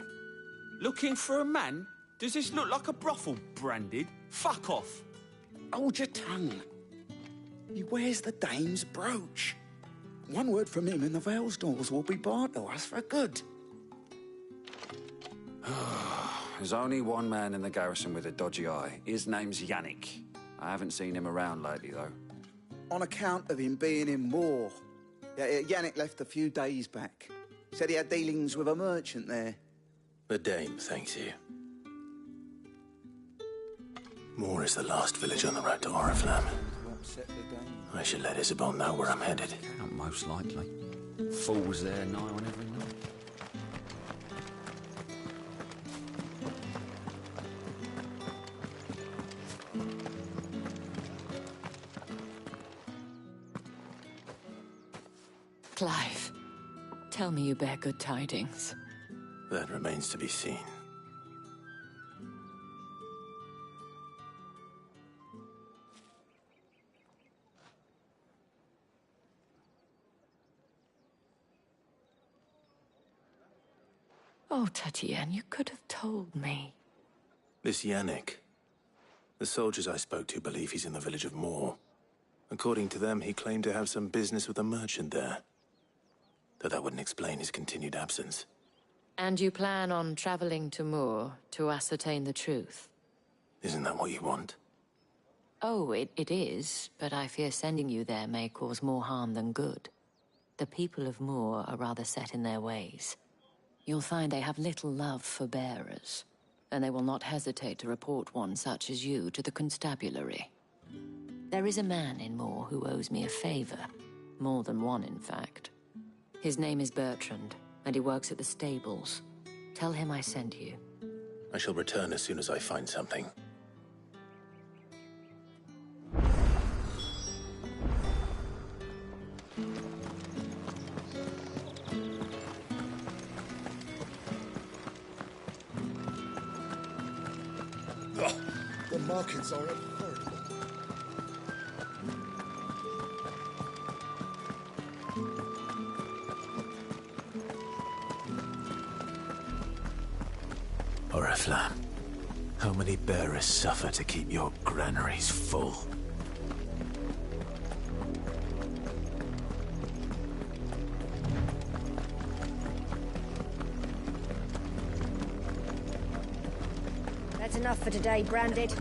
Looking for a man? Does this look like a brothel, Branded? Fuck off! Hold your tongue. He wears the dame's brooch. One word from him and the Vale's doors will be barred to us for good. There's only one man in the garrison with a dodgy eye. His name's Yannick. I haven't seen him around lately, though. On account of him being in war. Yannick left a few days back. Said he had dealings with a merchant there. The dame thanks you. Moor is the last village on the road to Oriflamme. I should let Isabel know where I'm headed. Most likely. Fools there nigh on every night. Clive, tell me you bear good tidings. That remains to be seen. Oh, Tatienne, you could have told me. This Yannick. The soldiers I spoke to believe he's in the village of Moor. According to them, he claimed to have some business with a merchant there. Though that wouldn't explain his continued absence. And you plan on traveling to Moor to ascertain the truth? Isn't that what you want? Oh, it is, but I fear sending you there may cause more harm than good. The people of Moor are rather set in their ways. You'll find they have little love for bearers, and they will not hesitate to report one such as you to the constabulary. There is a man in Moor who owes me a favor. More than one, in fact. His name is Bertrand, and he works at the stables. Tell him I sent you. I shall return as soon as I find something. The markings are horrible. Oriflamme, how many bearers suffer to keep your granaries full? That's enough for today, Branded.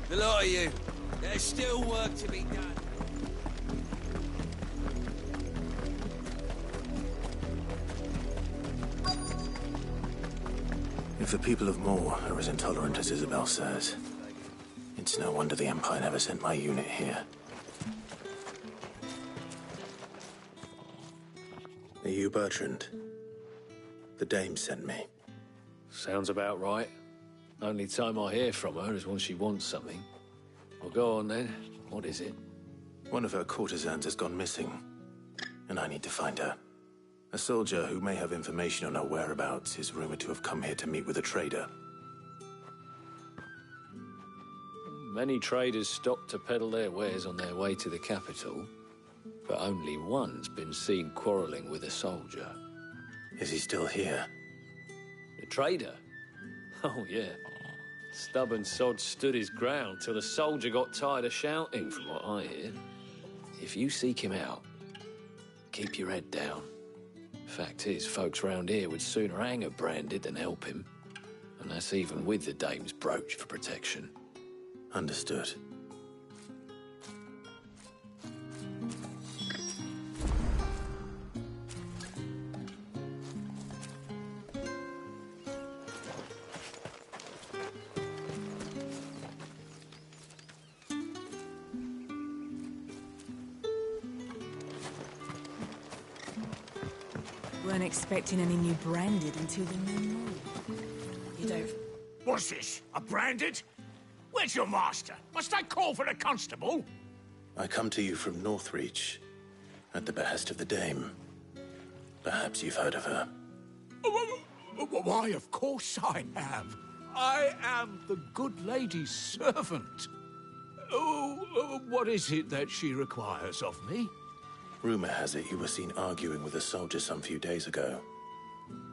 The lot of you. There's still work to be done. If the people of Moor are as intolerant as Isabel says, it's no wonder the Empire never sent my unit here. Are you Bertrand? The Dame sent me. Sounds about right. Only time I hear from her is when she wants something. Well, go on then. What is it? One of her courtesans has gone missing, and I need to find her. A soldier who may have information on her whereabouts is rumored to have come here to meet with a trader. Many traders stop to peddle their wares on their way to the capital, but only one's been seen quarreling with a soldier. Is he still here? The trader? Oh, yeah. Stubborn sod stood his ground till the soldier got tired of shouting, from what I hear. If you seek him out, keep your head down. Fact is, folks round here would sooner hang a Branded than help him. And that's even with the Dame's brooch for protection. Understood. Weren't expecting any new Branded until the new moon. You don't... What's this? A Branded? Where's your master? Must I call for the constable? I come to you from Northreach, at the behest of the Dame. Perhaps you've heard of her. Why, of course I have. I am the good lady's servant. What is it that she requires of me? Rumor has it you were seen arguing with a soldier some few days ago.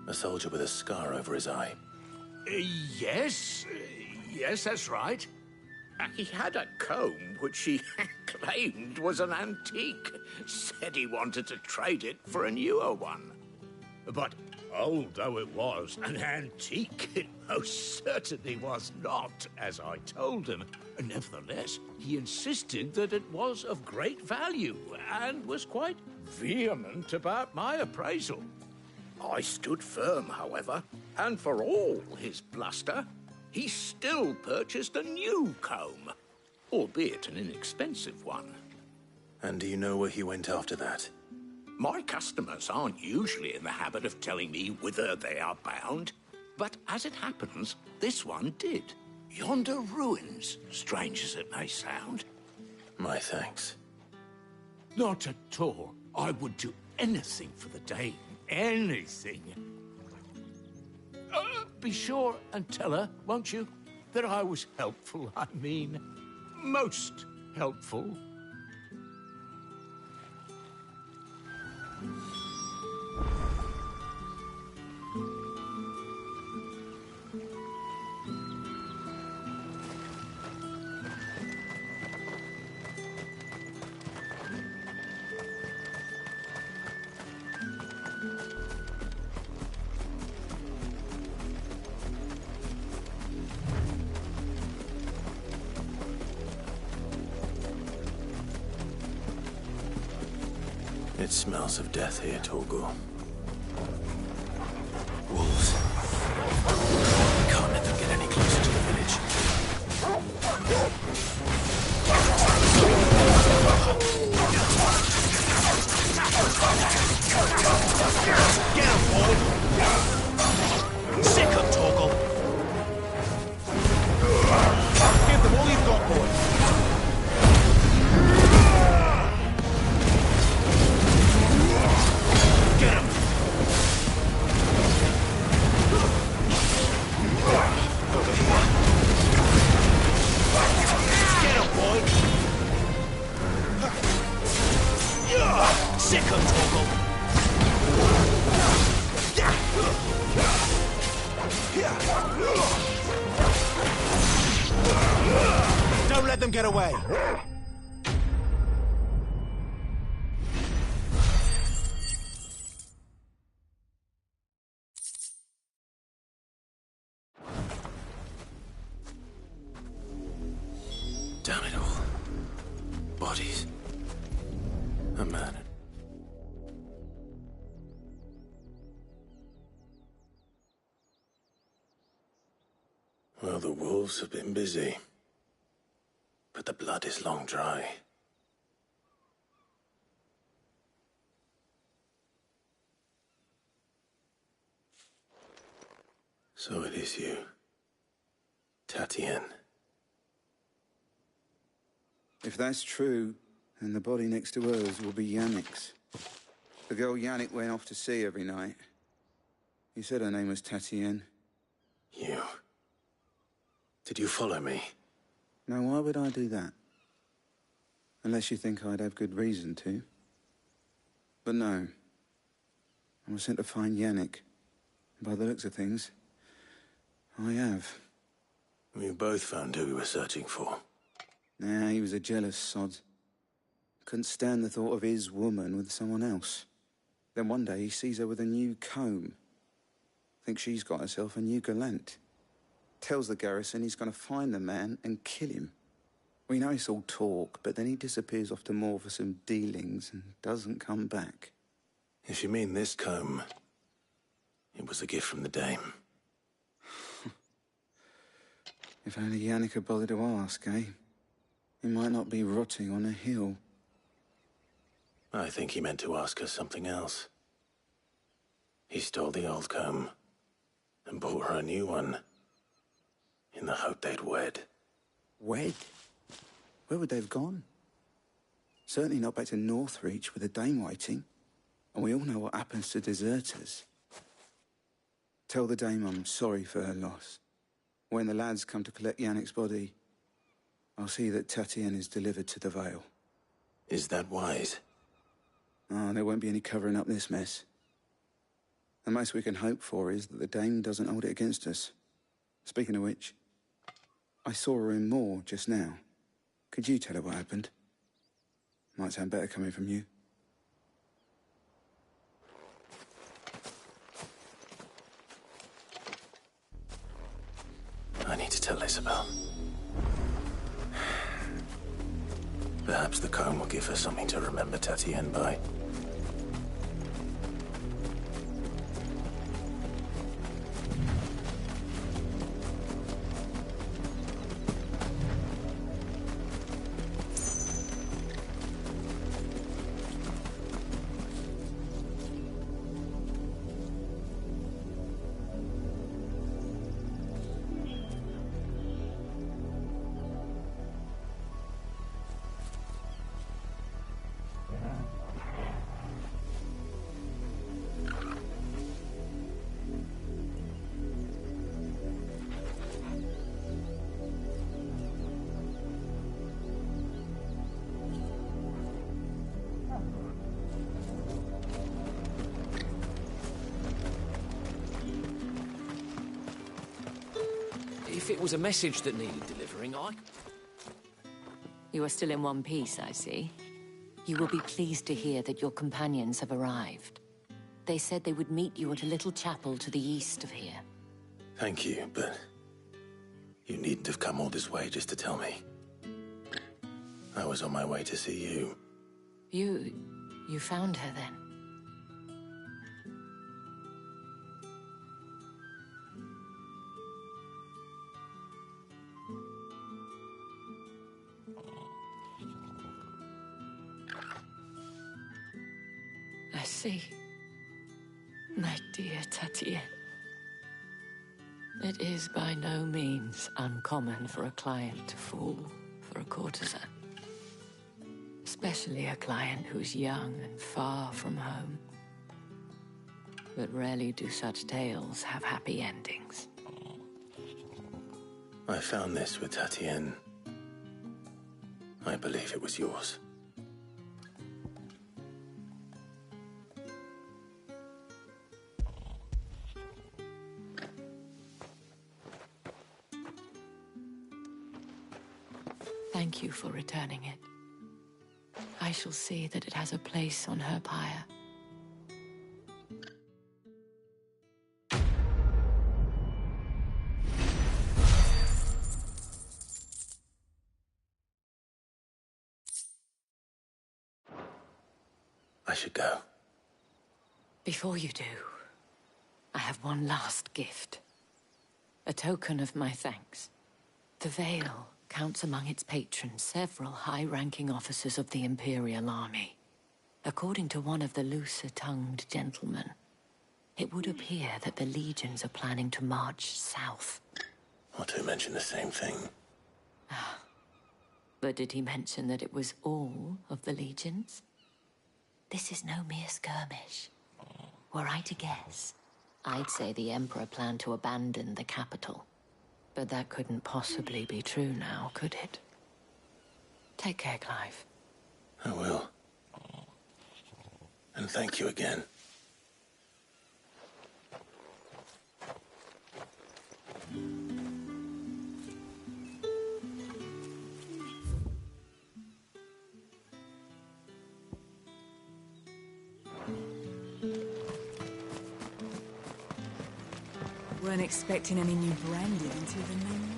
A soldier with a scar over his eye. Yes, that's right. He had a comb which he claimed was an antique. Said he wanted to trade it for a newer one. But old though it was, an antique it most certainly was not, as I told him. Nevertheless, he insisted that it was of great value and was quite vehement about my appraisal. I stood firm, however, and for all his bluster, he still purchased a new comb, albeit an inexpensive one. And do you know where he went after that? My customers aren't usually in the habit of telling me whither they are bound, but as it happens, this one did. Yonder ruins, strange as it may sound. My thanks. Not at all. I would do anything for the Dame. Anything. Be sure and tell her, won't you, that I was helpful. I mean, most helpful. It smells of death here, Torgal. Wolves. We can't let them get any closer to the village. Get him, boy! Sick of Torgal! Give them all you've got, boy! Get him! get away. Damn it all. Bodies. A man. Well, the wolves have been busy. But the blood is long dry. So it is you, Tatienne. If that's true, then the body next to hers will be Yannick's. The girl Yannick went off to see every night. He said her name was Tatienne. You. Did you follow me? Now, why would I do that? Unless you think I'd have good reason to. But no. I was sent to find Yannick. By the looks of things, I have. We both found who we were searching for. Nah, he was a jealous sod. Couldn't stand the thought of his woman with someone else. Then one day he sees her with a new comb. Thinks she's got herself a new gallant. Tells the garrison he's going to find the man and kill him. We know it's all talk, but then he disappears off to Moor for some dealings and doesn't come back. If you mean this comb, it was a gift from the dame. If only Yannick had bothered to ask, eh? He might not be rotting on a hill. I think he meant to ask her something else. He stole the old comb and bought her a new one in the hope they'd wed. Wed? Where would they have gone? Certainly not back to Northreach with a dame waiting. And we all know what happens to deserters. Tell the dame I'm sorry for her loss. When the lads come to collect Yannick's body, I'll see that Tatienne is delivered to the Vale. Is that wise? Oh, there won't be any covering up this mess. The most we can hope for is that the dame doesn't hold it against us. Speaking of which, I saw her in Moor just now. Could you tell her what happened? Might sound better coming from you. I need to tell Isabel. Perhaps the comb will give her something to remember Tatienne by. If it was a message that needed delivering, You are still in one piece, I see. You will be pleased to hear that your companions have arrived. They said they would meet you at a little chapel to the east of here. Thank you, but you needn't have come all this way just to tell me. I was on my way to see you. You found her then? I see. My dear Tatienne. It is by no means uncommon for a client to fall for a courtesan. Especially a client who's young and far from home. But rarely do such tales have happy endings. I found this with Tatienne. I believe it was yours. Thank you for returning it. I shall see that it has a place on her pyre. I should go. Before you do, I have one last gift. A token of my thanks. The Vale counts among its patrons several high-ranking officers of the Imperial Army. According to one of the looser-tongued gentlemen, it would appear that the legions are planning to march south. Or to mention the same thing. But did he mention that it was all of the legions? This is no mere skirmish. Were I to guess, I'd say the Emperor planned to abandon the capital. But that couldn't possibly be true now, could it? Take care, Clive. I will. And thank you again. Weren't expecting any new branded until the new moon.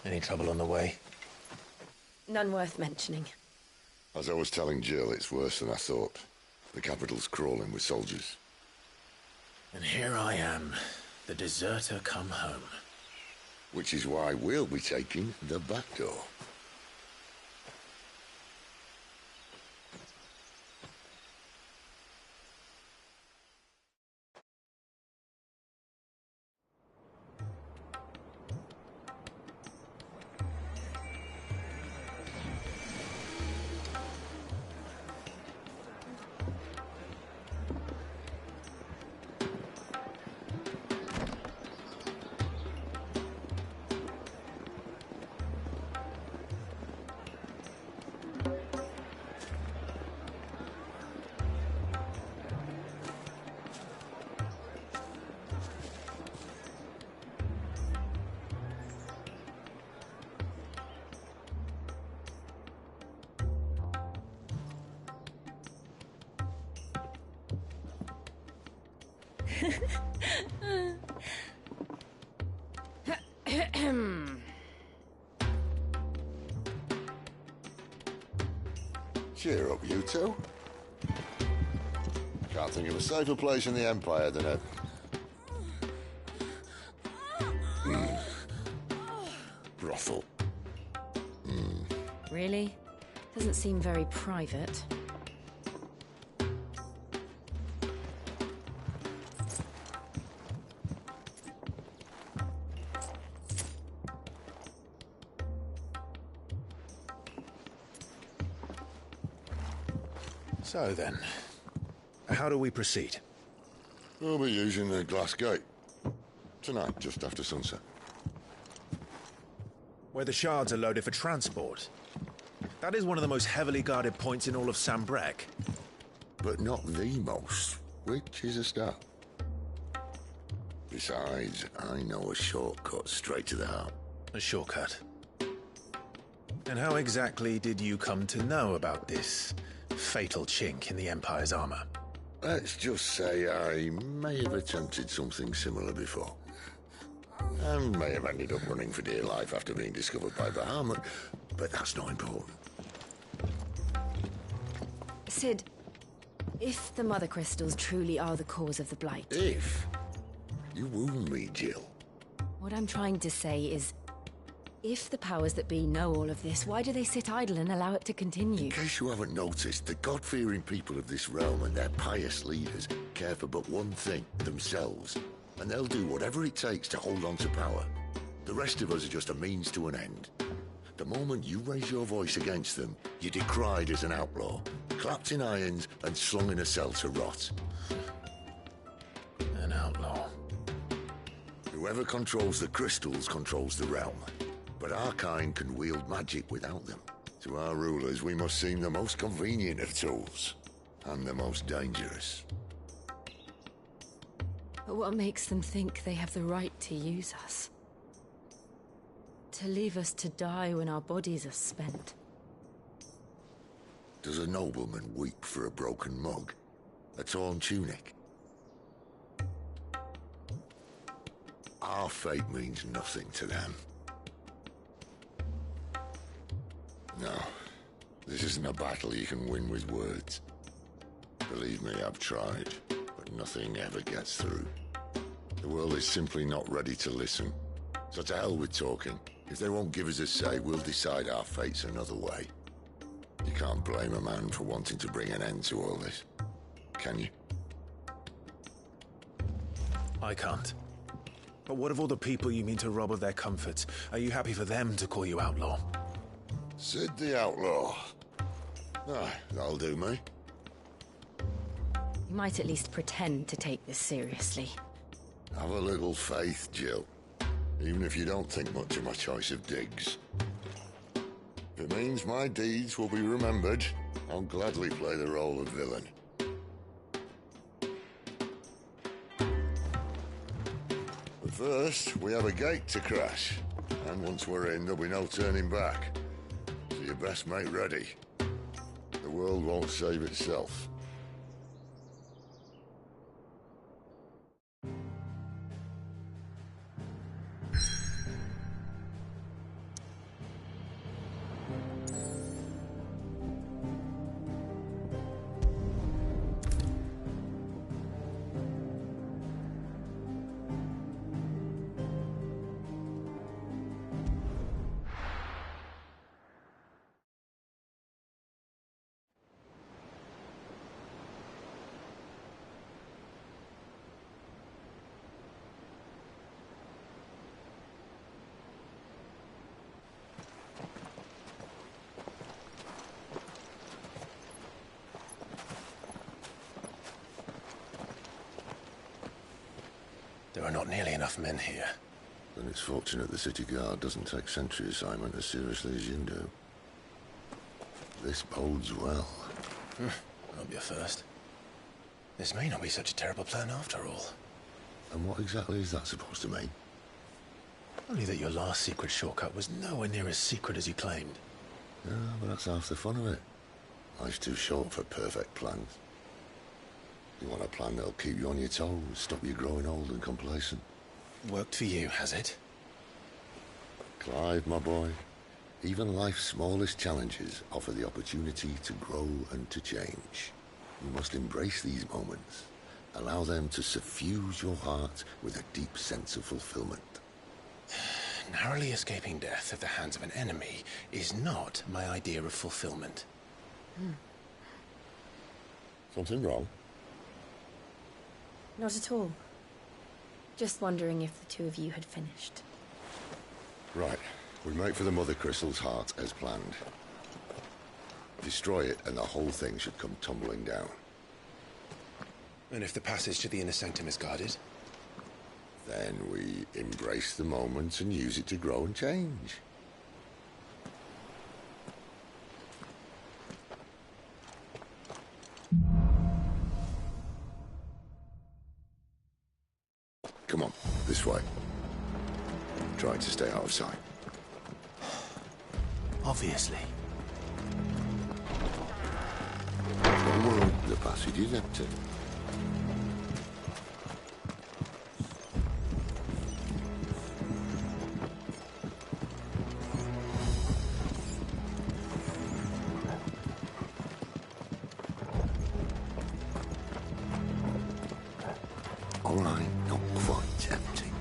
Any trouble on the way? None worth mentioning. As I was telling Jill, it's worse than I thought. The capital's crawling with soldiers. And here I am, the deserter come home. Which is why we'll be taking the back door. Cheer up, you two. Can't think of a safer place in the Empire than a... brothel. Really? Doesn't seem very private. So then, how do we proceed? We'll be using the glass gate. Tonight, just after sunset. Where the shards are loaded for transport. That is one of the most heavily guarded points in all of Sambrec. But not the most, which is a start. Besides, I know a shortcut straight to the heart. A shortcut? And how exactly did you come to know about this fatal chink in the Empire's armor? Let's just say I may have attempted something similar before. And may have ended up running for dear life after being discovered by Bahamut, but that's not important. Sid, if the Mother Crystals truly are the cause of the Blight... If? You wound me, Jill. What I'm trying to say is, if the powers that be know all of this, why do they sit idle and allow it to continue? In case you haven't noticed, the God-fearing people of this realm and their pious leaders care for but one thing, themselves. And they'll do whatever it takes to hold on to power. The rest of us are just a means to an end. The moment you raise your voice against them, you're decried as an outlaw, clapped in irons and slung in a cell to rot. An outlaw. Whoever controls the crystals controls the realm. But our kind can wield magic without them. To our rulers, we must seem the most convenient of tools. And the most dangerous. But what makes them think they have the right to use us? To leave us to die when our bodies are spent? Does a nobleman weep for a broken mug? A torn tunic? Our fate means nothing to them. No, this isn't a battle you can win with words. Believe me, I've tried, but nothing ever gets through. The world is simply not ready to listen. So to hell with talking. If they won't give us a say, we'll decide our fates another way. You can't blame a man for wanting to bring an end to all this, can you? I can't. But what of all the people you mean to rob of their comforts? Are you happy for them to call you outlaw? Sid the Outlaw. Ah, that'll do me. You might at least pretend to take this seriously. Have a little faith, Jill. Even if you don't think much of my choice of digs. If it means my deeds will be remembered, I'll gladly play the role of villain. But first, we have a gate to crash. And once we're in, there'll be no turning back. So you best make ready. The world won't save itself. There are not nearly enough men here. Then it's fortunate the city guard doesn't take sentry assignment as seriously as you do. This bodes well. I'll be a first. This may not be such a terrible plan after all. And what exactly is that supposed to mean? Only that your last secret shortcut was nowhere near as secret as you claimed. Yeah, but that's half the fun of it. Life's too short for perfect plans. You want a plan that'll keep you on your toes, stop you growing old and complacent. Worked for you, has it? Clive, my boy, even life's smallest challenges offer the opportunity to grow and to change. You must embrace these moments. Allow them to suffuse your heart with a deep sense of fulfillment. Narrowly escaping death at the hands of an enemy is not my idea of fulfillment. Something wrong? Not at all. Just wondering if the two of you had finished. Right. We make for the Mother Crystal's heart as planned. Destroy it and the whole thing should come tumbling down. And if the passage to the inner sanctum is guarded? Then we embrace the moment and use it to grow and change. Come on, this way. Try to stay out of sight. Obviously. Don't worry, the passage is empty. All right, not quite tempting.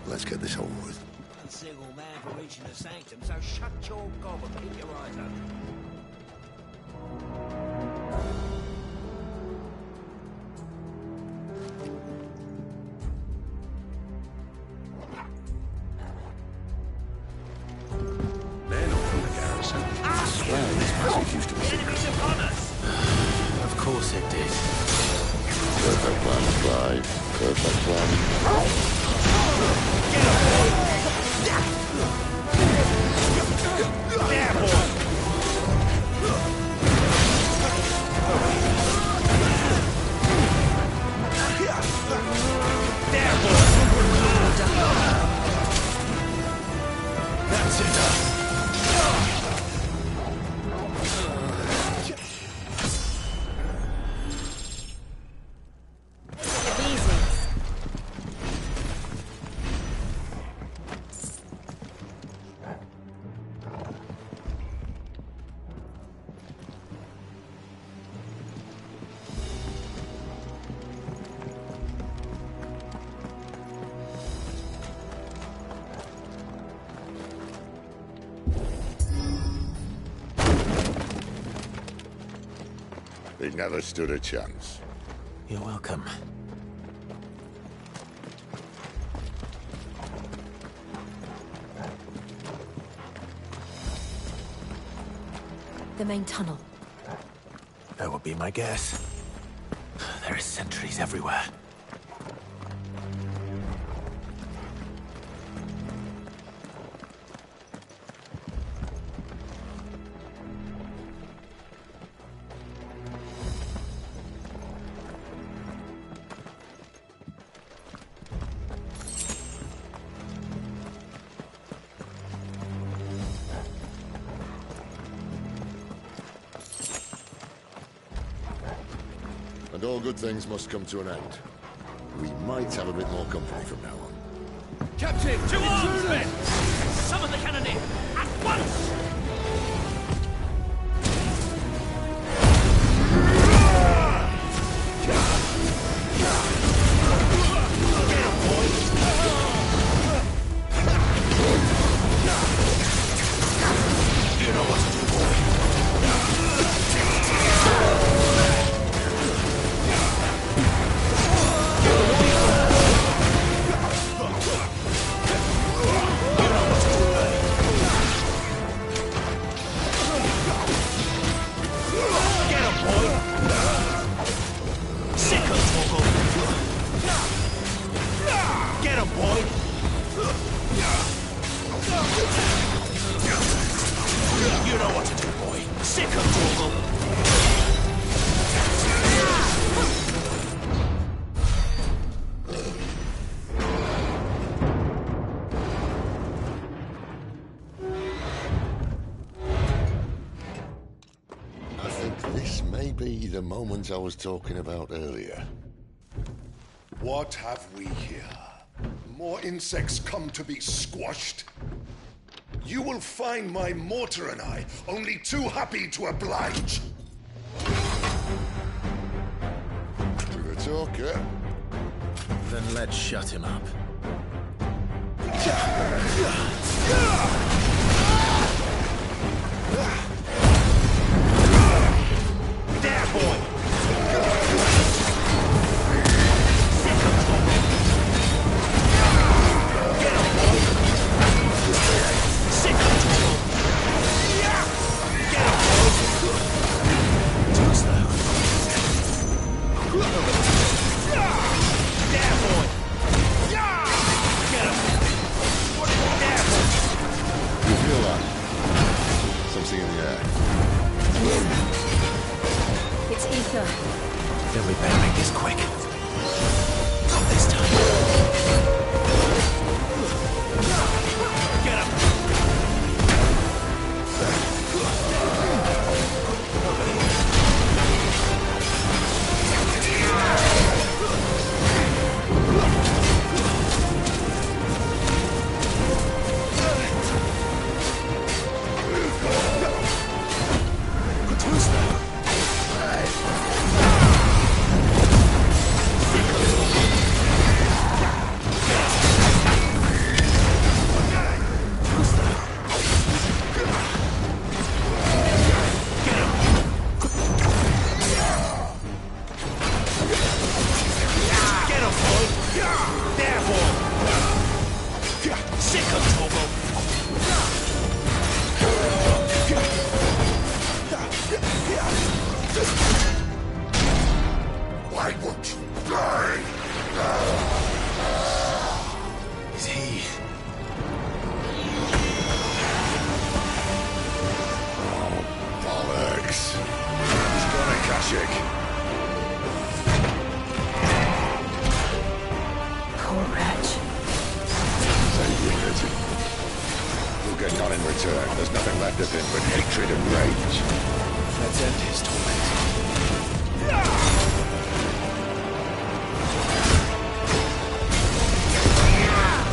Let's get this over with. One single man for reaching the sanctum, so shut your gob and keep your eyes open. They're not from the garrison. Swear this passage used to be secret. Of course it did. Perfect plan, Clive. Perfect plan. That's enough. He never stood a chance. You're welcome. The main tunnel. That would be my guess. There are sentries everywhere. And all good things must come to an end. We might have a bit more company from now on. Captain, to arms, men! Summon the cannoneer! At once! You know what to do, boy. I think this may be the moment I was talking about earlier. What have we here? More insects come to be squashed? You will find my mortar and I only too happy to oblige. To the talker. Then let's shut him up. There, boy! You feel that? Something in the air. It's ether. Then we better make this quick. Not this time. Get him! Why won't you die? Is he? Oh, bollocks. He's got a Kashyyyk. Poor wretch. Save you, Richard. You'll get none in return. There's nothing left of him but hatred and rage. Let's end his torment.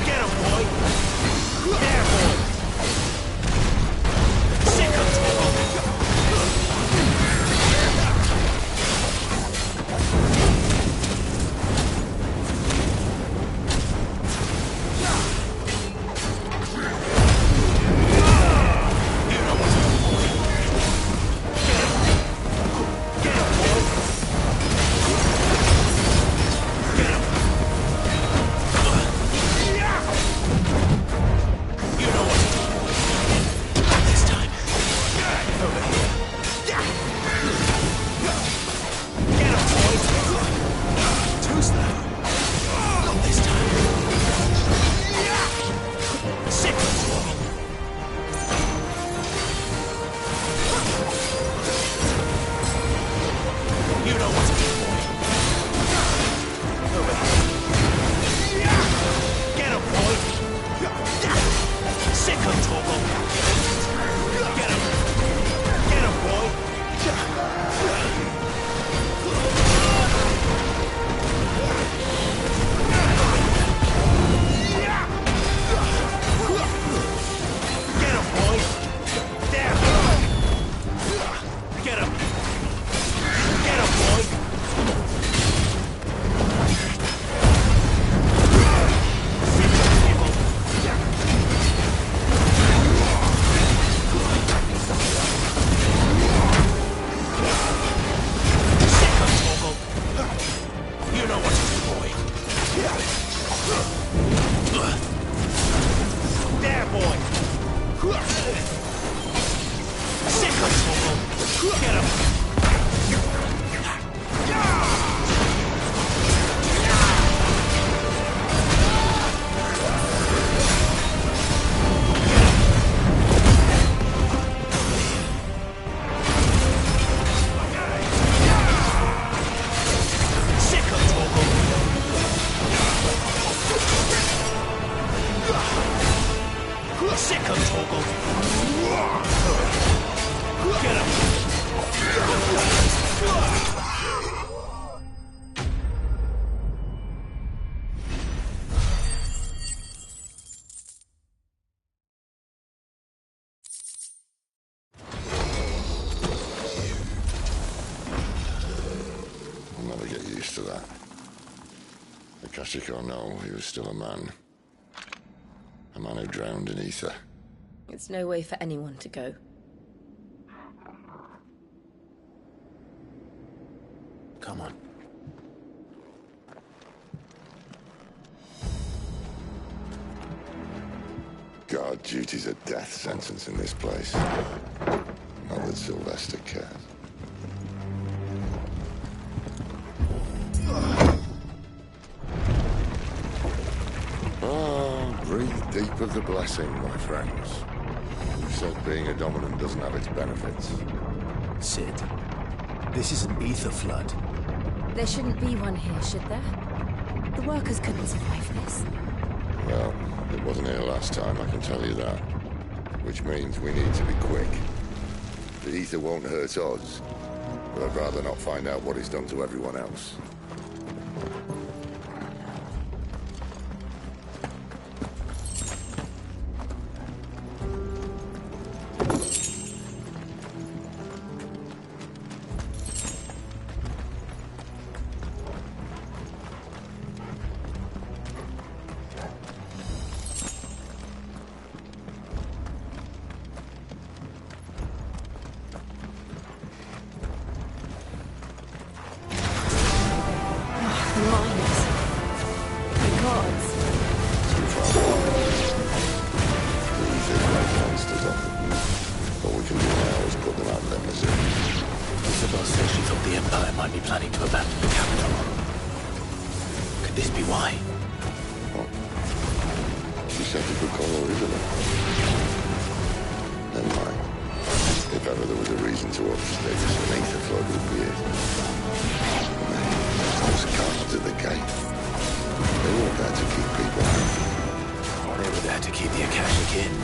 Get him, boy! There, boy! Sick of To that. The Kashyyyk or no, he was still a man. A man who drowned in ether. It's no way for anyone to go. Come on. God, duty's a death sentence in this place. Not that Sylvester cares. Breathe deep of the blessing, my friends. You said being a dominant doesn't have its benefits. Sid, this is an ether flood. There shouldn't be one here, should there? The workers couldn't survive this. Well, it wasn't here last time, I can tell you that. Which means we need to be quick. The ether won't hurt us, but I'd rather not find out what it's done to everyone else. Thor said she thought the Empire might be planning to abandon the capital. Could this be why? What? She said you could call her Isabel. Never mind. If ever there was a reason to upstage us an ether flood would be it. Those cards at the gate. They weren't there to keep people out. They were there to keep the Akashic in.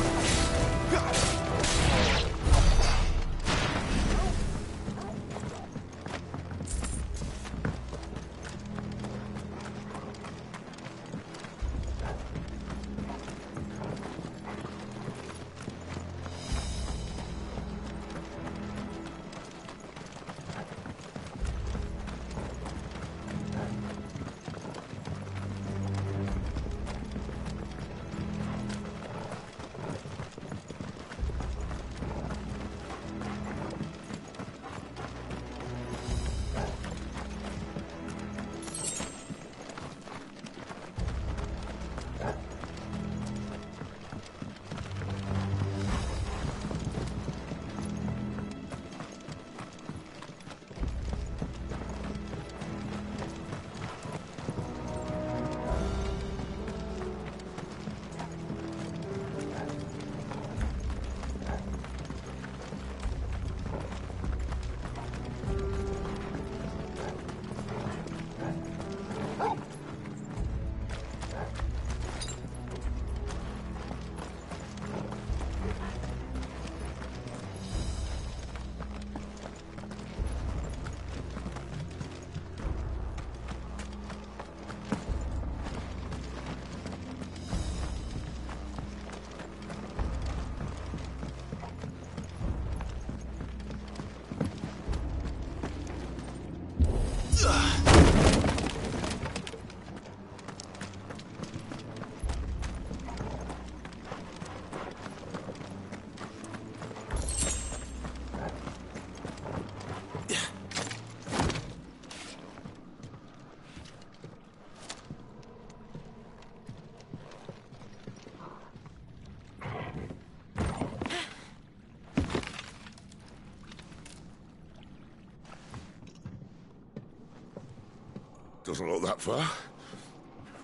Doesn't look that far.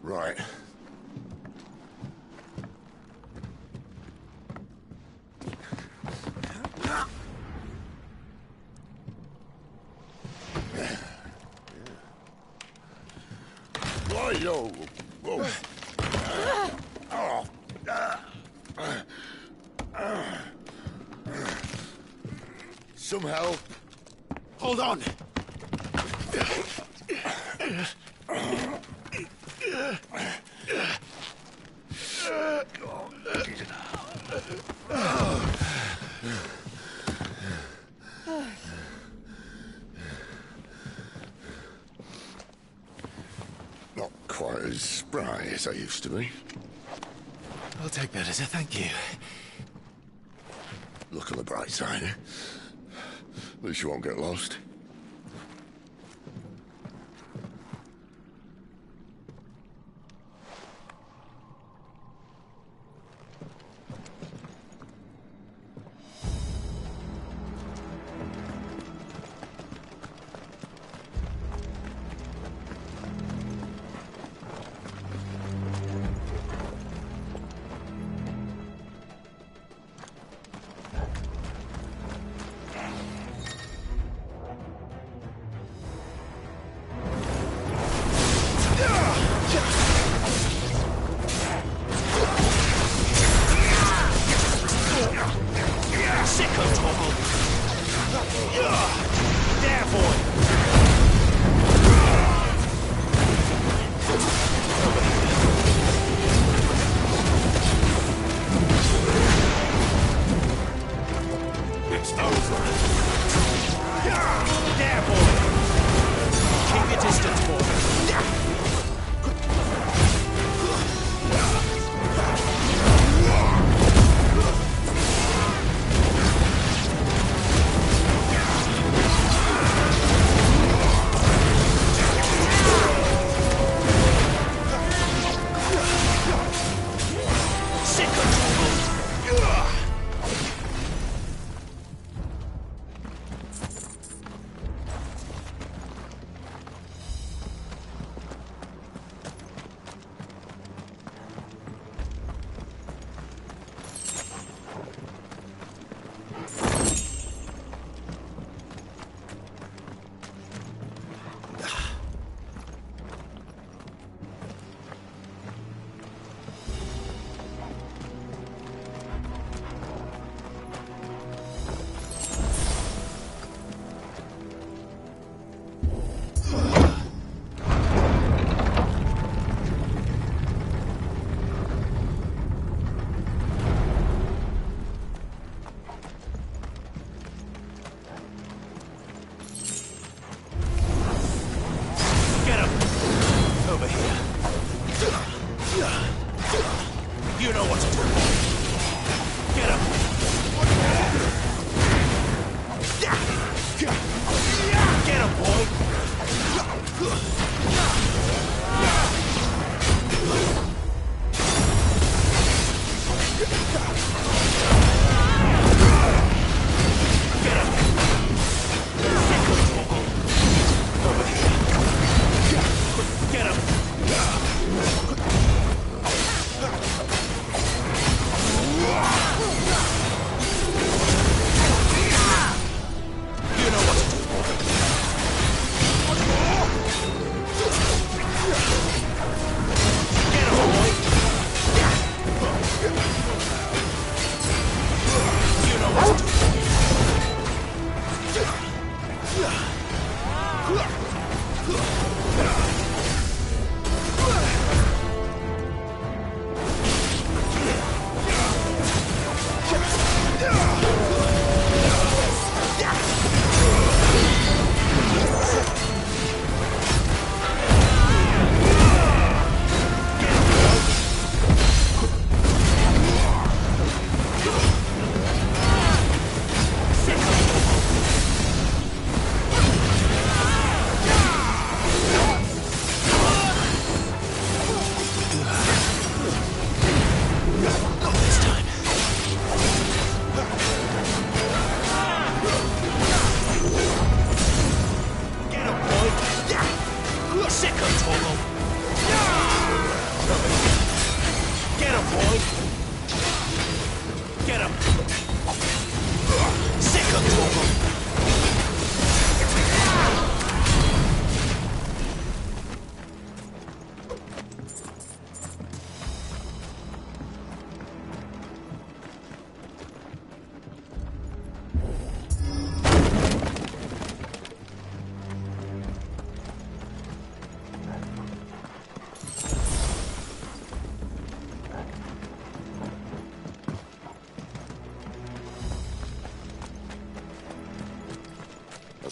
Right. Why, yo? Whoa. Some help. Hold on. Not quite as spry as I used to be. I'll take that as a thank you. Look on the bright side, eh? At least you won't get lost.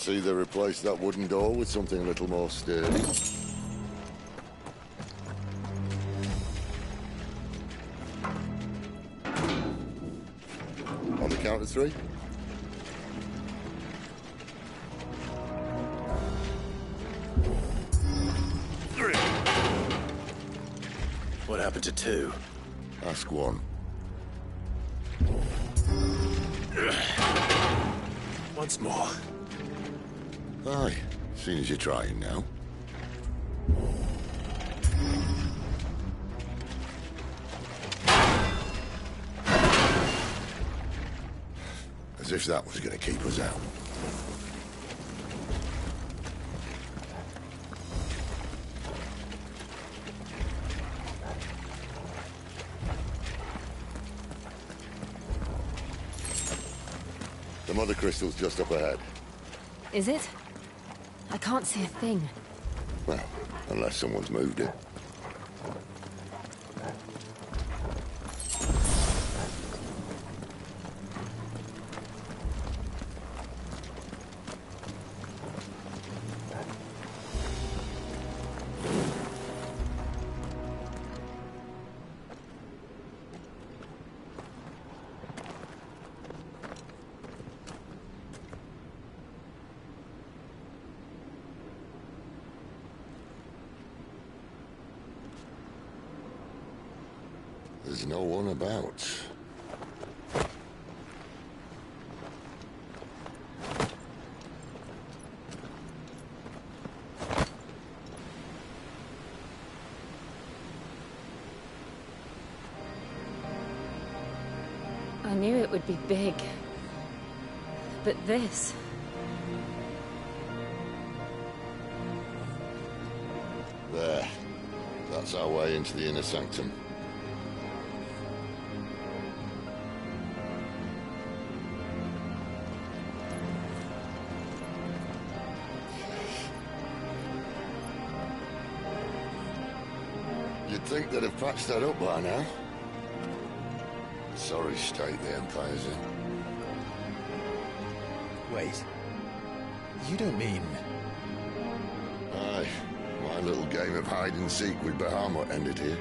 see they replaced that wooden door with something a little more sturdy. On the count of 3. What happened to 2? Ask 1. Once more. Aye, seeing as you're trying now. As if that was going to keep us out. The mother crystal's just up ahead. Is it? I can't see a thing. Well, unless someone's moved it. There's no one about. I knew it would be big. But this... There. That's our way into the inner sanctum. You'd think they'd have patched that up by now. Sorry state the Empire's in. Wait. You don't mean... Aye. My little game of hide-and-seek with Bahamut ended here.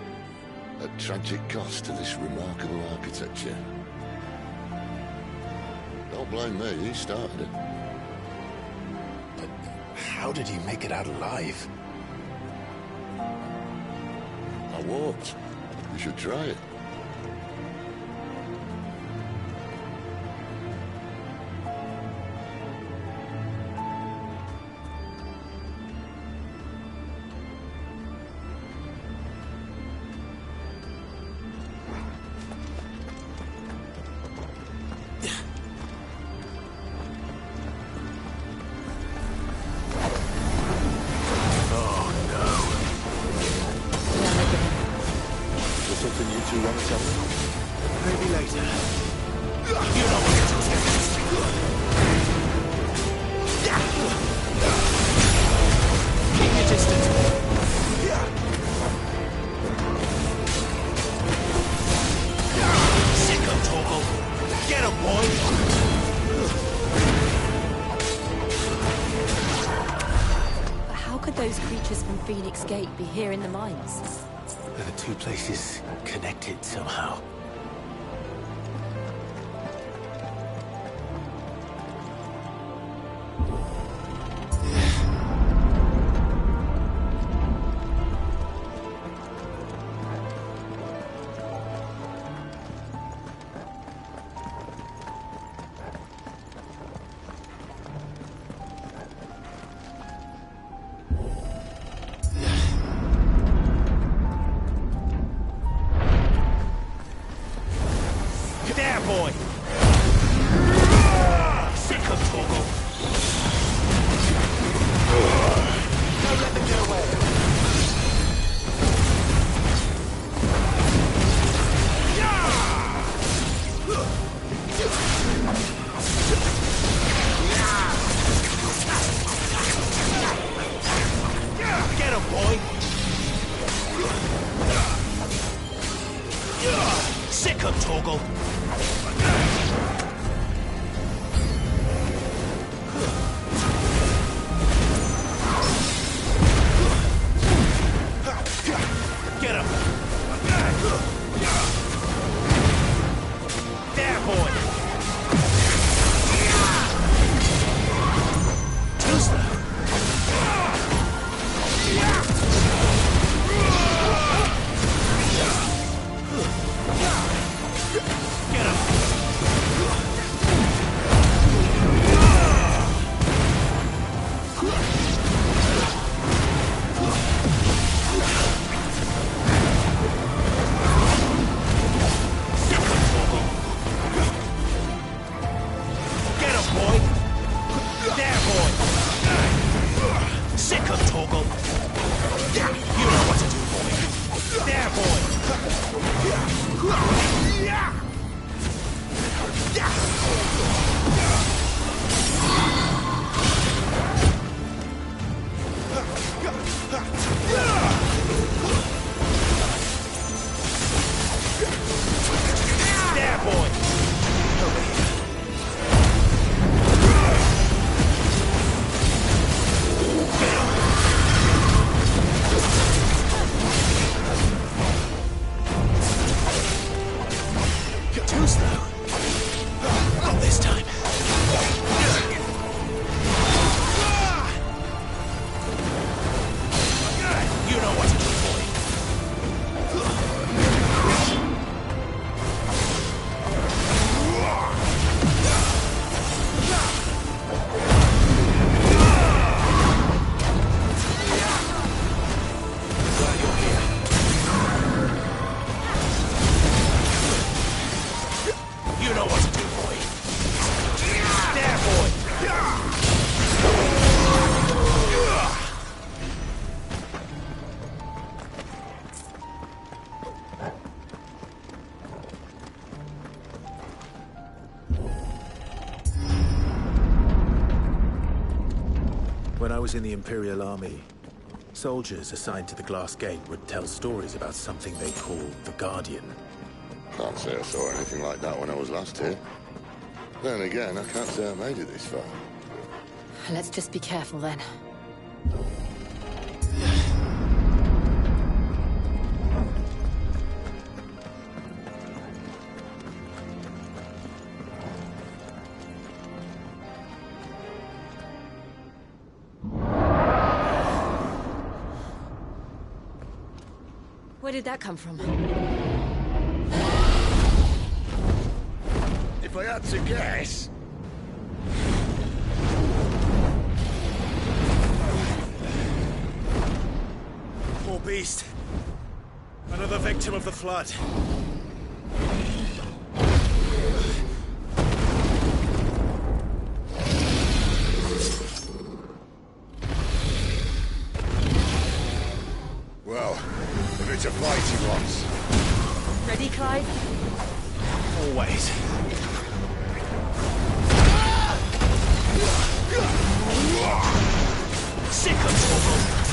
At tragic cost to this remarkable architecture. Don't blame me, he started it. But how did he make it out alive? I walked. You should try it. Maybe later. You know what it is. Keep your distance. Sicko Torgal. Get him, boy. But how could those creatures from Phoenix Gate be here in the mines? Are the two places connected somehow? Boy! Sick of Torgal! Don't let them get away! Get him, boy! Sick of Torgal! When I was in the Imperial Army, soldiers assigned to the Glass Gate would tell stories about something they called the Guardian. Can't say I saw anything like that when I was last here. Then again, I can't say I made it this far. Let's just be careful then. Where did that come from? If I had to guess... Poor beast. Another victim of the flood. Well, if it's a fight he wants. Ready, Clive? Always. Sick of trouble.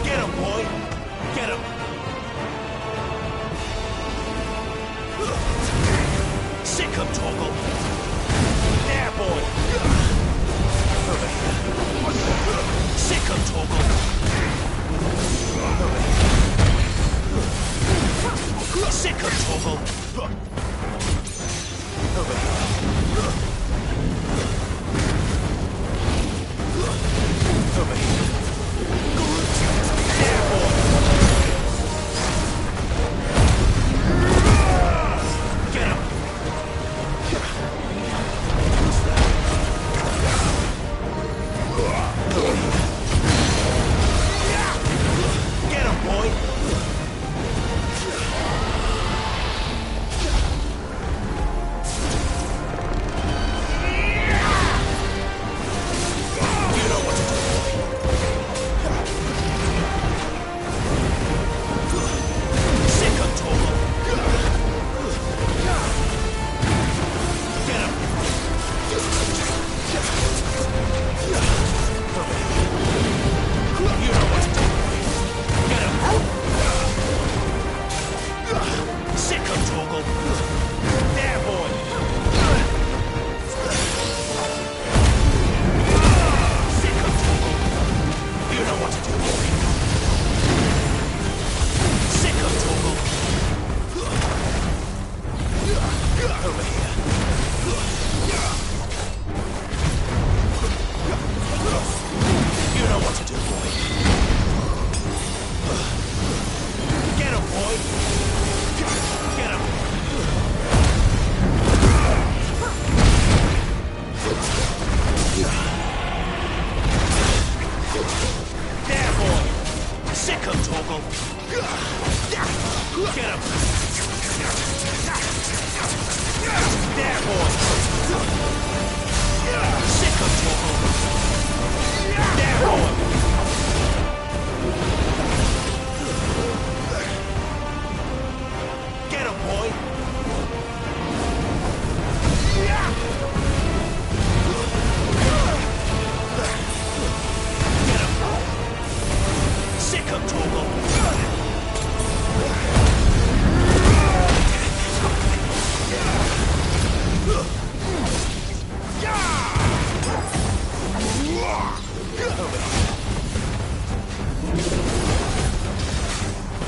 Get him, boy! Get him! Sick him, Torgal! There, boy! Over here. Sick him, Torgal! Over here. Sick him, Torgal! Over here. Over here. There, boy! Get him! Get him, boy! You know what to do, boy. Sick of Torgal. Get him! You know what to do, boy. Get him! Sick of Torgal. There, boy! Sick of Torgal. You know what to do, boy. Sick of Torgal. Over here. You know what to do, boy. Get him, boy. Get him. There, boy. Sick of Torgal. Get him. There, boy. Sick of Torgal. There, boy. Get him, boy. Get him. Sick of Torgal.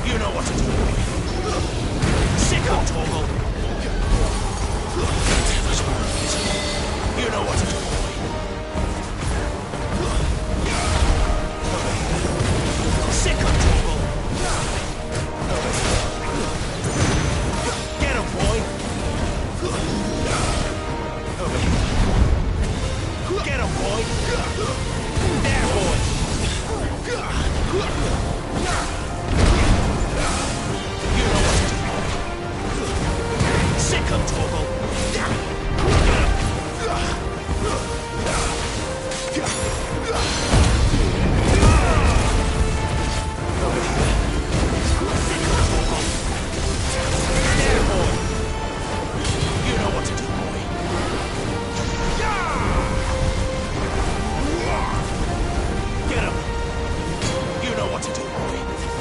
You know what to do, boy. Sick of Torgal. You know what to do, boy. Sick of Torgal. Get him, boy. Over here. Get him, boy. There, boy. You know what to do, boy. Sick of Torgal. Get him. Over here. Sick of Torgal. There, boy. You know what to do, boy. Get him. You know what to do, boy.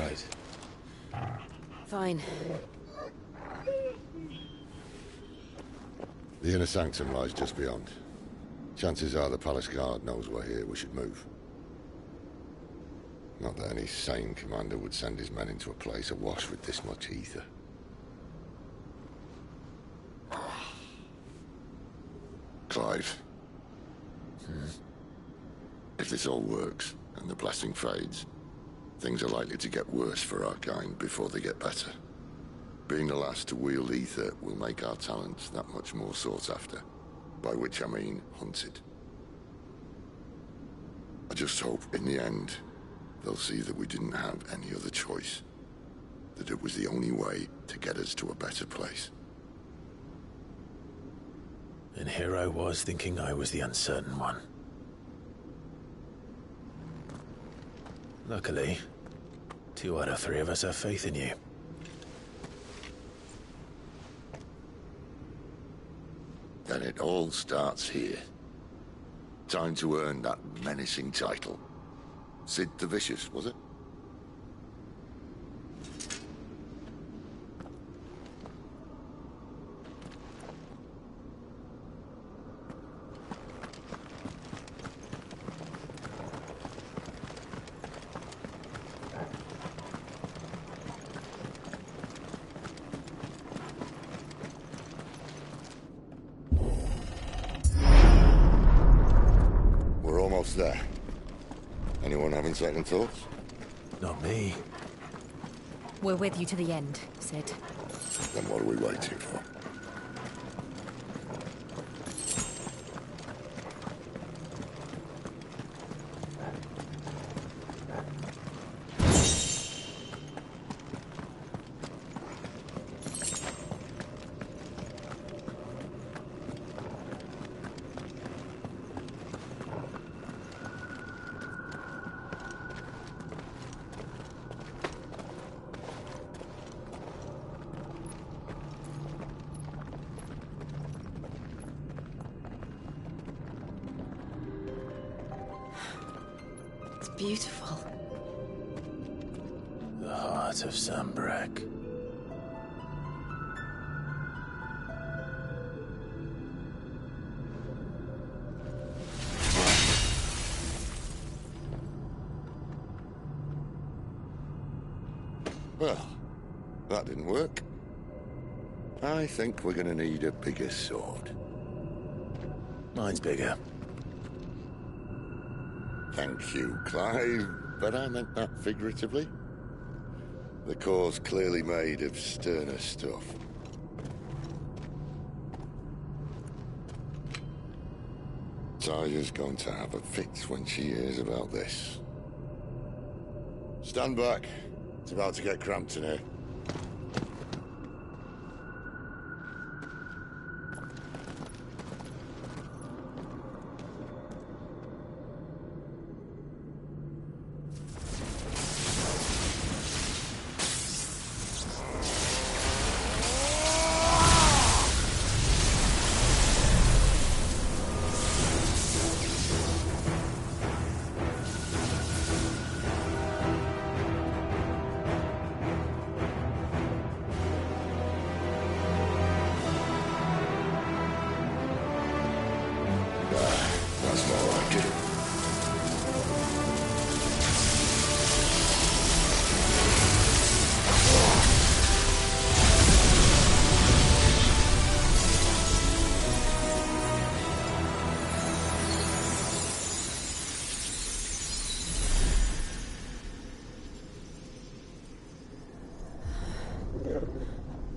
right? Fine. The inner sanctum lies just beyond. Chances are the palace guard knows we're here. We should move. Not that any sane commander would send his men into a place awash with this much ether. Clive. If this all works, and the blessing fades, things are likely to get worse for our kind before they get better. Being the last to wield ether will make our talents that much more sought after. By which I mean hunted. I just hope, in the end, they'll see that we didn't have any other choice. That it was the only way to get us to a better place. And here I was thinking I was the uncertain one. Luckily, 2 out of 3 of us have faith in you. Then it all starts here. Time to earn that menacing title. Sid the Vicious, was it? There. Anyone having second thoughts? Not me. We're with you to the end, Sid. Then what are we waiting for? Beautiful. The heart of Sambrek. Well, that didn't work. I think we're gonna need a bigger sword. Mine's bigger. Thank you, Clive, but I meant that figuratively. The core's clearly made of sterner stuff. Taya's going to have a fit when she hears about this. Stand back. It's about to get cramped in here.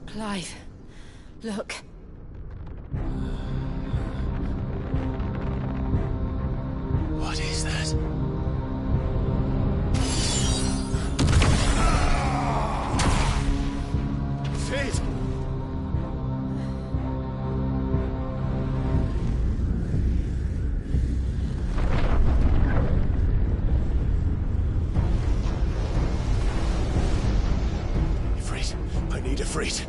Clive, look. What is that? Sid! Ifrit, I need Ifrit.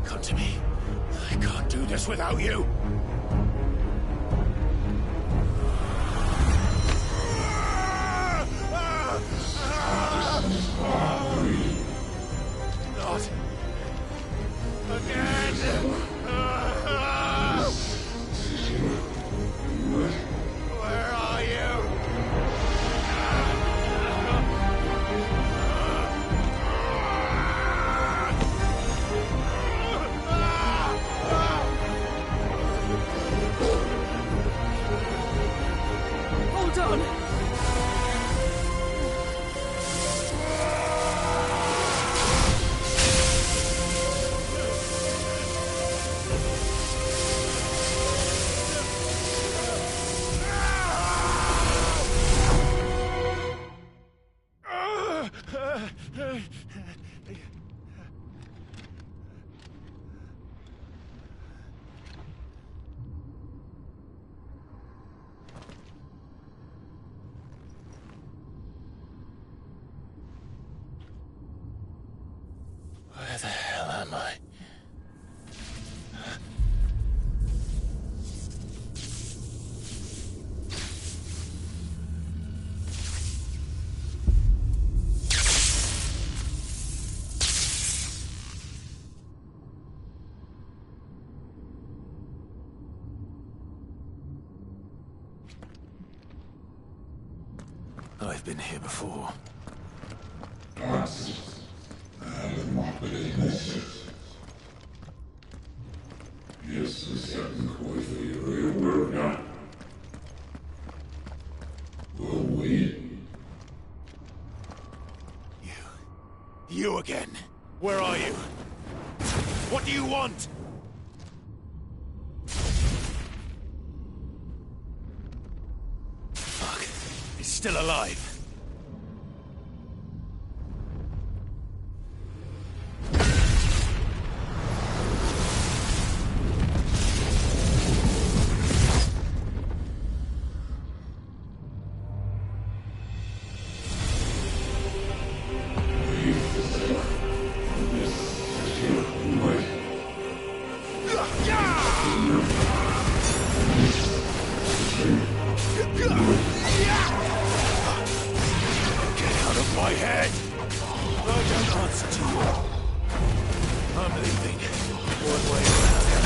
Come to me. I can't do this without you. down! Where the hell am I? I've been here before. You again. Where are you? What do you want? Fuck. He's still alive. My head! I don't answer to you. I'm leaving. One way or another.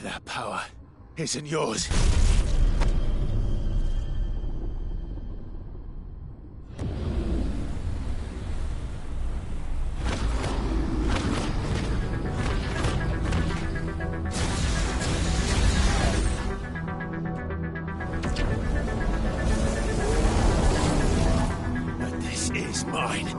That power isn't yours. But this is mine.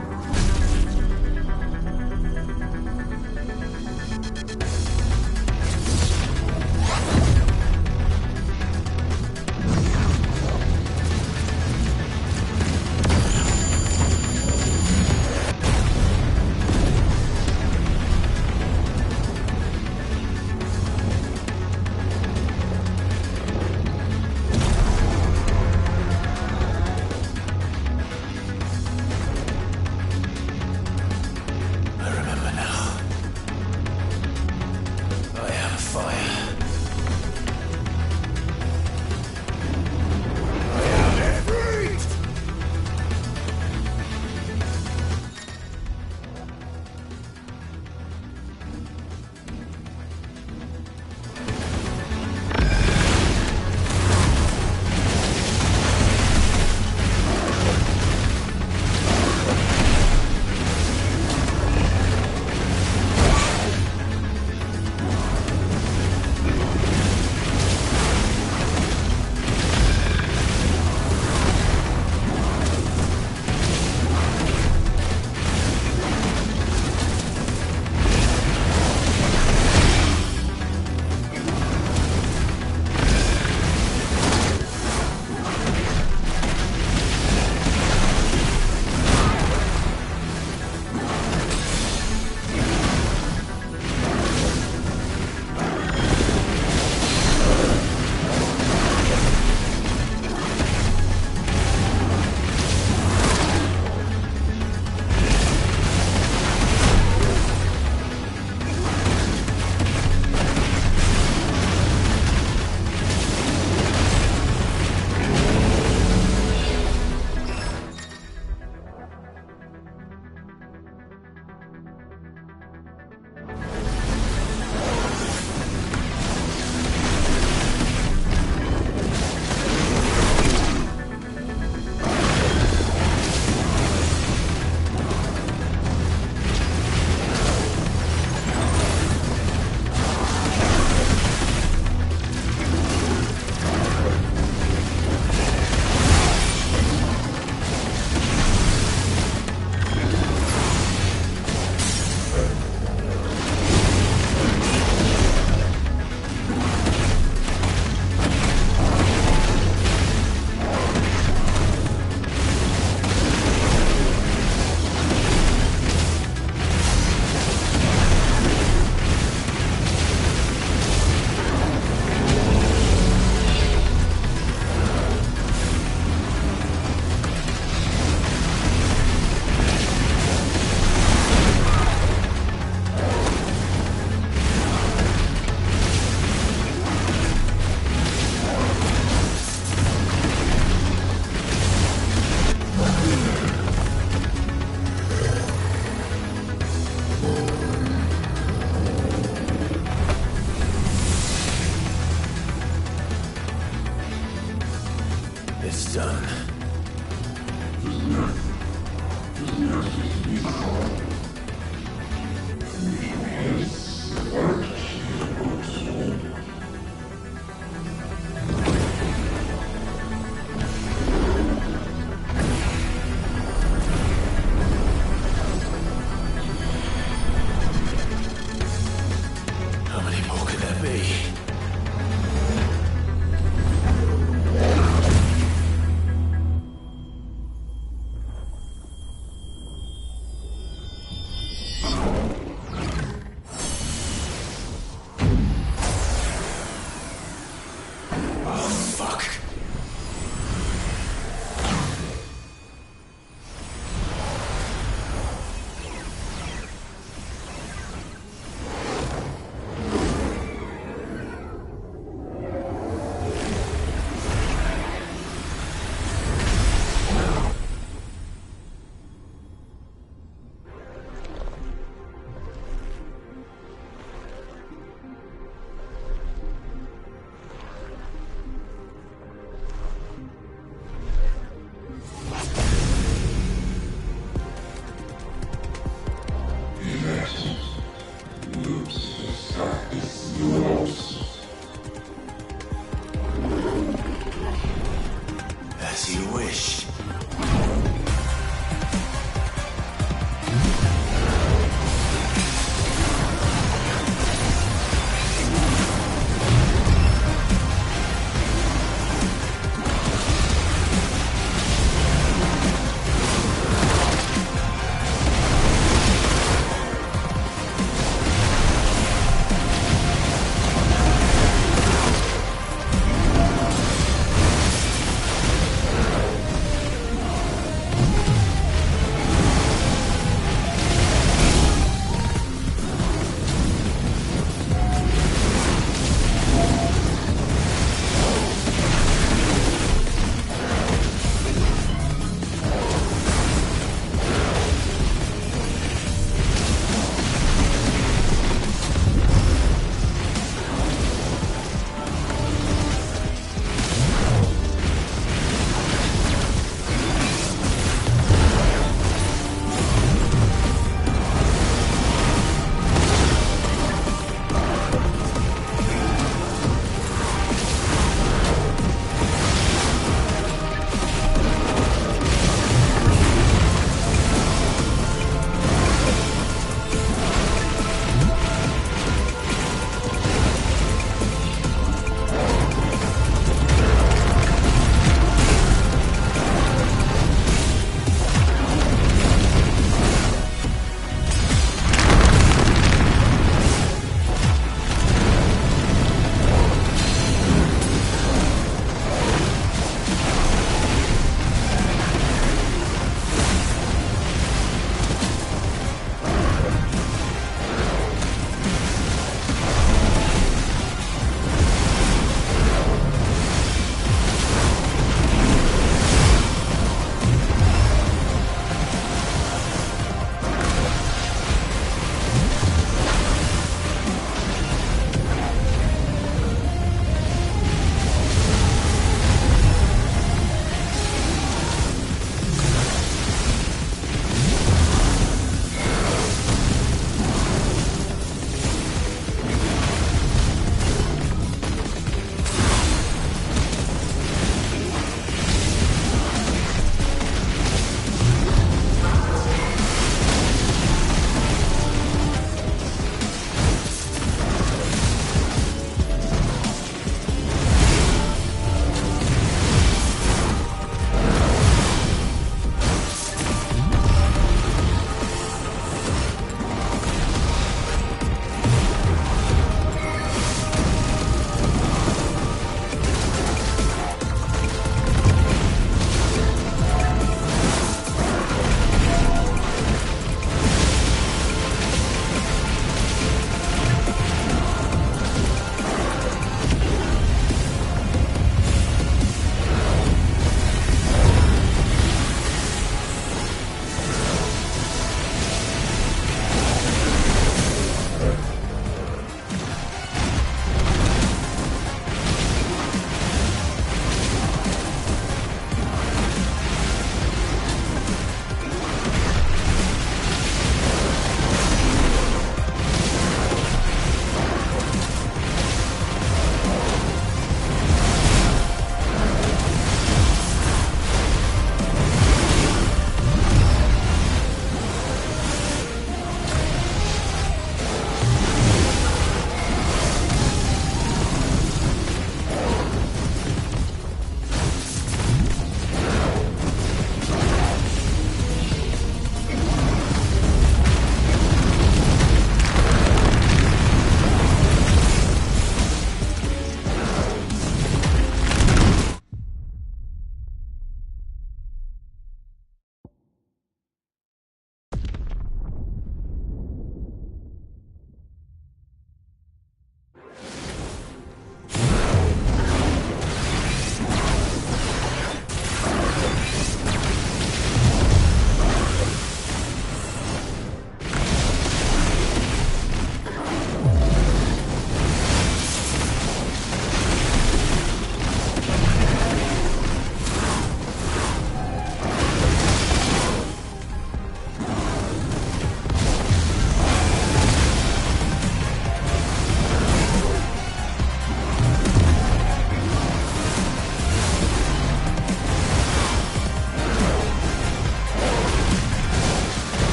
How many more could there be?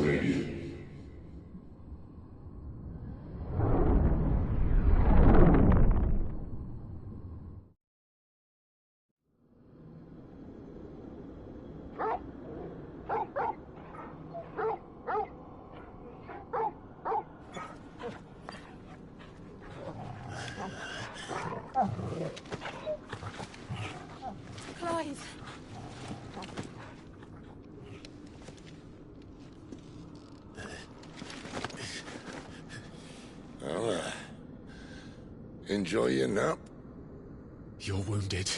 ready. Clive. Well, enjoy your nap. You're wounded.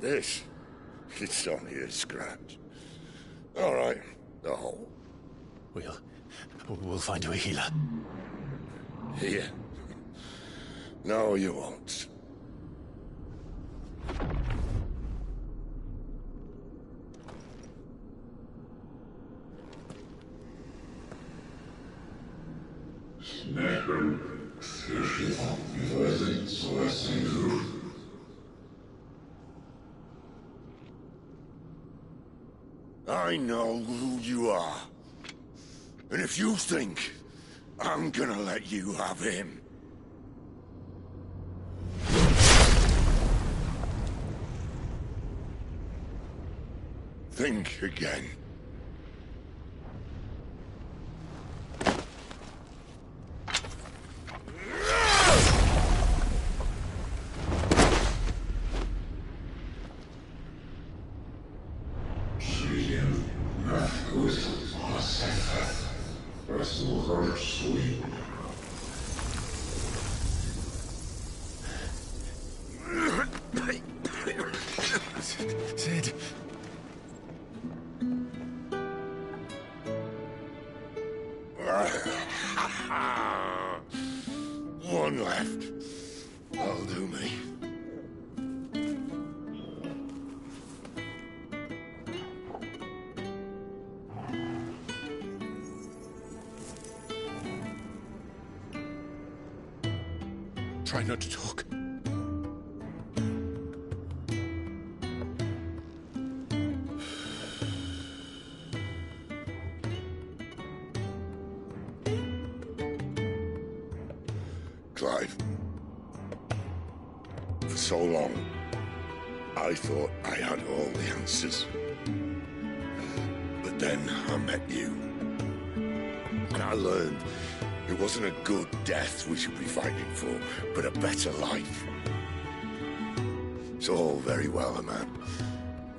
This? It's only a scratch. All right, the hole. We'll find you a healer. Here. No, you won't. I know who you are. And if you think I'm gonna let you have him... think again. Sid. One left. That'll do me. Try not to talk. Clive. For so long, I thought I had all the answers. But then I met you. And I learned it wasn't a good death we should be fighting for, but a better life. It's all very well, a man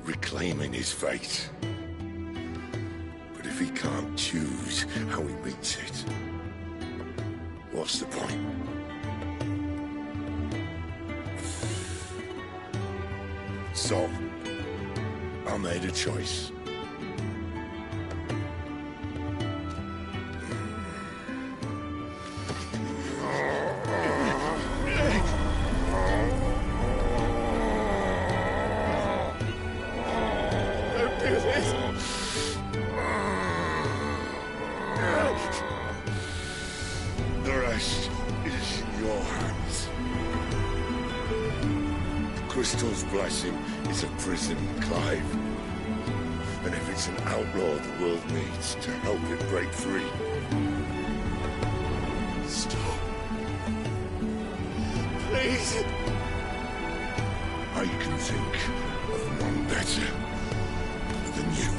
reclaiming his fate. But if he can't choose how he meets it, what's the point? So, I made a choice. Don't do this. The rest is in your hands. Crystal's blessing is a prison, Clive. And if it's an outlaw the world needs to help it break free... Stop. Please. I can think of one better than you.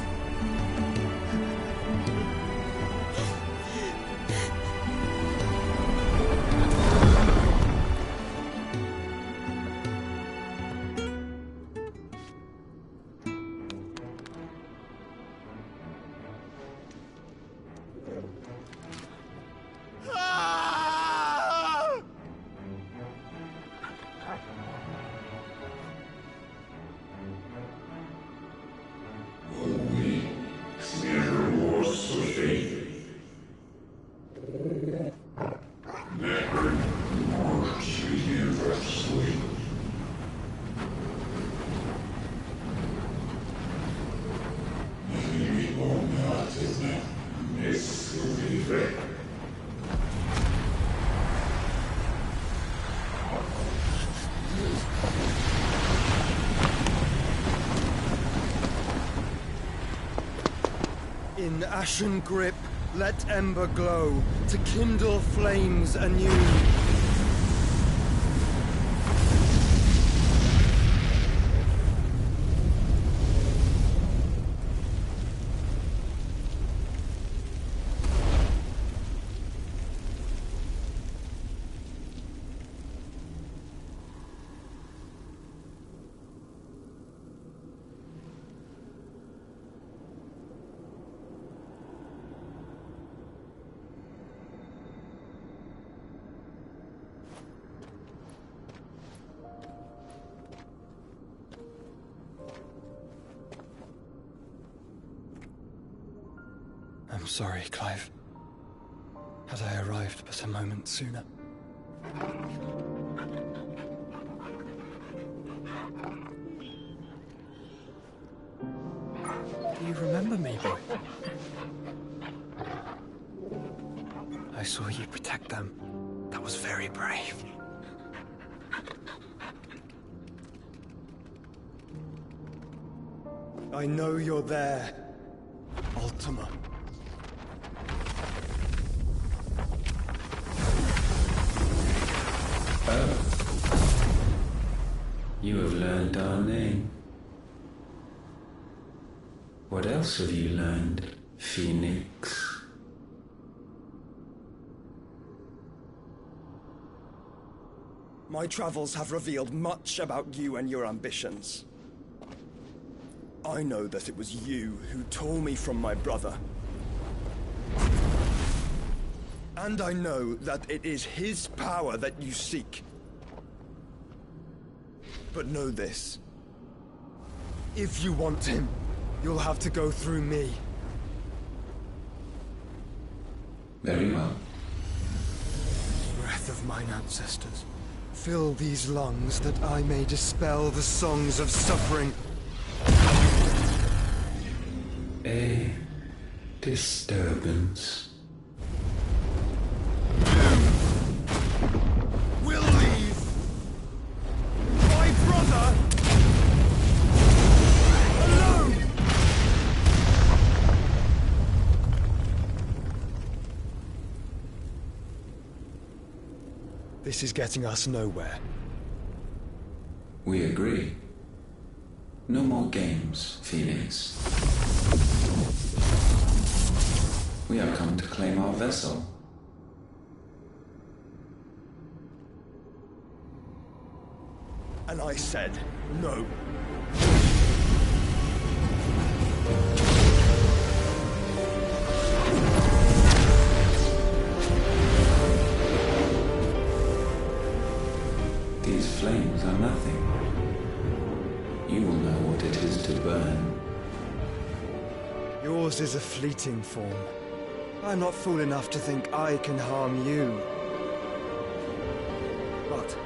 Ah! In ashen grip, let ember glow, to kindle flames anew. I'm sorry, Clive. Had I arrived but a moment sooner. Do you remember me, boy? I saw you protect them. That was very brave. I know you're there, Ultima. You have learned our name. What else have you learned, Phoenix? My travels have revealed much about you and your ambitions. I know that it was you who tore me from my brother. And I know that it is his power that you seek. But know this. If you want him, you'll have to go through me. Very well. Breath of mine ancestors, fill these lungs that I may dispel the songs of suffering. A disturbance. We'll leave. My brother alone. This is getting us nowhere. We agree. No more games, Phoenix. We have come to claim our vessel. And I said no. These flames are nothing. You will know what it is to burn. Yours is a fleeting form. I'm not fool enough to think I can harm you. But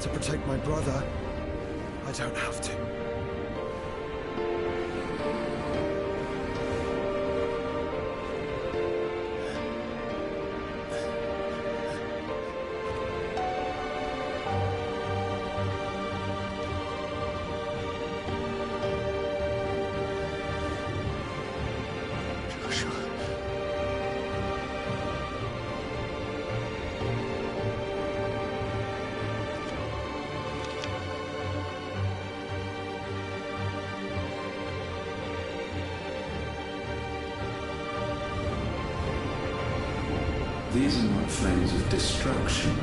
to protect my brother, I don't have to. These are not flames of destruction.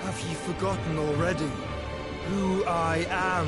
Have you forgotten already who I am?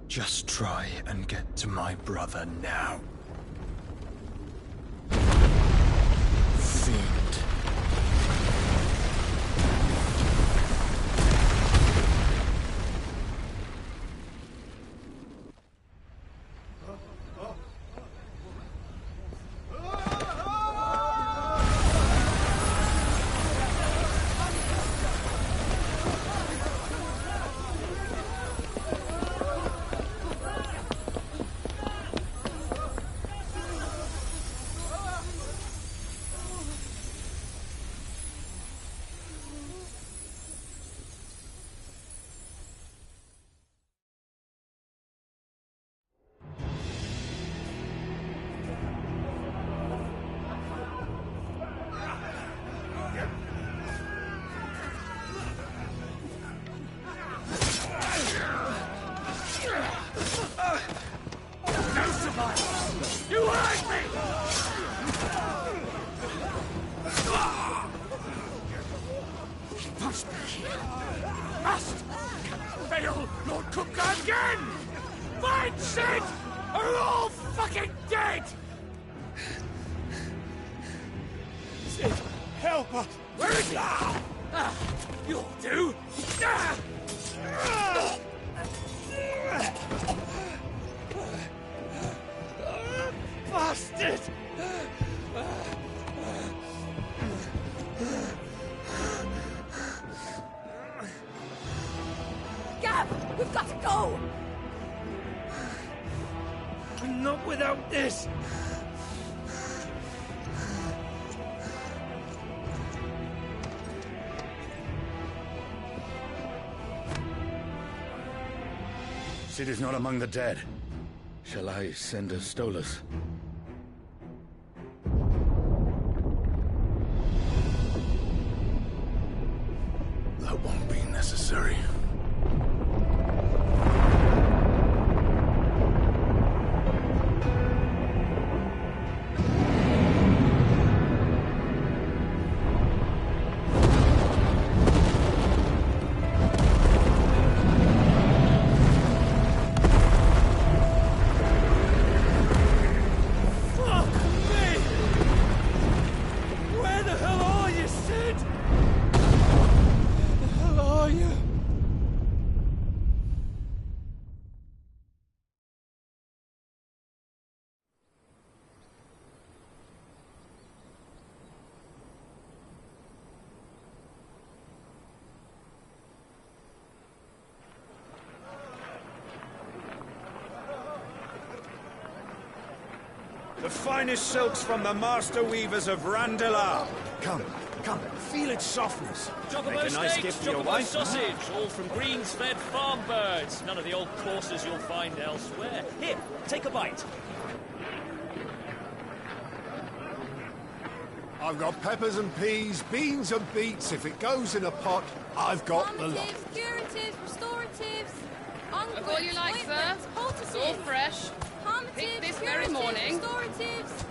Just try and get to my brother now. Fiend. Sid, help us! Where is he? You'll do! Bastard! Gab, we've got to go! Not without this! Sid is not among the dead. Shall I send a Stolas? That won't be necessary. The finest silks from the master weavers of Randalar. Come, feel its softness. Chocobo Make a nice steaks, gift for your chocobo wife. sausage, all from greens-fed farm birds. None of the old courses you'll find elsewhere. Here, take a bite. I've got peppers and peas, beans and beets. If it goes in a pot, I've got the lot. Curatives, restoratives, Look all you like, sir. It's all fresh. Picked this very morning. Restoratives,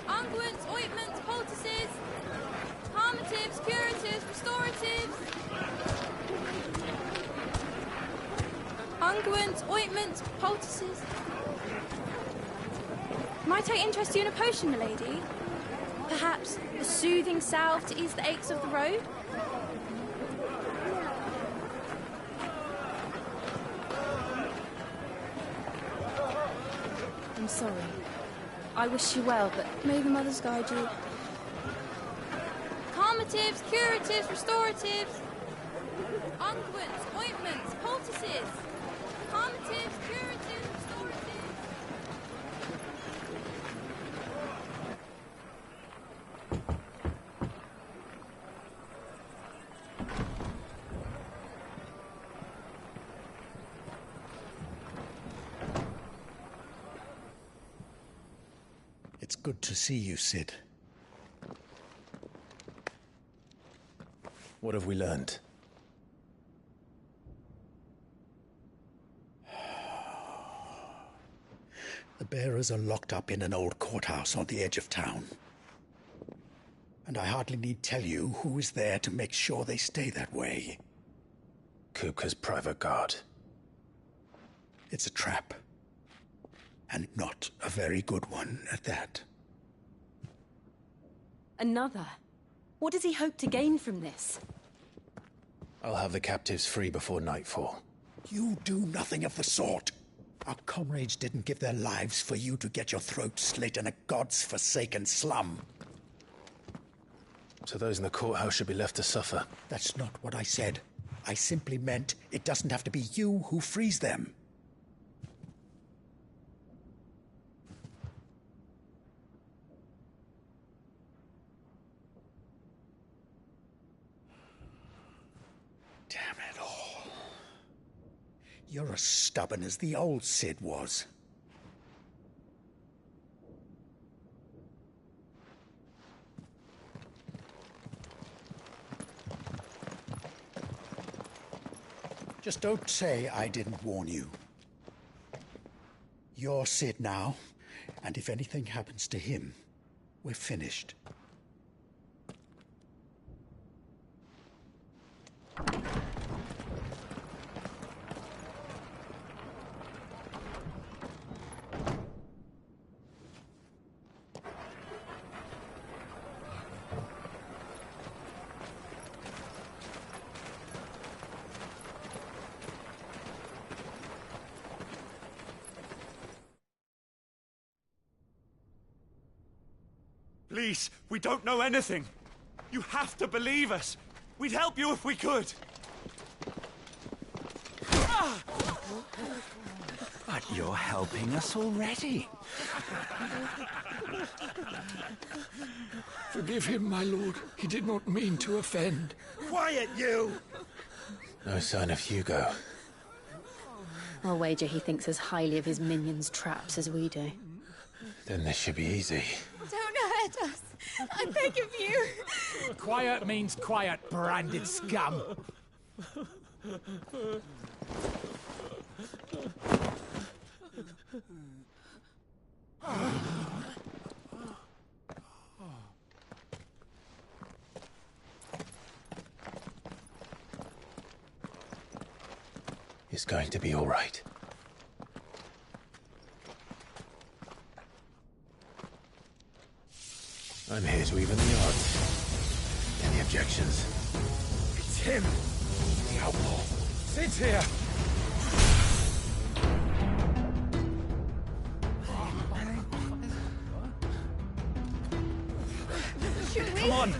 unguents, ointments, poultices, harmatives, curatives, restoratives, unguents, ointments, poultices. Might I interest you in a potion, milady? Perhaps a soothing salve to ease the aches of the road? I'm sorry. I wish you well, but may the mothers guide you. Calmatives, curatives, restoratives, unguents, ointments, poultices. Calmatives, curatives, restoratives. It's good to see you, Sid. What have we learned? The bearers are locked up in an old courthouse on the edge of town. And I hardly need tell you who is there to make sure they stay that way. Kupka's private guard. It's a trap. And not a very good one at that. Another? What does he hope to gain from this? I'll have the captives free before nightfall. You do nothing of the sort. Our comrades didn't give their lives for you to get your throat slit in a god's-forsaken slum. So those in the courthouse should be left to suffer. That's not what I said. I simply meant it doesn't have to be you who frees them. Damn it all. You're as stubborn as the old Sid was. Just don't say I didn't warn you. You're Sid now, and if anything happens to him, we're finished. Please, we don't know anything. You have to believe us. We'd help you if we could. But you're helping us already. Forgive him, my lord. He did not mean to offend. Quiet, you! No sign of Hugo. I'll wager he thinks as highly of his minions' traps as we do. Then this should be easy. Don't hurt us. I beg of you. Quiet means quiet, branded scum. It's going to be all right. I'm here to even the odds. Any objections? It's him, the outlaw. Sit here. Come on.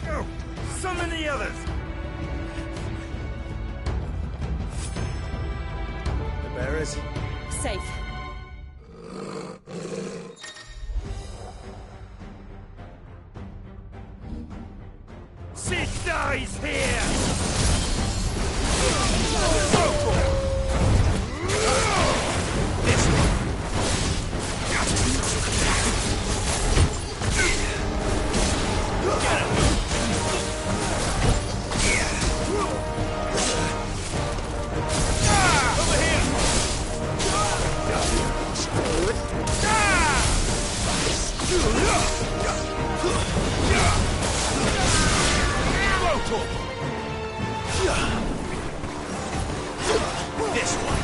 Go! Summon the others! The bearers? Safe. Sid dies here! This one.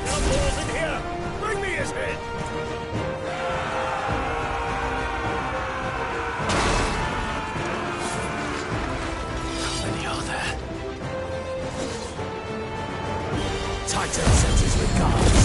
Outlaws in here! Bring me his head! How many are there? Titan sends his regards.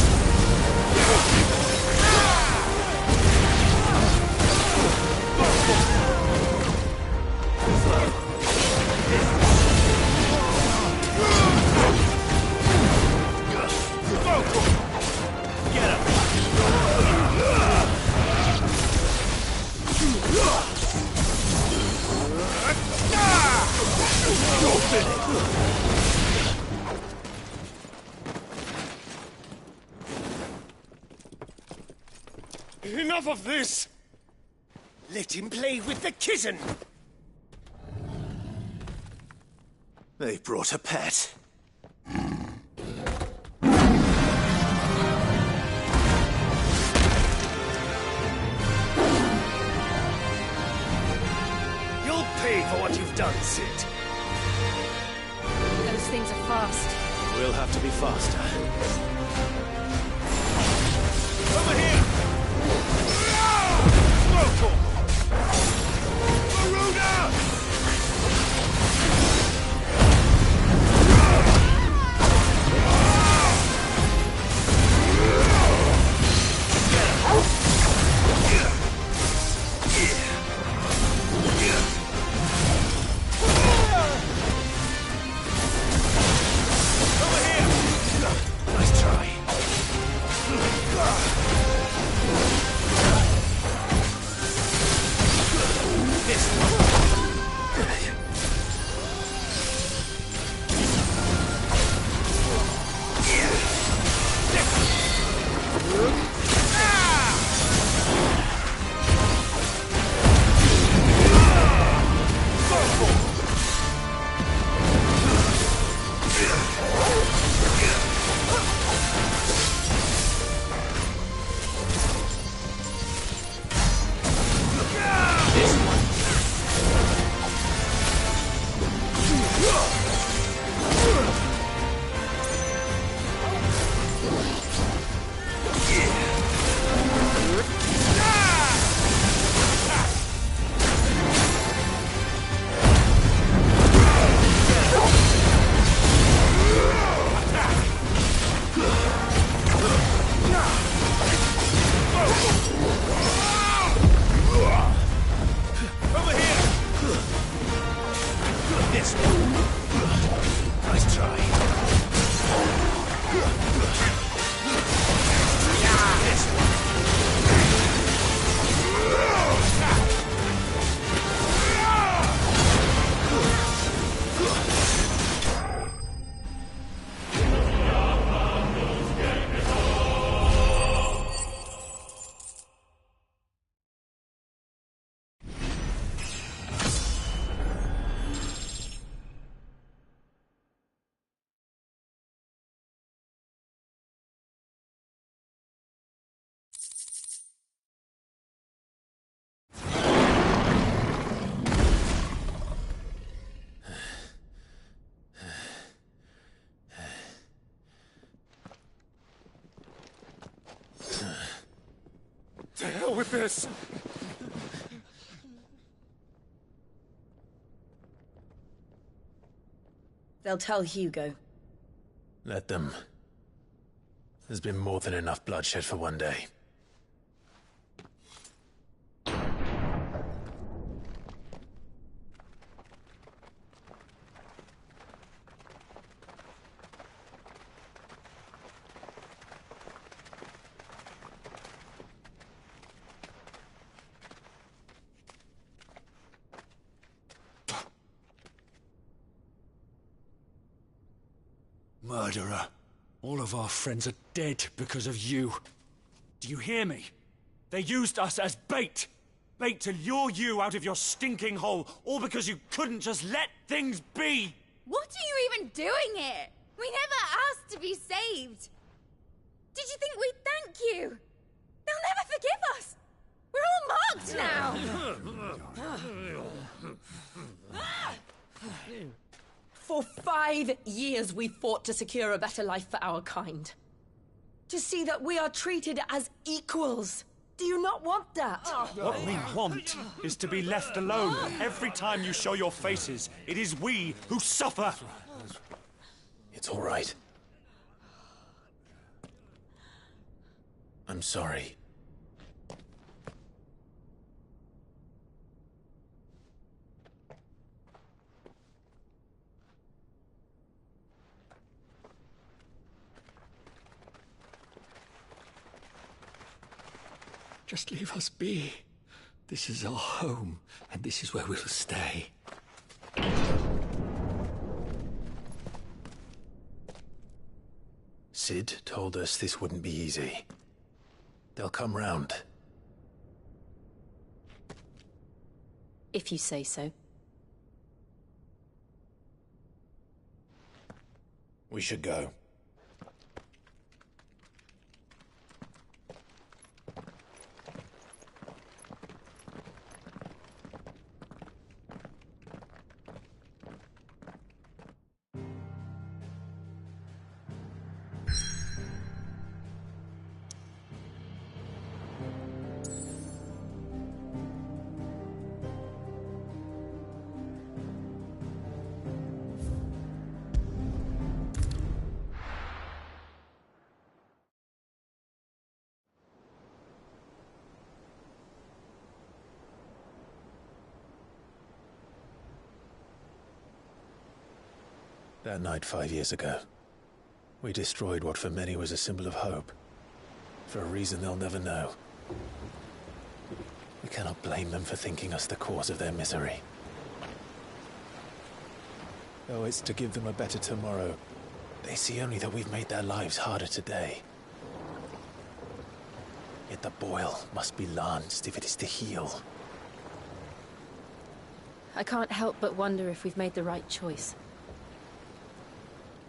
Enough of this! Let him play with the kitten. They brought a pet. You'll pay for what you've done, Sid. Those things are fast. We'll have to be faster. Over here! Nice try. this! They'll tell Hugo. Let them. There's been more than enough bloodshed for one day. Murderer. All of our friends are dead because of you. Do you hear me? They used us as bait. Bait to lure you out of your stinking hole, all because you couldn't just let things be. What are you even doing here? We never asked to be saved. Did you think we'd thank you? They'll never forgive us. We're all marked now. For 5 years we fought to secure a better life for our kind. To see that we are treated as equals. Do you not want that? What we want is to be left alone. Every time you show your faces, it is we who suffer. It's all right. I'm sorry. Just leave us be. This is our home, and this is where we'll stay. Sid told us this wouldn't be easy. They'll come round. If you say so. We should go. That night 5 years ago, we destroyed what for many was a symbol of hope. For a reason they'll never know. We cannot blame them for thinking us the cause of their misery. Though it's to give them a better tomorrow, they see only that we've made their lives harder today. Yet the boil must be lanced if it is to heal. I can't help but wonder if we've made the right choice.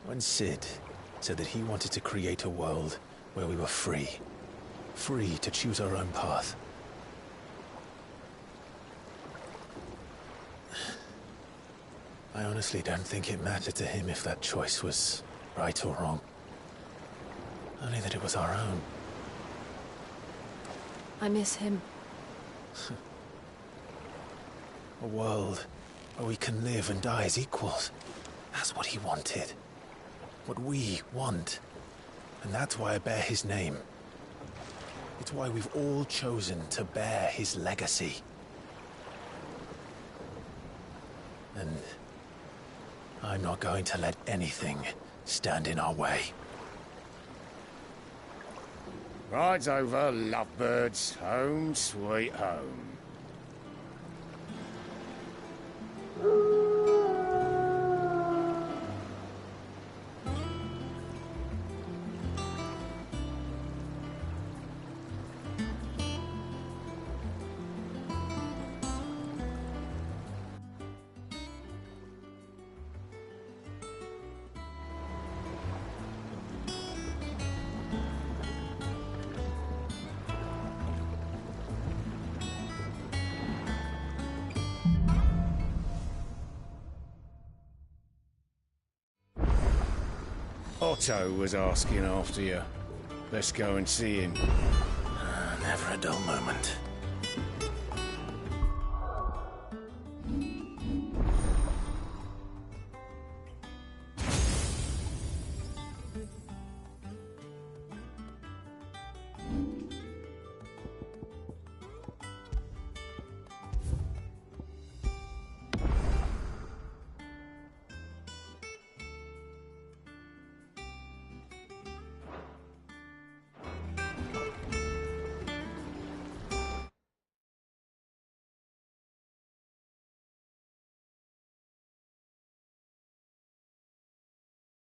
When Sid said that he wanted to create a world where we were free. Free to choose our own path. I honestly don't think it mattered to him if that choice was right or wrong. Only that it was our own. I miss him. A world where we can live and die as equals. That's what he wanted. What we want. And that's why I bear his name. It's why we've all chosen to bear his legacy. And I'm not going to let anything stand in our way. Ride's over, lovebirds. Home sweet home. Otto was asking after you. Let's go and see him. Never a dull moment.